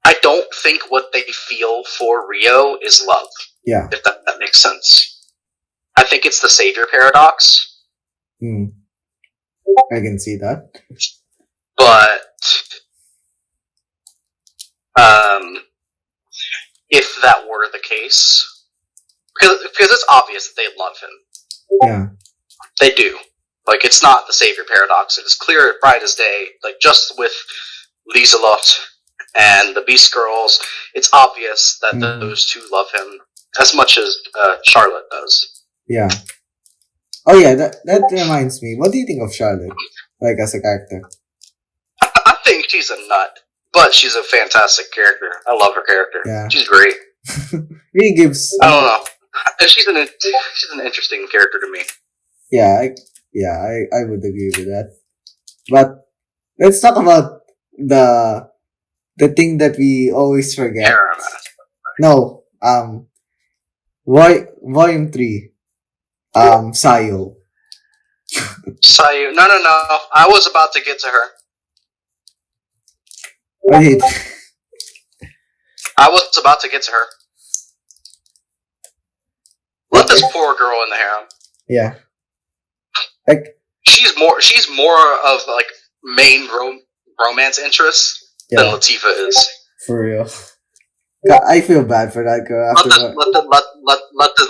I don't think what they feel for Rio is love. Yeah. If that makes sense. I think it's the savior paradox. I can see that. But if that were the case, because it's obvious that they love him. Yeah. They do. Like, it's not the savior paradox. It is clear, bright as day. Like, just with Lieselot and the Beast Girls, it's obvious that those two love him as much as Charlotte does. Yeah. Oh yeah, that reminds me. What do you think of Charlotte? Like, as a character? I think she's a nut, but she's a fantastic character. I love her character. Yeah. She's great. Really gives... I don't know. She's an interesting character to me. Yeah, I would agree with that. But let's talk about the thing that we always forget. No, Volume 3. Sayo. Sayo. No. I was about to get to her. Wait. I was about to get to her. Let this poor girl in the harem. Yeah. Like, she's more of like main romance interest than Latifah is. For real. I feel bad for that girl.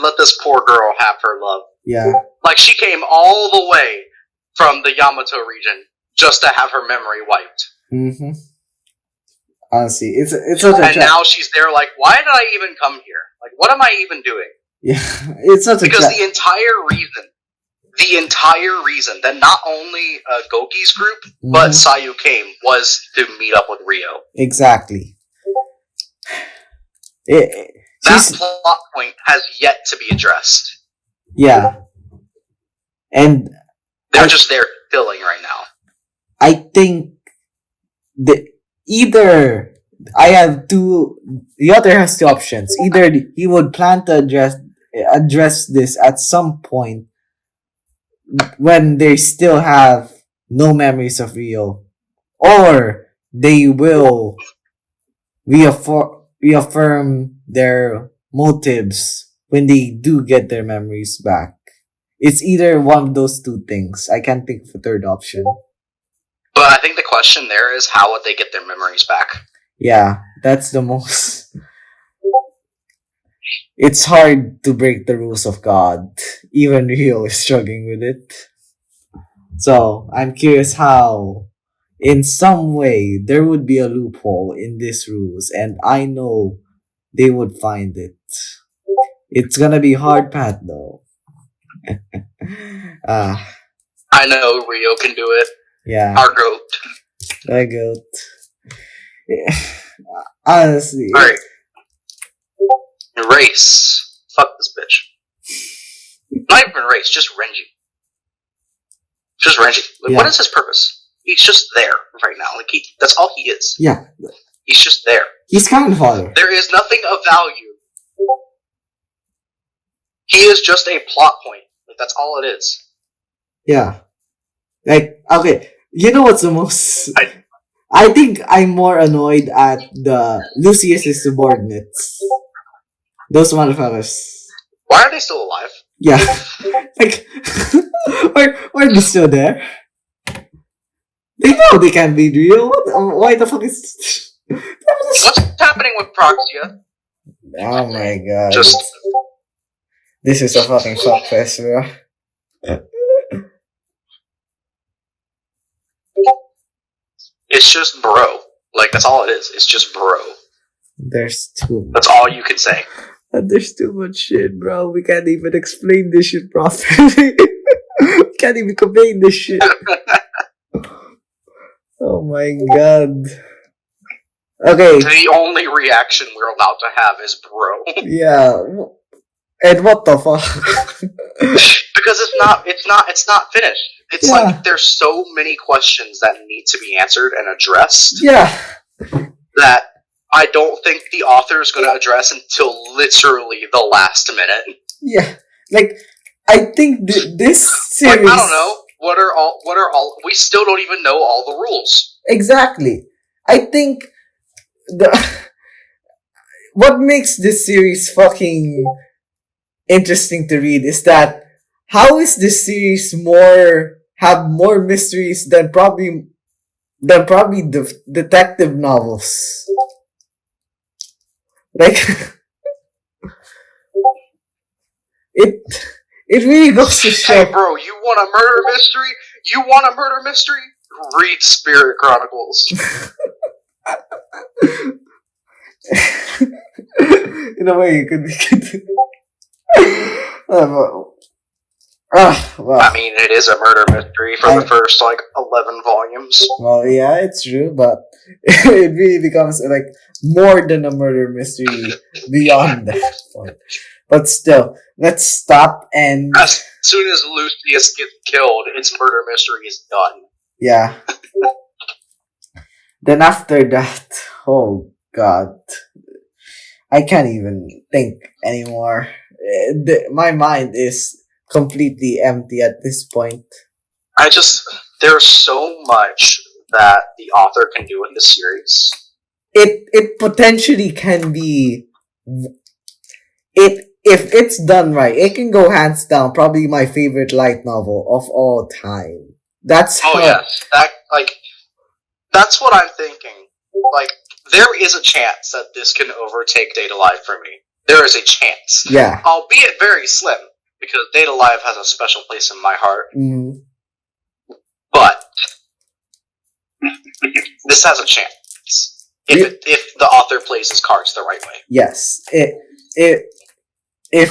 Let this poor girl have her love. Yeah. Like, she came all the way from the Yamato region just to have her memory wiped. Mm-hmm. Honestly, it's such a and now she's there like, why did I even come here? Like, what am I even doing? Yeah, it's such because the entire reason that not only Goki's group but Sayu came was to meet up with Rio. Exactly. That plot point has yet to be addressed. Yeah, and they're just there filling right now. I think the author has two options. Either he would plan to address this at some point when they still have no memories of Rio, or they will reaffirm their motives when they do get their memories back. It's either one of those two things. I can't think of a third option. But I think the question there is, how would they get their memories back? Yeah, that's the most... It's hard to break the rules of God. Even Rio is struggling with it. So, I'm curious how, in some way, there would be a loophole in these rules, and I know they would find it. It's gonna be hard path, though. I know Rio can do it. Yeah. Our goat. Our goat. Yeah. Honestly. Alright. Reiss. Fuck this bitch. Not even Reiss, just Renji. Just Renji. Like, what is his purpose? He's just there right now. Like, that's all he is. Yeah. He's just there. He's kind of father. There is nothing of value. He is just a plot point. Like, that's all it is. Yeah. Like, okay. You know what's the most... I think I'm more annoyed at the Lucius' subordinates. Those motherfuckers. Why are they still alive? Yeah. Like, why are they still there? They know they can't be real. Why the fuck is... What's happening with Proxia? Oh my god. Just... This is a fucking fuckfest, bro. It's just bro. Like, that's all it is. It's just bro. There's too much. That's all you can say. There's too much shit, bro. We can't even explain this shit properly. We can't even convey this shit. Oh my god. Okay. The only reaction we're allowed to have is bro. Yeah. And what the fuck? Because it's not finished. It's like there's so many questions that need to be answered and addressed. Yeah. That I don't think the author is going to address until literally the last minute. Yeah. Like, I think this series... Like, I don't know. What are all... We still don't even know all the rules. Exactly. I think what makes this series fucking interesting to read is that how is this series have more mysteries than probably detective novels? Like it it really goes to show. Hey, bro, you want a murder mystery? You want a murder mystery? Read Spirit Chronicles. In a way, you could. Well, I mean, it is a murder mystery for the first, 11 volumes. Well, yeah, it's true, but it really becomes, like, more than a murder mystery beyond that point. But still, let's stop and... As soon as Lucius gets killed, its murder mystery is done. Yeah. Then after that, oh god. I can't even think anymore. My mind is completely empty at this point. There's so much that the author can do in the series. It potentially can be, if it's done right, it can go hands down probably my favorite light novel of all time. That's yes, that's what I'm thinking. Like, there is a chance that this can overtake Data Live for me. There is a chance. Yeah. Albeit very slim, because Data Live has a special place in my heart. Mm-hmm. But this has a chance if the author plays his cards the right way. Yes. If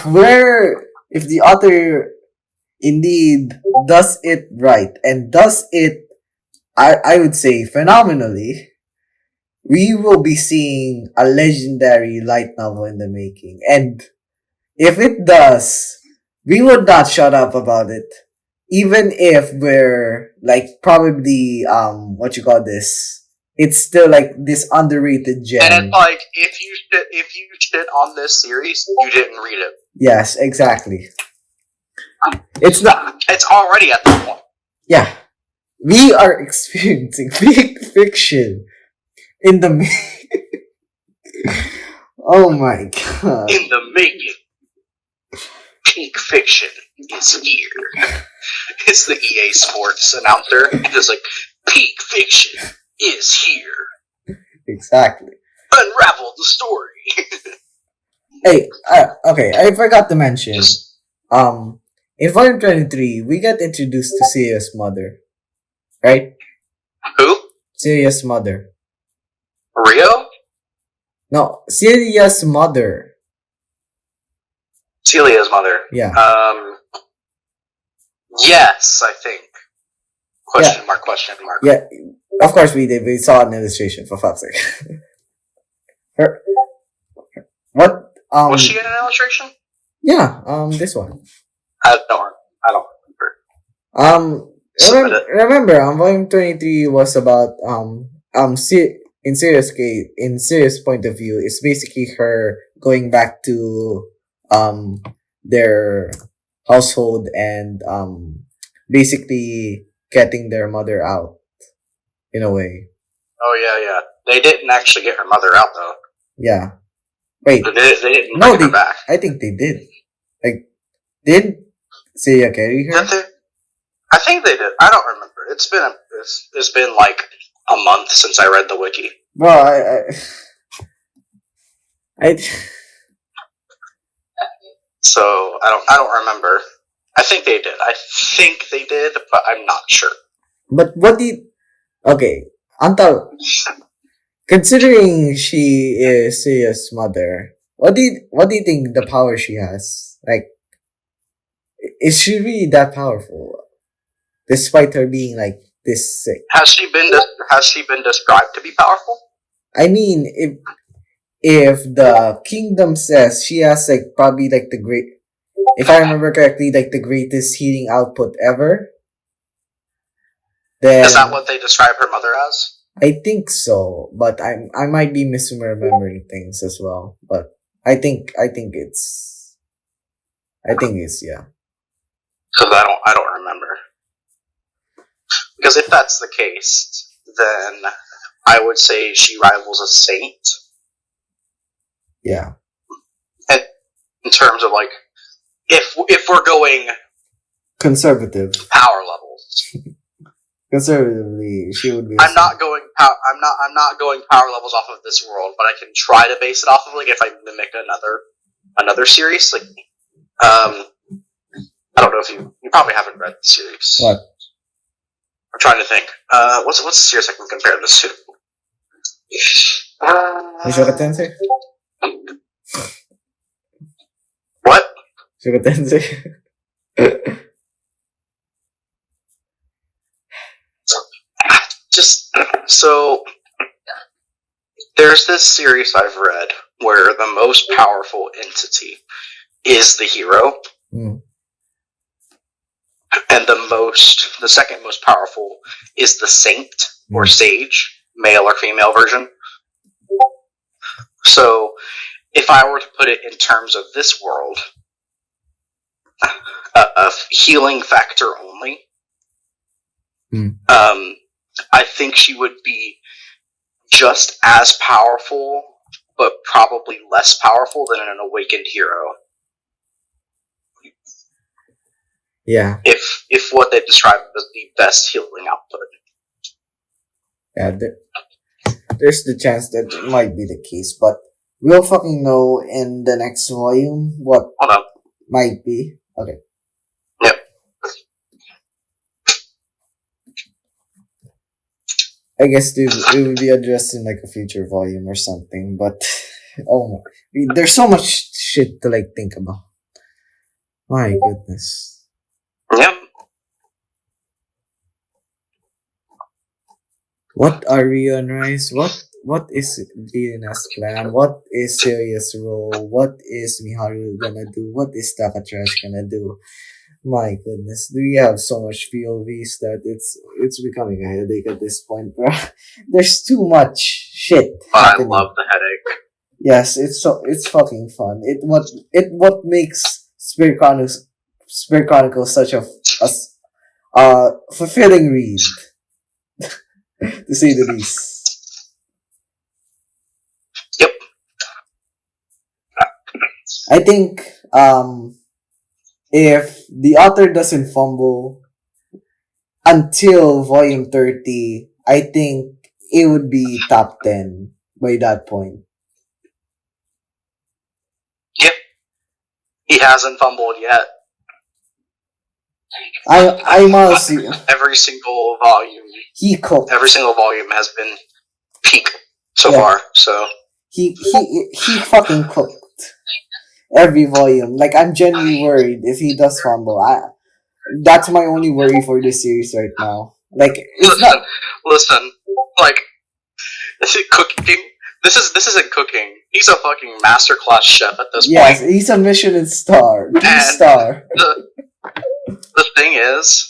the author indeed does it right and does it, I would say, phenomenally, we will be seeing a legendary light novel in the making. And if it does, we would not shut up about it. Even if we're, like, probably, what you call this? It's still, like, this underrated gem. And it's like, if you shit on this series, you didn't read it. Yes, exactly. It's not... It's already at the point. Yeah. We are experiencing fiction in the oh my god. In the making. Peak fiction is here. It's the EA Sports announcer. It's like, peak fiction is here. Exactly. Unravel the story. Hey, okay, I forgot to mention. In Volume 23, we get introduced to Seiya's mother. Right? Who? Seiya's mother. Rio? No, Celia's mother. Celia's mother. Yeah. Yes, I think. Question mark. Yeah, of course we did. We saw an illustration, for fuck's sake. What? Was she in an illustration? Yeah, this one. I don't remember. Remember, Volume 23 was about, in Sirius' point of view, it's basically her going back to, their household and, basically getting their mother out, in a way. Oh, yeah. They didn't actually get her mother out, though. Yeah. Wait. They didn't bring her back. I think they did. Like, did Seiya carry her? Did they? I think they did. I don't remember. It's been like a month since I read the wiki. Well, So I don't remember. I think they did, but I'm not sure. But okay, considering she is Seiya's mother, what do you think the power she has? Like, is she really that powerful? Despite her being, like, this sick. Has she been described to be powerful? I mean, if the kingdom says she has, like, probably, like, if I remember correctly, like, the greatest healing output ever, then... Is that what they describe her mother as? I think so, but I might be misremembering things as well. But I think it's yeah. Because I don't remember. Because if that's the case, then I would say she rivals a saint. Yeah. And in terms of, like, if we're going conservative. power levels, Conservatively, she would be. I'm not going power levels off of this world, but I can try to base it off of like if I mimic another series. Like, I don't know if you probably haven't read the series. What? I'm trying to think. What's the series I can compare this to? Mushoku Tensei? What? Mushoku Tensei? Just so there's this series I've read where the most powerful entity is the hero, and the second most powerful is the saint or sage, male or female version. So if I were to put it in terms of this world, a healing factor only, I think she would be just as powerful, but probably less powerful than an awakened hero. Yeah. If what they describe as the best healing output. Yeah, there's the chance that it might be the case, but we'll fucking know in the next volume what might be. Okay. Yep. I guess it will be addressed in like a future volume or something, but there's so much shit to like think about. My goodness. Yep. What are Rio and Reiss? What is Riona's plan? What is Serious role? What is Miharu gonna do? What is Takatrash gonna do? My goodness, we have so much POVs that it's becoming a headache at this point, bro. There's too much shit happening. I love the headache. Yes, it's fucking fun. What makes Spirit Chronicles such a fulfilling read, to say the least. Yep. I think if the author doesn't fumble until volume 30, I think it would be top 10 by that point. Yep. He hasn't fumbled yet. I must see. Every single volume. He cooked. Every single volume has been peak so far. So he fucking cooked every volume. Like, I'm genuinely worried if he does fumble. That's my only worry for this series right now. Like, listen. Like, is it cooking? This isn't cooking. He's a fucking masterclass chef at this point. Yes, he's a Michelin star. Star. The thing is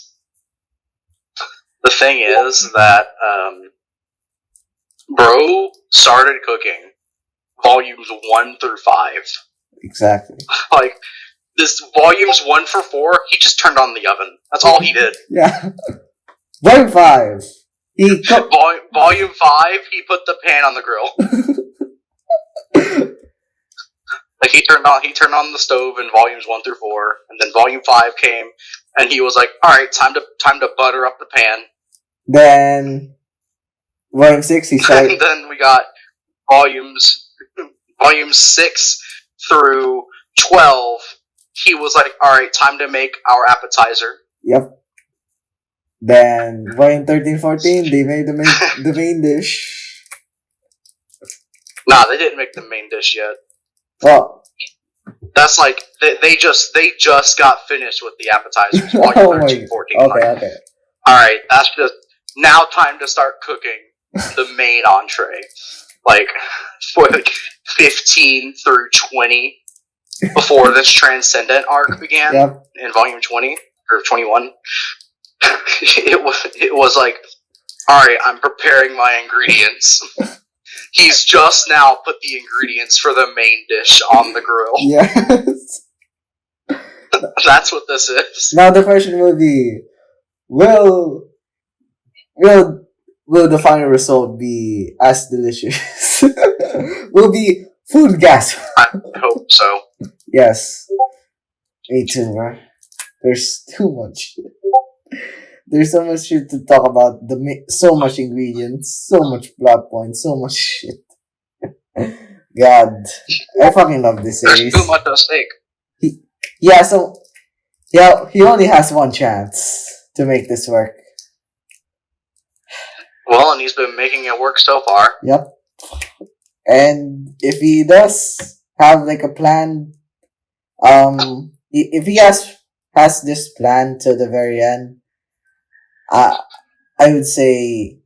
that bro started cooking volumes 1 through 5. Exactly. Like, this volumes 1 for 4, he just turned on the oven. That's all he did. Yeah. Volume 5. Volume 5, he put the pan on the grill. Like, he turned on the stove in volumes 1 through 4, and then volume 5 came, and he was like, "All right, time to butter up the pan." Then volume 6, he started. And then we got volumes 6 through 12. He was like, "All right, time to make our appetizer." Yep. Then volume 13, 14, they made the main dish. Nah, they didn't make the main dish yet. Well, that's like they just got finished with the appetizers. Volume 13, 14. Okay. All right, that's just now time to start cooking the main entree. Like, for like 15 through 20 before this transcendent arc began. Yep. In volume 20 or 21. It was like, all right, I'm preparing my ingredients. He's just now put the ingredients for the main dish on the grill. Yes. That's what this is. Now the question will be, will the final result be as delicious? Will be food gas? I hope so. Yes. Me too, bro. There's too much. There's so much shit to talk about. So much ingredients, so much plot points, so much shit. God, I fucking love this There's series. too much at stake. Yeah, so yeah, he only has one chance to make this work. Well, and he's been making it work so far. Yep. And if he does have like a plan, if he has this plan to the very end, I would say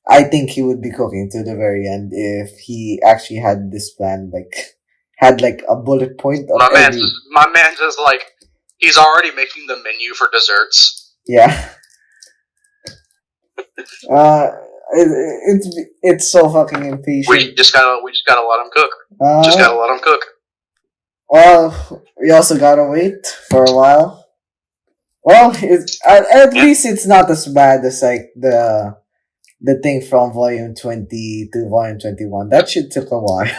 I think he would be cooking to the very end if he actually had this plan, had like a bullet point of my man's just like he's already making the menu for desserts. Yeah. It's so fucking impatient. We just gotta let him cook. Just gotta let him cook. Well, we also gotta wait for a while. Well, at least it's not as bad as like the thing from Volume 20 to Volume 21. That shit took a while.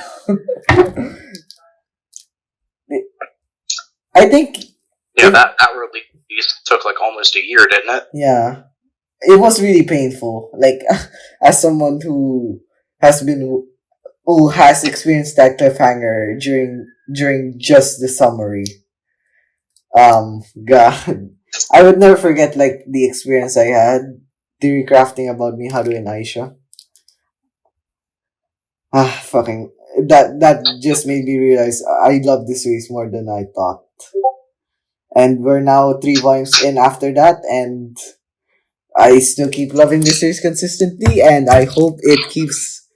I think. Yeah, that release took like almost a year, didn't it? Yeah. It was really painful. Like, as someone who has experienced that cliffhanger during just the summary. God. I would never forget, like, the experience I had theory crafting about Miharu and Aisha. Fucking. That just made me realize I love this series more than I thought. And we're now 3 volumes in after that, and I still keep loving this series consistently, and I hope it keeps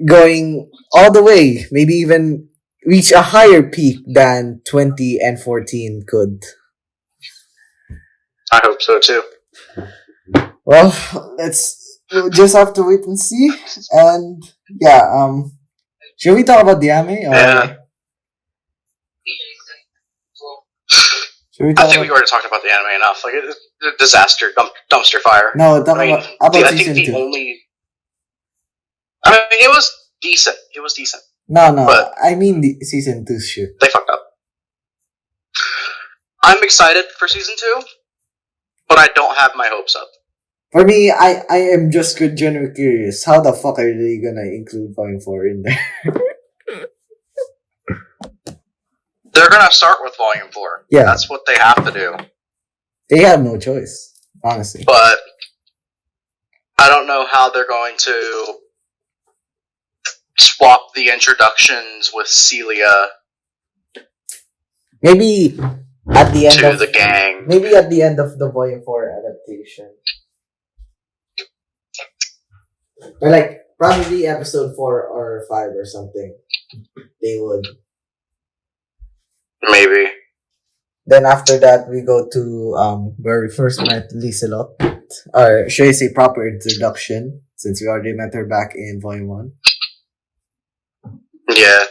going all the way. Maybe even reach a higher peak than 20 and 14 could. I hope so too. Well, we'll just have to wait and see. And yeah, should we talk about the anime? Or yeah. I think we already talked about the anime enough. Like, it's a disaster, dumpster fire. No, about season 2. It was decent. No, but I mean the season 2 shit. They fucked up. I'm excited for season 2, but I don't have my hopes up. For me, I am just genuinely curious. How the fuck are they gonna include Volume 4 in there? They're gonna start with Volume 4. Yeah. That's what they have to do. They have no choice, honestly. But I don't know how they're going to swap the introductions with Celia. Maybe at the end of the gang. Maybe at the end of the Volume 4 adaptation. Or like probably episode 4 or 5 or something. They would. Maybe. Then after that, we go to where we first met Liselot. Or should I say proper introduction, since we already met her back in Volume 1. Yeah.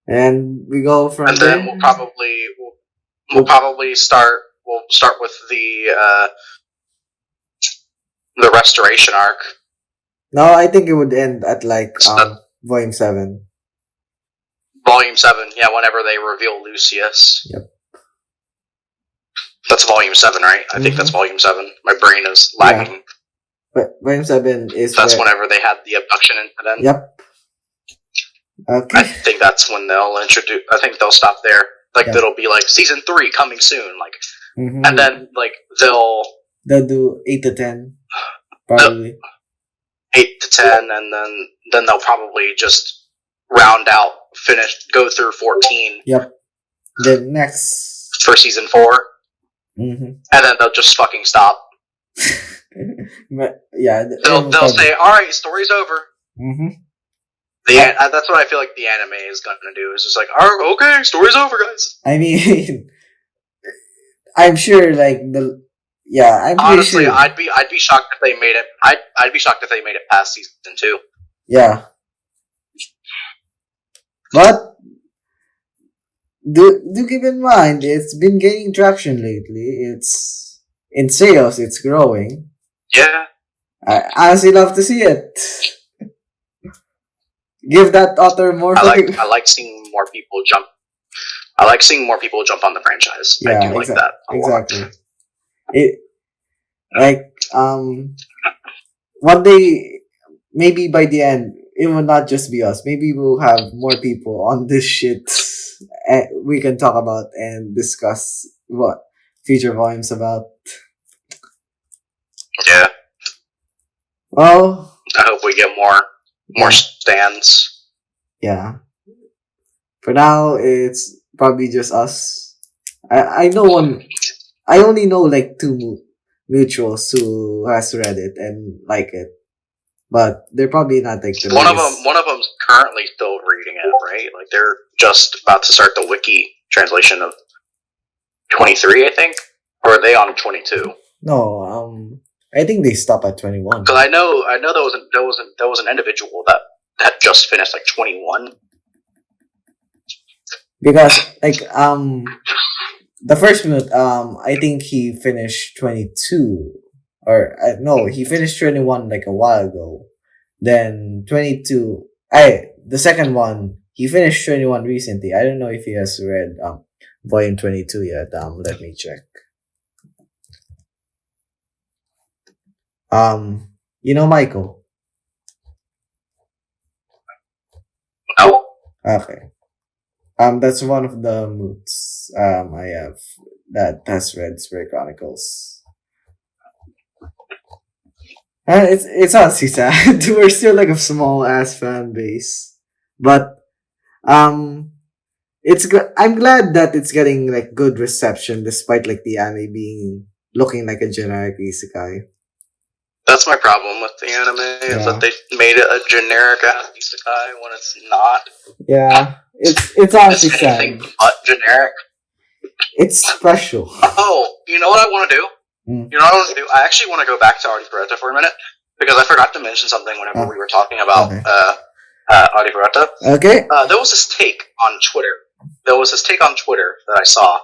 And we go from and then we'll probably start with the restoration arc. No, I think it would end at like Volume 7. Volume 7, yeah, whenever they reveal Lucius. Yep. That's Volume 7, right? I think that's Volume 7. My brain is lagging. Yeah. But Volume 7 is... That's whenever they had the abduction incident. Yep. Okay. I think that's when they'll introduce... I think they'll stop there. Like, it'll be like, Season 3 coming soon. Like, and then, like, they'll do 8 to 10. Probably. 8 to 10, and then they'll probably just round out, go through 14. Yep. The next... For Season 4. And then they'll just fucking stop. Yeah. They'll say, alright, story's over. That's what I feel like the anime is going to do. Is just like, okay, story's over, guys. I mean, I'm sure, like, I'm honestly, sure. I'd be shocked if they made it. I'd be shocked if they made it past season 2. Yeah. But do keep in mind, it's been gaining traction lately. It's in sales, it's growing. Yeah. I honestly love to see it. Give that author more. I like seeing more people like seeing more people jump on the franchise. Yeah, I do like that a lot. It like one day, maybe by the end, it will not just be us. Maybe we'll have more people on this shit. We can talk about and discuss what future volumes about. Yeah, Well, I hope we get more stands. yeah. For now, it's probably just us. I know one. I only know like two mutuals who has read it and like it, but they're probably not like the biggest. One of them's currently still reading it, right? Like they're just about to start the wiki translation of 23, I think, or are they on 22? No, I think they stop at 21. Because I know there was an individual that just finished like 21. Because like the first minute I think he finished 22 or no, he finished 21 like a while ago. Then 22 the second one he finished 21 recently. I don't know if he has read volume 22 yet. Let me check. You know Michael? No. Okay. That's one of the moods I have that has read Spirit Chronicles. It's honestly sad. We're still like a small ass fan base, but it's good. I'm glad that it's getting like good reception despite like the anime being looking like a generic isekai. That's my problem with the anime, is that they made it a generic ass isekai when it's not. Yeah, it's honestly sad. Anything but generic. It's special. Oh, you know what I want to do? You know what I want to do? I actually want to go back to Arifureta for a minute, because I forgot to mention something whenever we were talking about Arifureta. Okay. There was this take on Twitter. That I saw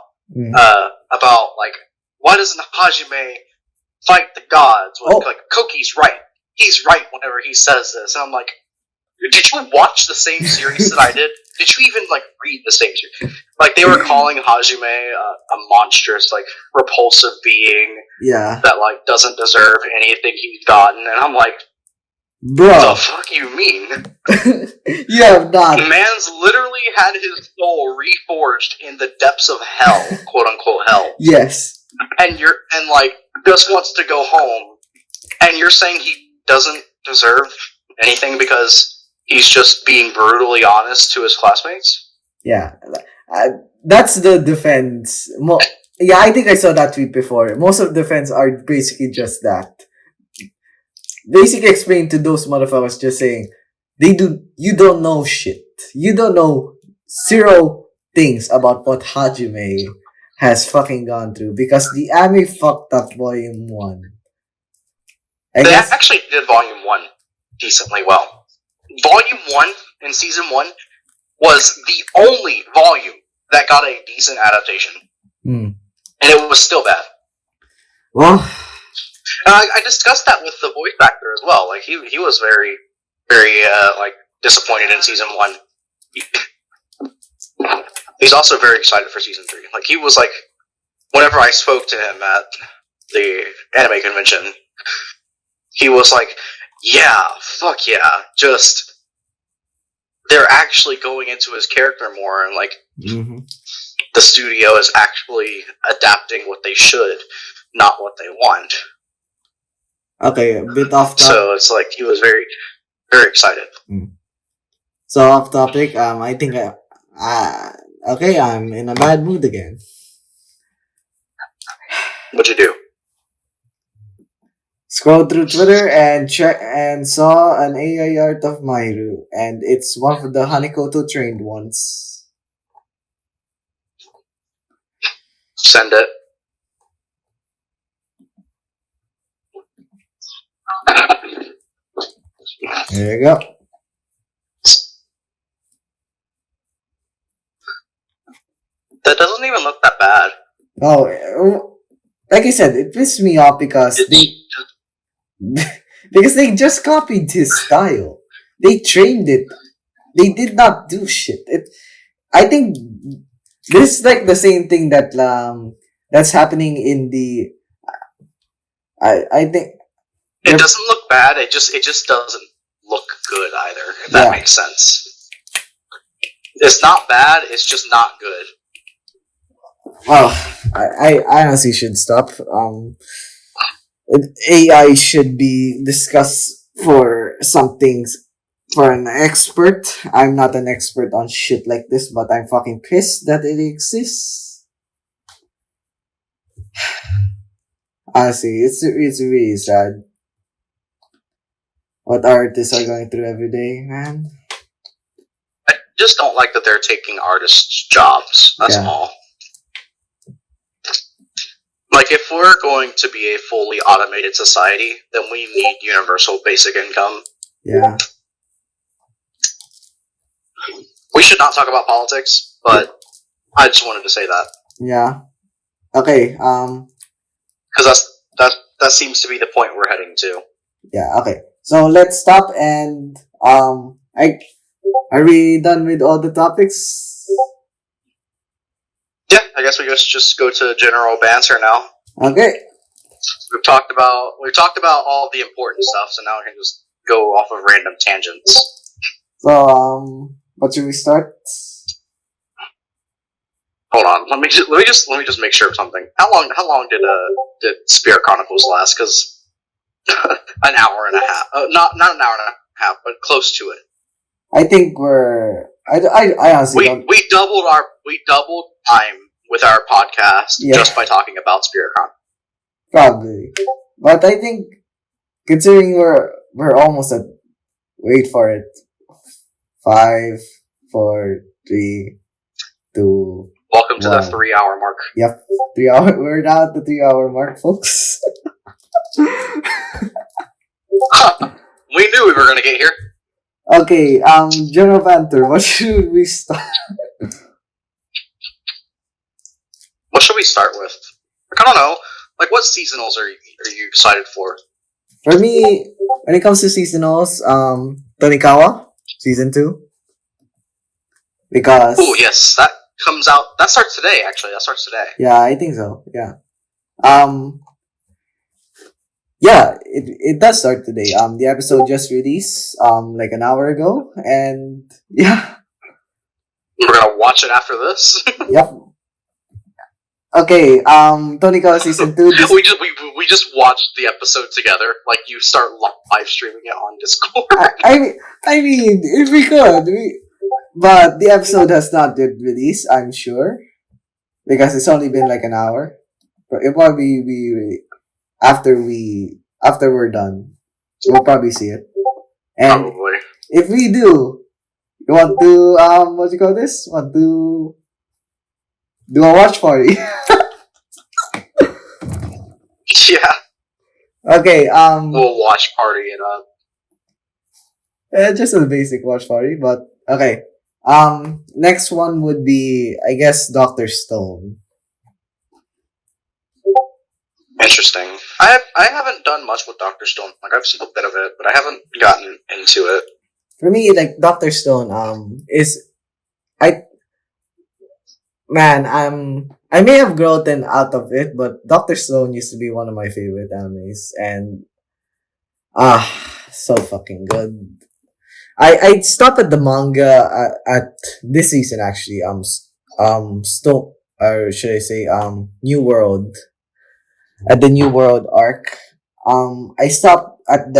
about like, why doesn't Hajime fight the gods? Like Koki's right. He's right whenever he says this. And I'm like, did you watch the same series that I did? Did you even like read the same series? Like they were calling Hajime a monstrous, like repulsive being that like doesn't deserve anything he's gotten. And I'm like, bro, what the fuck you mean? You have not. The man's literally had his soul reforged in the depths of hell, quote unquote hell. Yes. And like just wants to go home, and you're saying he doesn't deserve anything because he's just being brutally honest to his classmates? Yeah, that's the defense. Yeah, I think I saw that tweet before. Most of the defense are basically just that. Basically explain to those motherfuckers just saying, you don't know shit. You don't know zero things about what Hajime has fucking gone through because the anime fucked up volume 1. They actually did volume 1 decently well. Volume 1 in season 1 was the only volume that got a decent adaptation. And it was still bad. Well, I discussed that with the voice actor as well. Like he was very, very like disappointed in season 1. He's also very excited for season 3. Like he was like, whenever I spoke to him at the anime convention, he was like, "Yeah, fuck yeah, just they're actually going into his character more, and like the studio is actually adapting what they should, not what they want." Okay, a bit off topic. So it's like he was very, very excited. So off topic, I think okay, I'm in a bad mood again. What'd you do? Scrolled through Twitter and saw an AI art of Mahiru, and it's one of the Hanikoto trained ones. Send it. There you go. That doesn't even look that bad. Oh, like I said, it pissed me off because they just copied his style. They trained it. They did not do shit. I think This is like the same thing that's happening in the. I think It doesn't look bad. It just doesn't look good either. If that makes sense. It's not bad. It's just not good. Well, I honestly should stop. AI should be discussed for some things for an expert. I'm not an expert on shit like this, but I'm fucking pissed that it exists. Honestly, it's really sad what artists are going through every day, man. I just don't like that they're taking artists' jobs. That's all. Like, if we're going to be a fully automated society, then we need universal basic income. Yeah. We should not talk about politics, but I just wanted to say that. Yeah. Okay. Because that seems to be the point we're heading to. Yeah. Okay. So let's stop and are we done with all the topics? Yeah, I guess we just go to general banter now. Okay. We've talked about all the important stuff, so now we can just go off of random tangents. So what should we start? Hold on, let me just make sure of something. How long did Spirit Chronicles last? Because an hour and a half. Not an hour and a half, but close to it. I think we're. I honestly don't. We doubled time with our podcast just by talking about Spirit Chronicles. Probably, but I think considering we're almost at. Wait for it. 5, 4, 3, 2. Welcome to the 3 hour mark. Yep, 3 hour. We're now at the 3 hour mark, folks. We knew we were gonna get here. Okay, General Banter, what should we start? What should we start with? I don't know. Like, what seasonals are you excited for? For me, when it comes to seasonals, Tonikawa, season 2. Because... Oh, yes, that comes out... That starts today, actually. That starts today. Yeah, I think so. Yeah. Yeah, it does start today. The episode just released, like an hour ago, and yeah. We're gonna watch it after this. Yep. Okay, Tonikawa season 2. We just watched the episode together. Like, you start live streaming it on Discord. I mean, if we could, but the episode has not yet released, I'm sure, because it's only been like an hour. But it probably be after we're done, we'll probably see it. And probably. If we do, you want to what do you call this? Want to do a watch party? Yeah. Okay. We'll watch party it up. Just a basic watch party, but okay. Next one would be, I guess, Dr. Stone. Interesting. I haven't done much with Dr. Stone. Like, I've seen a bit of it, but I haven't gotten into it. For me, like, Dr. Stone, I may have grown out of it, but Dr. Stone used to be one of my favorite animes, and so fucking good. I stopped at the manga at this season actually. Stone, or should I say, New World. At the New World arc, I stopped at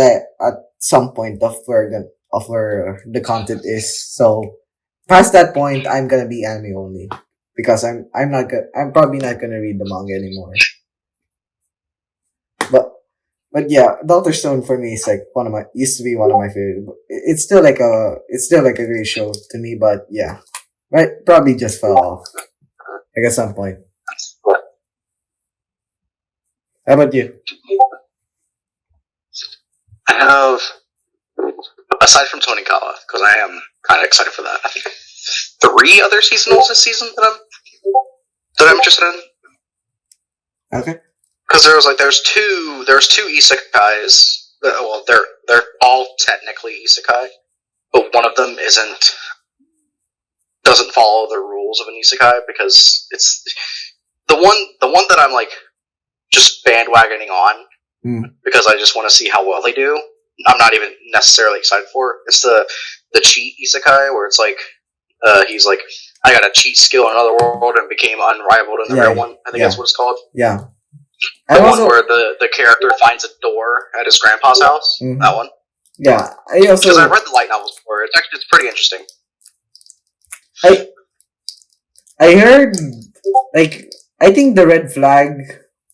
some point of where the content is. So past that point, I'm gonna be anime only because I'm probably not gonna read the manga anymore. But yeah, Doctor Stone for me is like used to be one of my favorite. It's still like a great show to me, but yeah, right, probably just fell off like at some point. How about you? I have, aside from Tonikawa, because I am kind of excited for that, I think 3 other seasonals this season that I'm interested in. Okay. Because there's two isekais. Well, they're all technically isekai, but one of them isn't. doesn't follow the rules of an isekai because it's the one that I'm like just bandwagoning on because I just want to see how well they do. I'm not even necessarily excited for it. It's the cheat isekai where it's like he's like, I got a cheat skill in another world and became unrivaled in the real one. I think that's what it's called. Yeah. The one where the character finds a door at his grandpa's house. That one. Yeah. Because I read the light novels before. It's pretty interesting. I heard, like, I think the red flag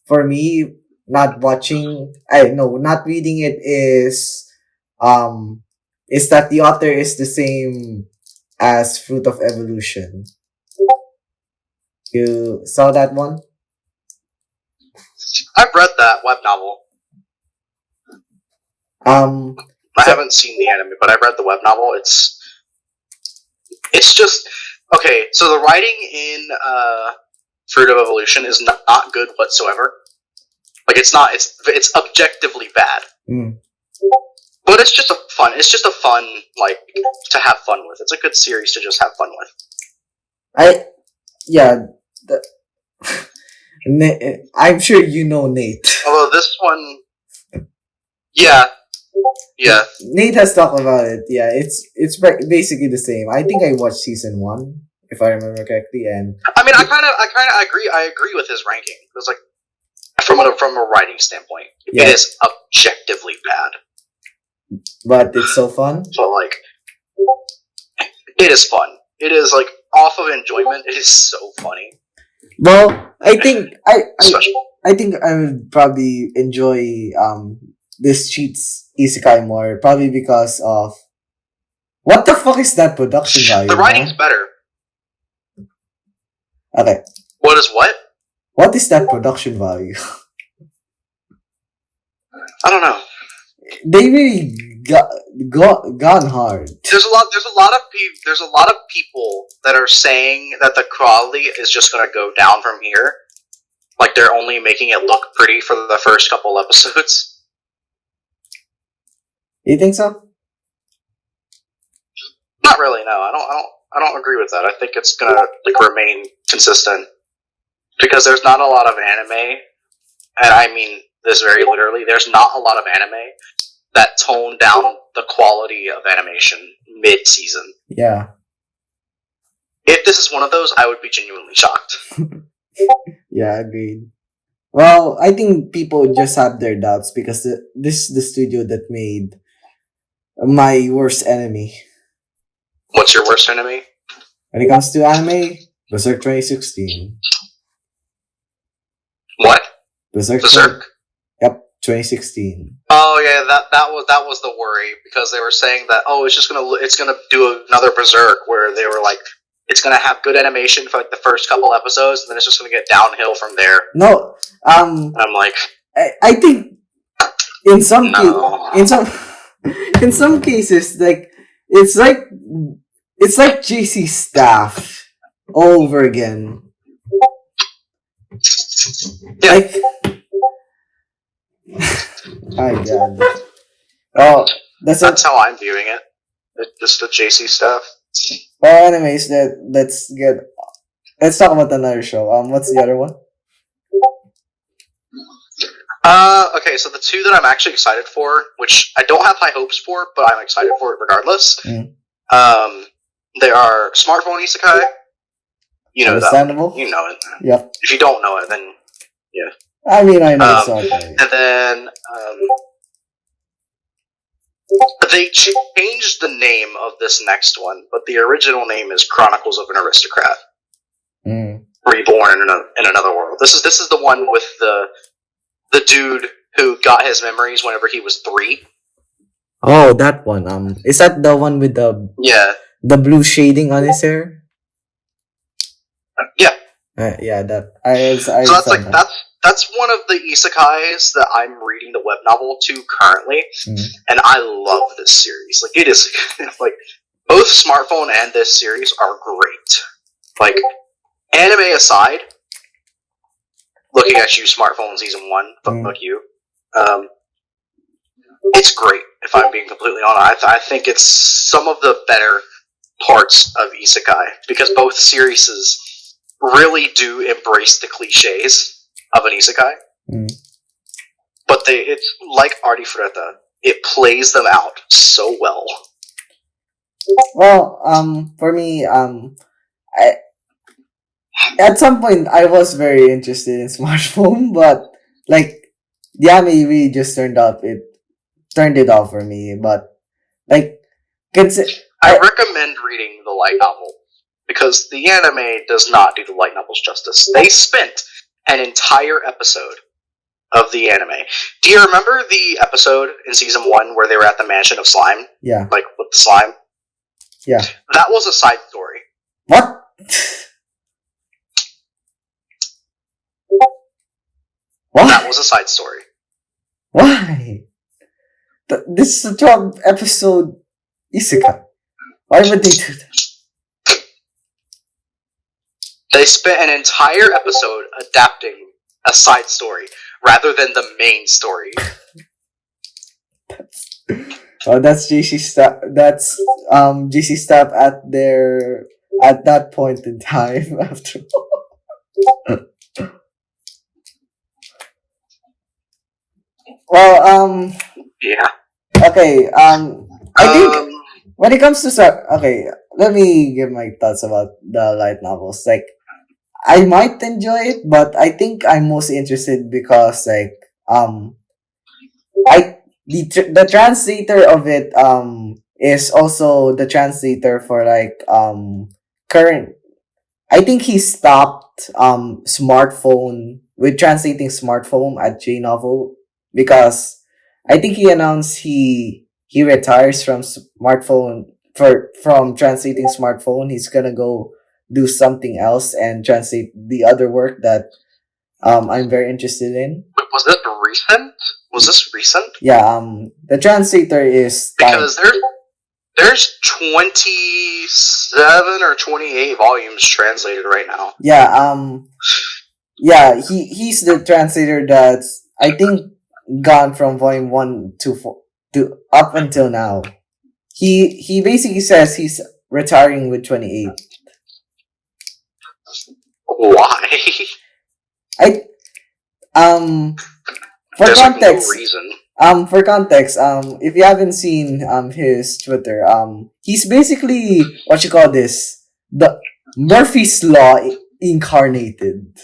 for me not reading it is that the author is the same as Fruit of Evolution. You saw that one? I've read that web novel. I haven't seen the anime, but I've read the web novel. It's just okay. So the writing in Fruit of Evolution is not good whatsoever. Like it's not. It's objectively bad. But it's just a fun. It's just a fun like to have fun with. It's a good series to just have fun with. I'm sure you know Nate. Although this one, yeah. Nate has talked about it. Yeah, it's basically the same. I think I watched season 1, if I remember correctly, and I mean, I kind of agree. I agree with his ranking. It's like from a writing standpoint, it is objectively bad, but it's so fun. So like, it is fun. It is like off of enjoyment. It is so funny. Well, I think I think I would probably enjoy this cheats isekai more, probably because of what the fuck is that production value? The writing's better. Okay. What is what? What is that production value? I don't know. They really gone hard. There's a lot of people that are saying that the quality is just going to go down from here. Like they're only making it look pretty for the first couple episodes. You think so? Not really. No, I don't agree with that. I think it's gonna remain consistent because there's not a lot of anime, and I mean this very literally. There's not a lot of anime that tone down the quality of animation mid-season. Yeah. If this is one of those, I would be genuinely shocked. Yeah, agreed. Well, I think people just have their doubts because this is the studio that made my worst enemy. What's your worst enemy? When it comes to anime, Berserk 2016. What? Berserk? Yep, 2016. Oh yeah, that was the worry because they were saying that it's gonna do another Berserk where they were like it's gonna have good animation for like the first couple episodes and then it's just gonna get downhill from there. No, and I'm like, I think in some cases like it's like JC staff all over again. Yeah. Like, my God. Oh, that's how I'm viewing it. It's just the JC stuff. Well, anyways, let's talk about another show. What's the other one? Okay, so the two that I'm actually excited for, which I don't have high hopes for, but I'm excited for it regardless. They are Smartphone Isekai. You know Understandable. That. You know it. Yep. If you don't know it, then yeah. I mean, I know it's okay. And then they changed the name of this next one, but the original name is Chronicles of an Aristocrat. Reborn in another world. This is the one with the dude who got his memories whenever he was 3. Oh, that one. Is that the one with the blue shading on his hair? Yeah. Yeah, that so that's one of the isekais that I'm reading the web novel to currently, and I love this series. Like it is like both Smartphone and this series are great. Like anime aside, looking at you, Smartphone season 1, fuck you. It's great. If I'm being completely honest, I think it's some of the better parts of isekai, because both series really do embrace the cliches of an isekai. Mm. But it's like Arifureta. It plays them out so well. Well, for me, at some point I was very interested in smartphone, but like the anime really just turned it off for me. But like, I recommend reading the light novel, because the anime does not do the light novels justice. They spent an entire episode of the anime. Do you remember the episode in season 1 where they were at the mansion of slime? Yeah. Like, with the slime? Yeah. That was a side story. What? What? That was a side story. Why? This is a 12 episode isekai. Why would they do that? They spent an entire episode adapting a side story rather than the main story. Oh, that's JC Staff. That's JC Staff at that point in time. After all. Well, yeah. Okay. I think when it comes to okay, let me give my thoughts about the light novels. Like, I might enjoy it, but I think I'm most interested because the translator of it is also the translator for current. I think he stopped smartphone with translating smartphone at J Novel because I think he announced he retires from smartphone from translating smartphone. He's gonna go do something else and translate the other work that I'm very interested in. Wait, was this recent? Was this recent? Yeah, the translator is because there's 27 or 28 volumes translated right now. Yeah, he's the translator that's I think gone from volume 1 to up until now. He basically says he's retiring with 28. Why? For There's context, no reason. For context, if you haven't seen his Twitter, he's basically what you call this, the Murphy's Law incarnated.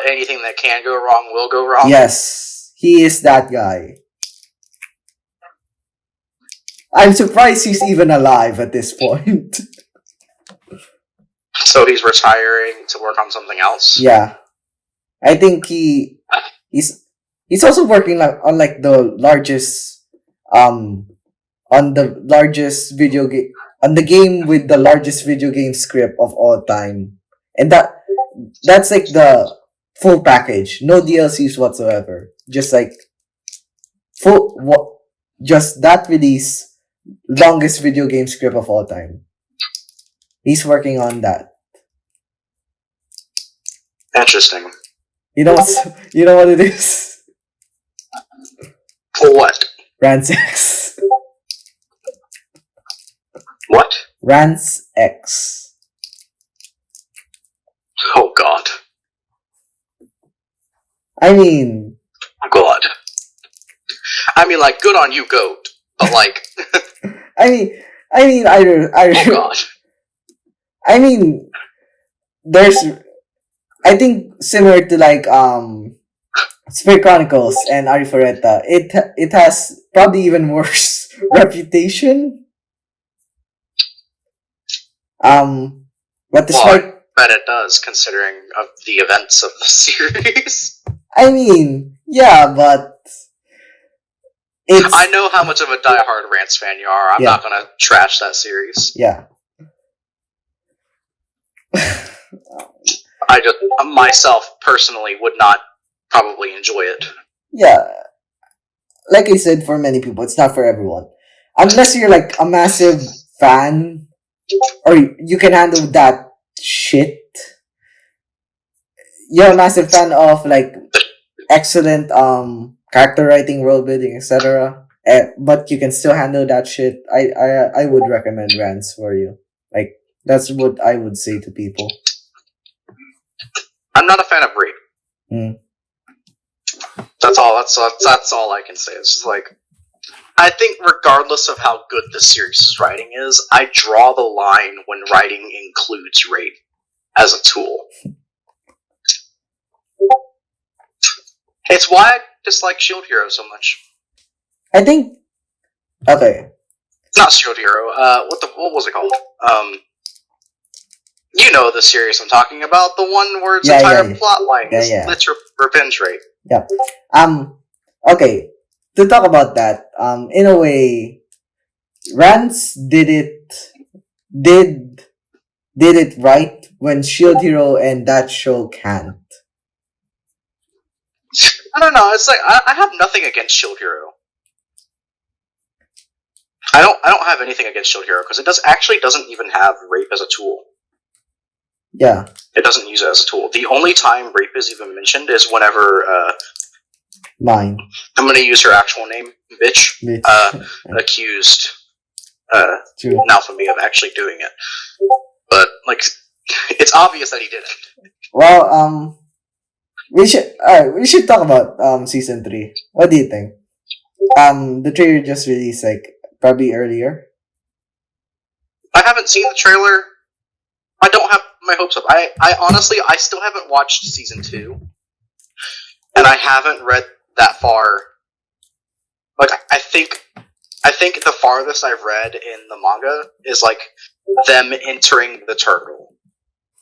Anything that can go wrong will go wrong. Yes, he is that guy. I'm surprised he's even alive at this point. So he's retiring to work on something else. Yeah, I think he's also working on the largest on the largest video game on the game with the largest video game script of all time, and that's like the full package, no DLCs whatsoever, just like just that release, longest video game script of all time. He's working on that. Interesting. You know what it is? What? Rance X. What? Rance X. Oh God. I mean, God. I mean, like, good on you, goat. But like, I mean, oh God. I mean, I think similar to Spirit Chronicles and Arifureta, it has probably even worse reputation. But despite that it does, considering of the events of the series. I mean, yeah, but I know how much of a diehard Rance fan you are. I'm not gonna trash that series. Yeah. I just myself personally would not probably enjoy it. Yeah, like I said, for many people, it's not for everyone. Unless you're like a massive fan, or you can handle that shit. You're a massive fan of like excellent character writing, world building, etc. but you can still handle that shit, I would recommend Rants for you. Like, that's what I would say to people. I'm not a fan of rape. Mm. That's all. That's all I can say. It's just like, I think regardless of how good the series' writing is, I draw the line when writing includes rape as a tool. It's why I dislike Shield Hero so much. I think. Okay. Not Shield Hero. What was it called? You know the series I'm talking about. The one where its entire plot line is literal revenge rape. Yeah. Okay. To talk about that, in a way, Rants did it right when Shield Hero and that show can't. I don't know. It's like I have nothing against Shield Hero. I don't have anything against Shield Hero because it doesn't even have rape as a tool. Yeah. It doesn't use it as a tool. The only time rape is even mentioned is whenever Mine. I'm gonna use her actual name, bitch. Accused Naofumi of actually doing it. But like, it's obvious that he didn't. Well, we should talk about season 3. What do you think? The trailer just released like probably earlier. I haven't seen the trailer. I don't have my hopes up. I honestly still haven't watched season 2. And I haven't read that far. Like, I think the farthest I've read in the manga is like them entering the turtle.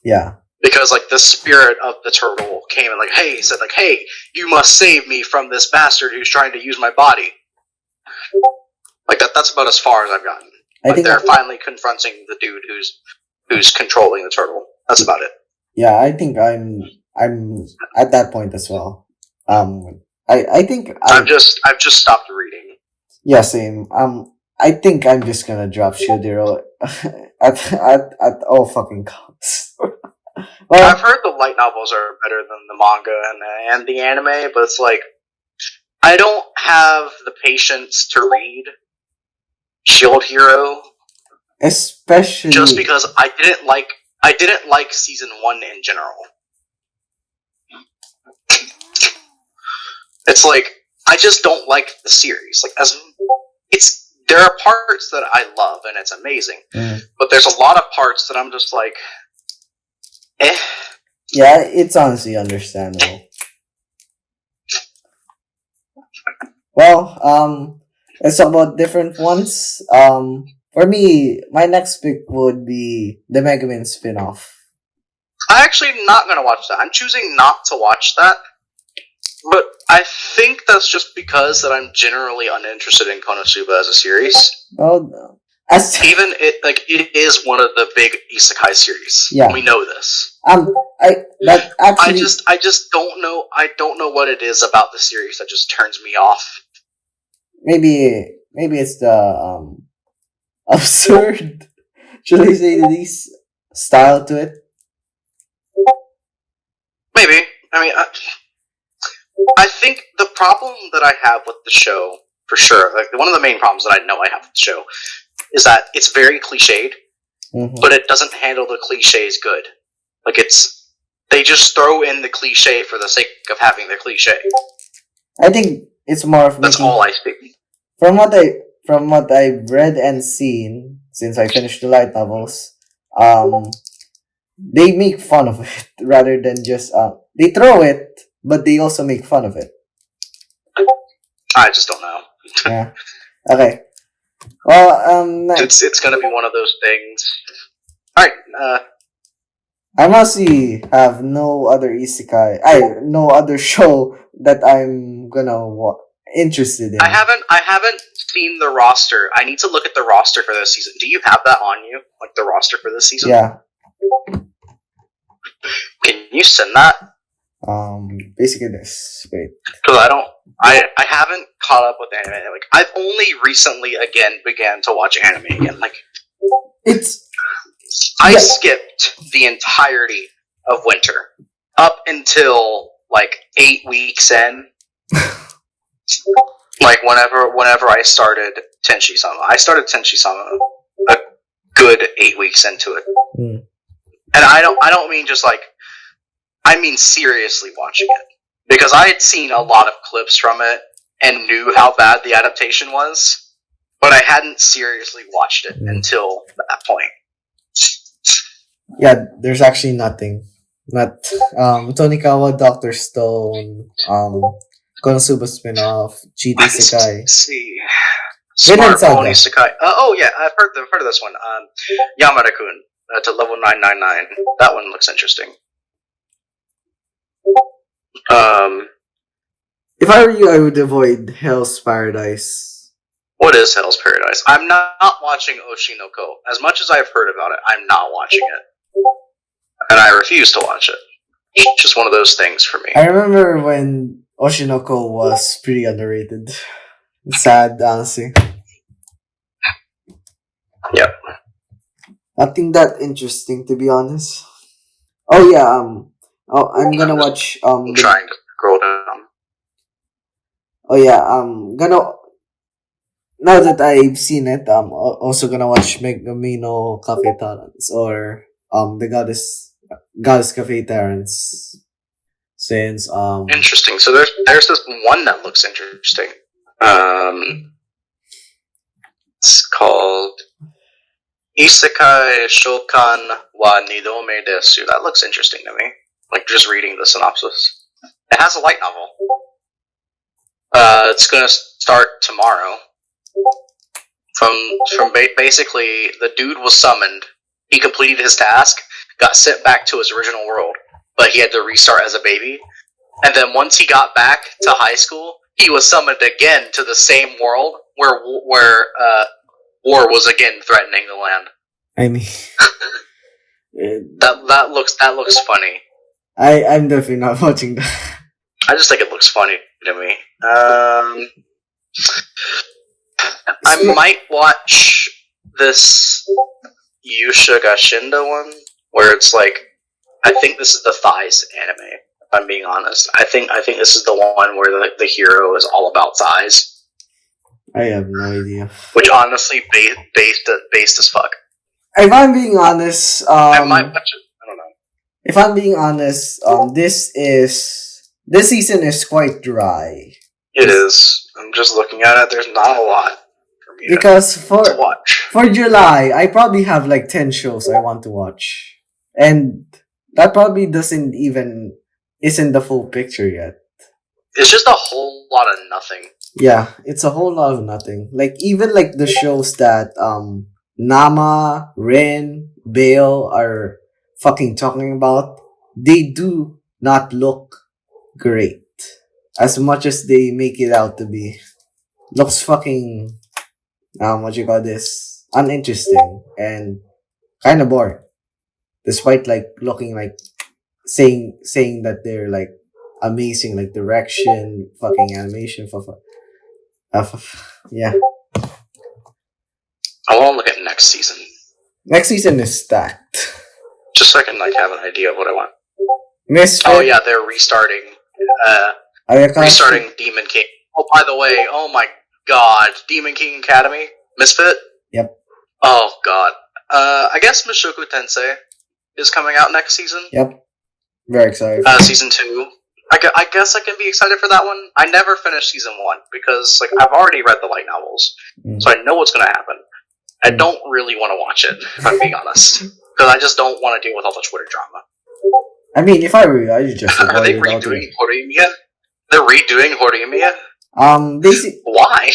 Yeah. Because like the spirit of the turtle came and like, said, hey, you must save me from this bastard who's trying to use my body. Like that's about as far as I've gotten. I think they're finally confronting the dude who's controlling the turtle. That's about it. Yeah, I think I'm at that point as well. I think I've just stopped reading. Yeah, same. I think I'm just gonna drop Shield Hero at all fucking costs. Well, I've heard the light novels are better than the manga and the anime, but it's like I don't have the patience to read Shield Hero, especially just because I didn't like season 1 in general. It's like I just don't like the series. Like there are parts that I love and it's amazing, but there's a lot of parts that I'm just like, eh. Yeah, it's honestly understandable. Well, let's talk about different ones. For me, my next pick would be the Mega Man spin-off. I'm actually not gonna watch that. I'm choosing not to watch that. But I think that's just because that I'm generally uninterested in Konosuba as a series. Oh no. It is one of the big isekai series. Yeah. We know this. I just don't know. I don't know what it is about the series that just turns me off. Maybe it's the absurd, should I say the least, style to it. Maybe. I mean, I think the problem that I have with the show, for sure, like one of the main problems that I know I have with the show, is that it's very cliched, but it doesn't handle the cliches good. Like they just throw in the cliche for the sake of having the cliche. I think it's more of that's all I see. From what I've read and seen since I finished the light novels, they make fun of it rather than just they throw it. But they also make fun of it. I just don't know. Yeah. Okay. Well, next. It's gonna be one of those things. Alright, I honestly have no other isekai. No other show that I'm gonna interested in. I haven't seen the roster. I need to look at the roster for this season. Do you have that on you? Like the roster for this season? Yeah. Can you send that? Basically this. Wait. Because I haven't caught up with anime. Like, I've only recently began to watch anime again. Like, I skipped the entirety of winter up until like 8 weeks in. Like whenever I started Tenshi-sama, I started Tenshi-sama a good 8 weeks into it, Mm. and I don't mean just like, I mean seriously watching it, because I had seen a lot of clips from it and knew how bad the adaptation was, but I hadn't seriously watched it until that point. Yeah, there's actually nothing. Not Tonikawa, Doctor Stone, Konosuba spin-off, GT Sekai. Let's see. Vinland Smart Saga. Pony Sakai. Oh yeah, I've heard of this one. Yamada-kun to level 999. That one looks interesting. If I were you, I would avoid Hell's Paradise. What is Hell's Paradise? I'm not watching Oshinoko. As much as I've heard about it, I'm not watching it. And I refuse to watch it. It's just one of those things for me. I remember when Oshinoko was pretty underrated. Sad, honestly. Yep. Nothing that interesting, to be honest. Oh yeah, I'm gonna watch I'm trying to scroll down. Oh yeah, now that I've seen it, I'm also gonna watch Megamino Cafe Talents, or the Goddess Cafe Talents, since Interesting. So there's this one that looks interesting. It's called Isekai Shokan wa Nidome desu. That looks interesting to me. Like just reading the synopsis. It has a light novel. It's gonna start tomorrow. From basically, the dude was summoned. He completed his task, got sent back to his original world, but he had to restart as a baby. And then once he got back to high school, he was summoned again to the same world where war was again threatening the land. I mean, that looks funny. I'm definitely not watching that. I just think it looks funny to me. I might watch this Yusha Gashinda one, where it's like, I think this is the thighs anime. If I'm being honest, I think this is the one where the hero is all about thighs. I have no idea. Which honestly, based as fuck. If I'm being honest, I might watch it. I don't know. If I'm being honest, this season is quite dry. It is. I'm just looking at it. There's not a lot for me because to watch. For July, I probably have like 10 shows I want to watch, and that probably isn't the full picture yet. It's just a whole lot of nothing. Yeah, it's a whole lot of nothing. Like even like the shows that Nama, Rin, Bale are fucking talking about, they do not look great as much as they make it out to be. Looks fucking uninteresting and kind of boring, despite like looking like saying that they're like amazing, like direction, fucking animation, yeah. I want to look at next season. Next season is stacked. Just so I can like have an idea of what I want. Misfit. Oh yeah, they're restarting. Restarting Demon King. Oh, by the way, oh my god, Demon King Academy, Misfit. Yep. Oh god. I guess Mushoku Tensei is coming out next season. Yep. Very excited. Season 2. I guess I can be excited for that one. I never finished season 1 because like I've already read the light novels, so I know what's gonna happen. I don't really want to watch it, if I'm being honest, because I just don't want to deal with all the Twitter drama. I mean, if I were you, I'd just are they redoing Horimiya? They're redoing Horimiya? Why?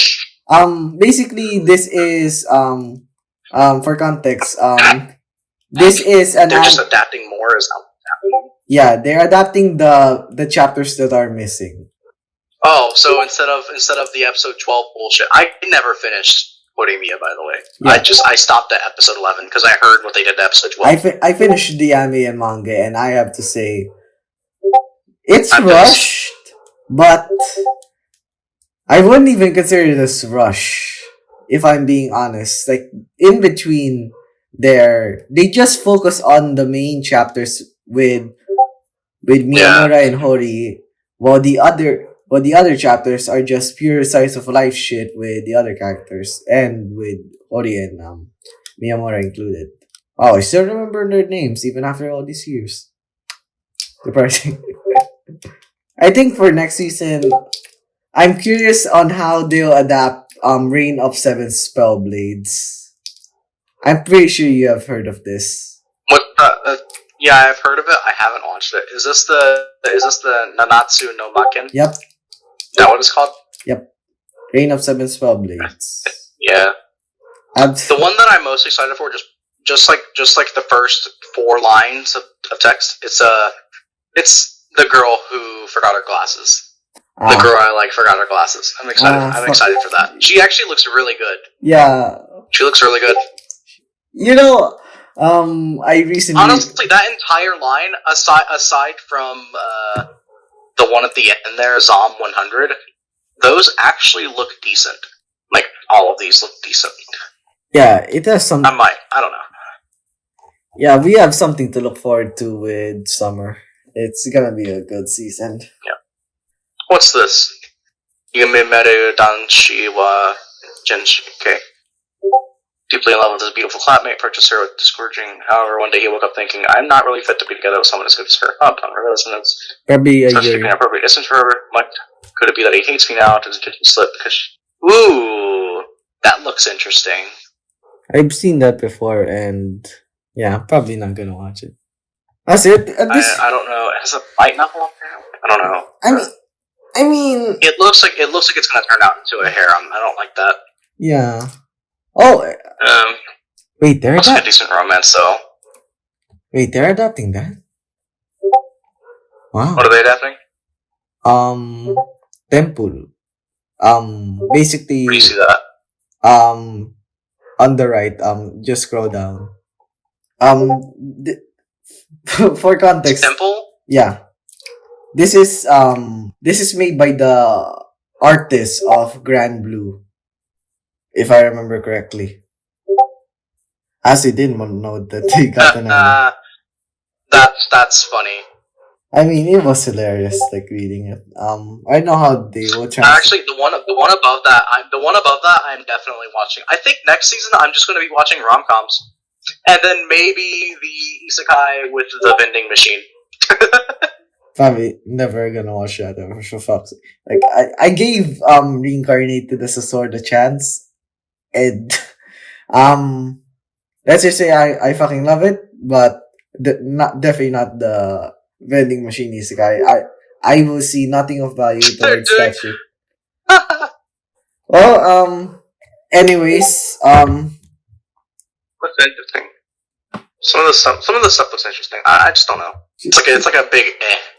Basically, this is for context, this is an. They're just adapting more, is that what's happening? Yeah, they're adapting the chapters that are missing. Oh, so instead of the episode 12 bullshit, I never finished Horimiya, by the way. Yeah. I stopped at episode 11 because I heard what they did at episode 12. I finished the anime and manga, and I have to say, it's rushed, but I wouldn't even consider this rush, if I'm being honest. Like, in between they just focus on the main chapters with Miyamura and Hori, while the other but the other chapters are just pure size of life shit with the other characters and with Ori and Miyamura included. Oh, I still remember their names even after all these years. Depressing. I think for next season, I'm curious on how they'll adapt Reign of Seven Spellblades. I'm pretty sure you have heard of this. What? Yeah, I've heard of it. I haven't watched it. Is this the Nanatsu no Maken? Yep. Is that what it's called? Yep. Reign of Seven Spellblades. Yeah. The one that I'm most excited for, just like the first 4 lines of text. It's the girl who forgot her glasses. The girl I like forgot her glasses. I'm excited. I'm excited for that. She actually looks really good. Yeah. She looks really good. You know, I recently honestly that entire line, aside from the one at the end there, Zom 100, those actually look decent. Like all of these look decent. Yeah, it has some. I don't know. Yeah, we have something to look forward to with summer. It's gonna be a good season. Yeah. What's this? Yume Meru Danshi wa Genshi. Okay. Deeply in love with his beautiful flatmate, purchased her with discouraging. However, one day he woke up thinking, I'm not really fit to be together with someone as good as her. Upon her resonance, Probably a starts year. keeping appropriate distance for her. Like, could it be that he hates me now? Does it slip? Because ooh, that looks interesting. I've seen that before, and yeah, probably not gonna watch it. That's it. I don't know. Has a light novel up there? I don't know. I mean, it looks like it's gonna turn out into a harem. I don't like that. Yeah. Oh. Wait, they're looks like a decent romance, though. Wait, they're adapting that? Wow. What are they adapting? Temple. Basically. Where do you see that? On the right. Just scroll down. For context. Temple? Yeah. This is made by the artist of Grand Blue, if I remember correctly. As he didn't know that he got an anime. That's funny. I mean, it was hilarious, like reading it. I know how they will translate. Actually, the one above that, I'm definitely watching. I think next season I'm just going to be watching rom-coms, and then maybe the isekai with the vending machine. Probably never gonna watch that ever, for fuck's sake. Like I gave Reincarnated as a Sword a chance, and let's just say I fucking love it, but definitely not the vending machine isekai. I will see nothing of value towards that shit. Well, anyways, what's interesting? Some of the stuff looks interesting. I just don't know. It's like a big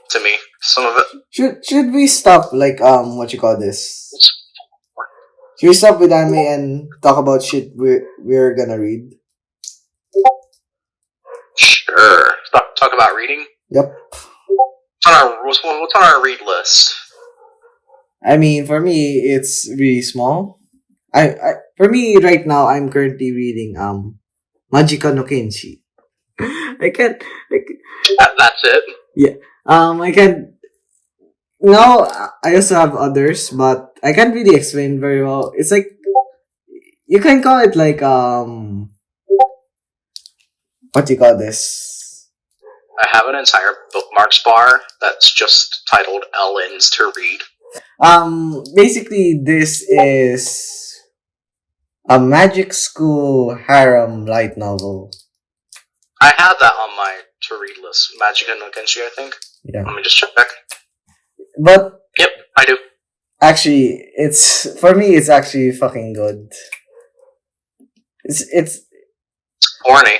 to me. Some of it. Should we stop what you call this? Should we stop with anime and talk about shit we're gonna read? Sure. Talk about reading. Yep. What's on our read list? I mean, for me, it's really small. For me right now, I'm currently reading Majika no Kenshi. I can't. That's it. Yeah. I can't. No, I also have others, but I can't really explain very well. It's like you can call it like what do you call this? I have an entire bookmarks bar that's just titled Ellens to read. Basically, this is a magic school harem light novel. I have that on my to read list. Majika no Kenshi, I think. Yeah. Let me just check. But yep, I do. Actually, for me. It's actually fucking good. It's horny.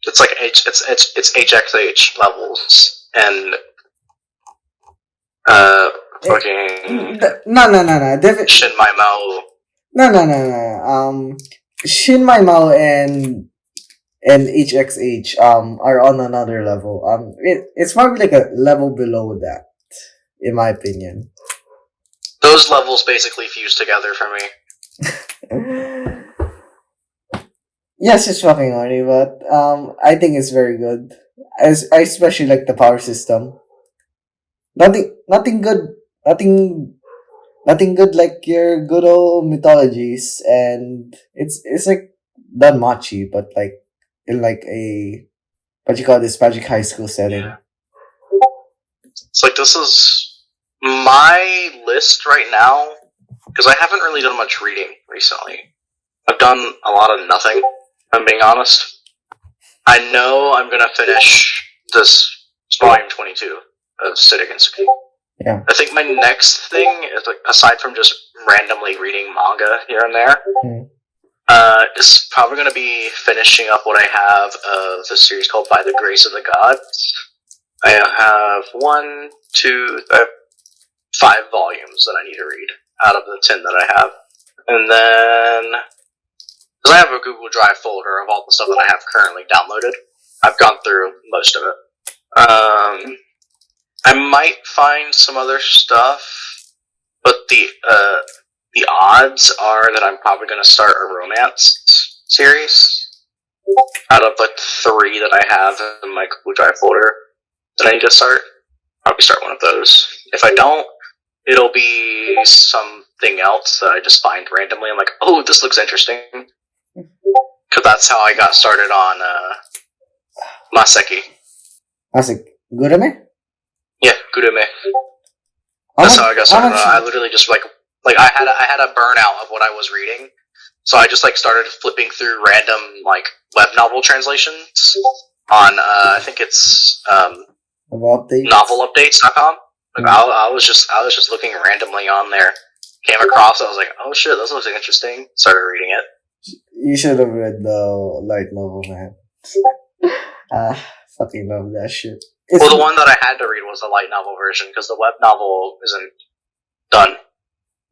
It's like it's HXH levels and fucking no. Shin My Mao. No. Shin My Mao and HXH are on another level. It's probably like a level below that, in my opinion. Those levels basically fuse together for me. Yes, it's fucking horny, but I think it's very good. I especially like the power system. Nothing good nothing nothing good like your good old mythologies, and it's like Danmachi, but like in like a what you call this magic high school setting. Yeah. It's like this is my list right now because I haven't really done much reading recently. I've done a lot of nothing. If I'm being honest. I know I'm gonna finish this volume 22 of Suki. Yeah. I think my next thing is like aside from just randomly reading manga here and there, is probably gonna be finishing up what I have of the series called By the Grace of the Gods. I have 5 volumes that I need to read out of the 10 that I have. And then, because I have a Google Drive folder of all the stuff that I have currently downloaded, I've gone through most of it. I might find some other stuff, but the odds are that I'm probably going to start a romance series out of the 3 that I have in my Google Drive folder that I need to start. I'll probably start one of those. If I don't, it'll be something else that I just find randomly. I'm like, oh, this looks interesting. Because that's how I got started on Maseki. Gurame? Yeah, Gurame. That's how I got started. I literally just like I had a burnout of what I was reading, so I just like started flipping through random like web novel translations on I think it's novelupdates.com. Like I was just looking randomly on there, came across. I was like, oh shit, this looks interesting. Started reading it. You should have read the light novel, man. Fucking love that shit. Well, the one that I had to read was the light novel version because the web novel isn't done.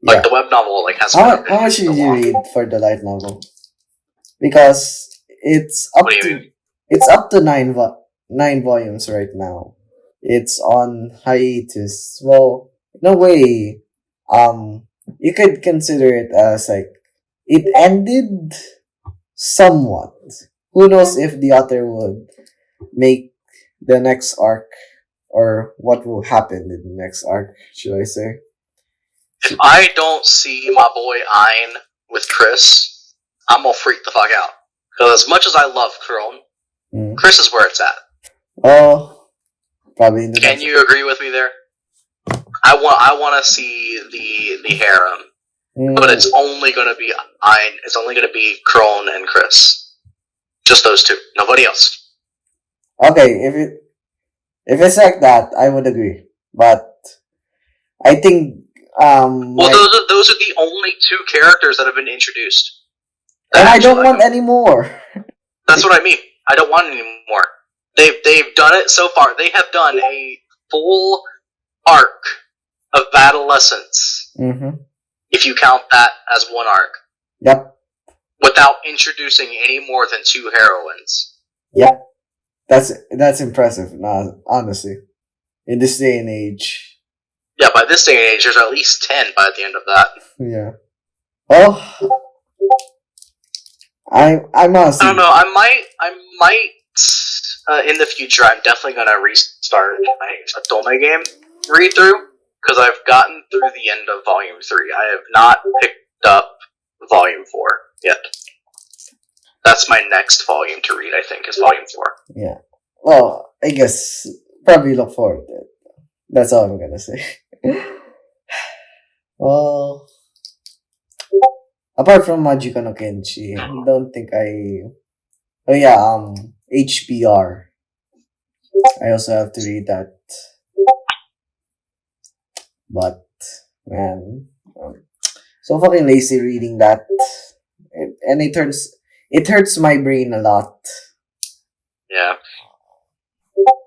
Like the web novel, like has. How much did you read for the light novel? Because it's up to 9 volumes right now. It's on hiatus. Well, in a way, you could consider it as like it ended somewhat. Who knows if the author would make the next arc, or what will happen in the next arc, should I say? If I don't see my boy Ein with Chris, I'm gonna freak the fuck out. Because as much as I love Krone, Chris is where it's at. Oh, probably. Can you agree with me there? I want to see the harem, but it's only gonna be Ein. It's only gonna be Krone and Chris. Just those 2. Nobody else. Okay, if it's like that, I would agree. But I think those are the only 2 characters that have been introduced. And I don't want any more. That's what I mean. I don't want any more. They've done it so far. They have done a full arc of adolescence. Mm-hmm. If you count that as one arc. Yep. Without introducing any more than 2 heroines. Yep. That's impressive, honestly. In this day and age. Yeah, by this day and age, there's at least 10 by the end of that. Yeah. Oh. I'm honestly. I don't know. I might. In the future, I'm definitely gonna restart my Atome game read through because I've gotten through the end of Volume 3. I have not picked up Volume 4 yet. That's my next volume to read, I think, is Volume 4. Yeah. Well, I guess probably look forward to it. That's all I'm gonna say. Well, apart from Majika no Kenshi, I don't think Oh yeah, HBR. I also have to read that. But, man, so fucking lazy reading that. It hurts my brain a lot. Yeah.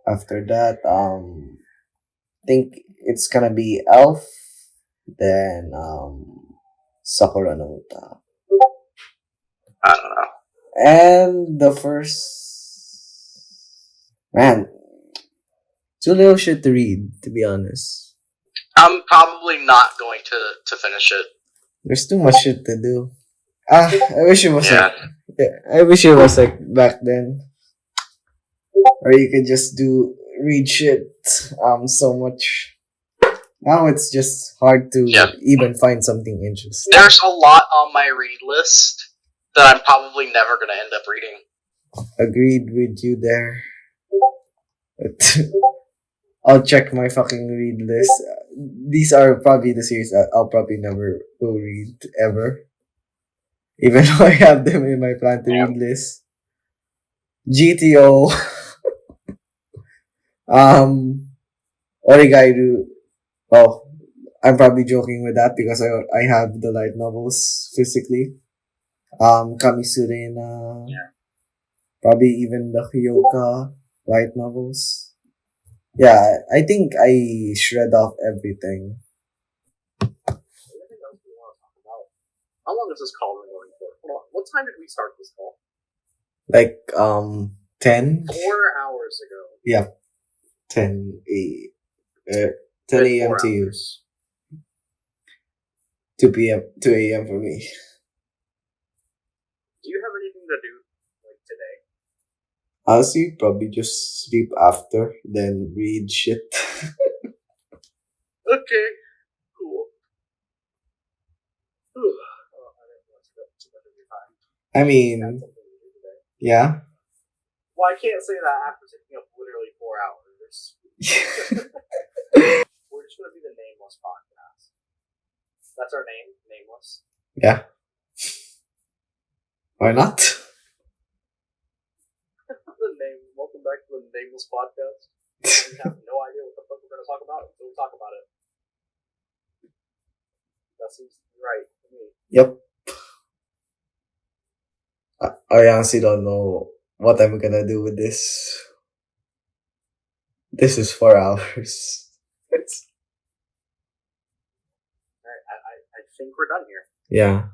After that, think it's gonna be Elf, then Sakura no Uta. I don't know. And the first, man, too little shit to read, to be honest. I'm probably not going to finish it. There's too much shit to do. I wish it was like back then, or you could just read shit so much. Now it's just hard to Yeah. even find something interesting. There's a lot on my read list that I'm probably never going to end up reading. Agreed with you there. I'll check my fucking read list. These are probably the series that I'll probably never will read ever. Even though I have them in my plan to read list. GTO. Origairu. Oh, I'm probably joking with that because I have the light novels physically. Kamisurena. Yeah. Probably even the Hyoka light novels. Yeah, I think I shred off everything. Anything else we want to talk about? How long is this call been going for? Hold on. What time did we start this call? Like 10? 4 hours ago. Yeah. 10 10 a.m. to you. 2 p.m. 2 a.m. for me. Do you have anything to do like today? Honestly, probably just sleep after, then read shit. Okay. Cool. I mean, yeah. Well, I can't say that after taking up literally 4 hours. We're just gonna be the Nameless Podcast. That's our name, Nameless. Yeah. Why not? Welcome back to the Nameless Podcast. We have no idea what the fuck we're gonna talk about until we talk about it. That seems right to me. Yep. I honestly don't know what I'm gonna do with this. This is 4 hours. Alright, I think we're done here. Yeah.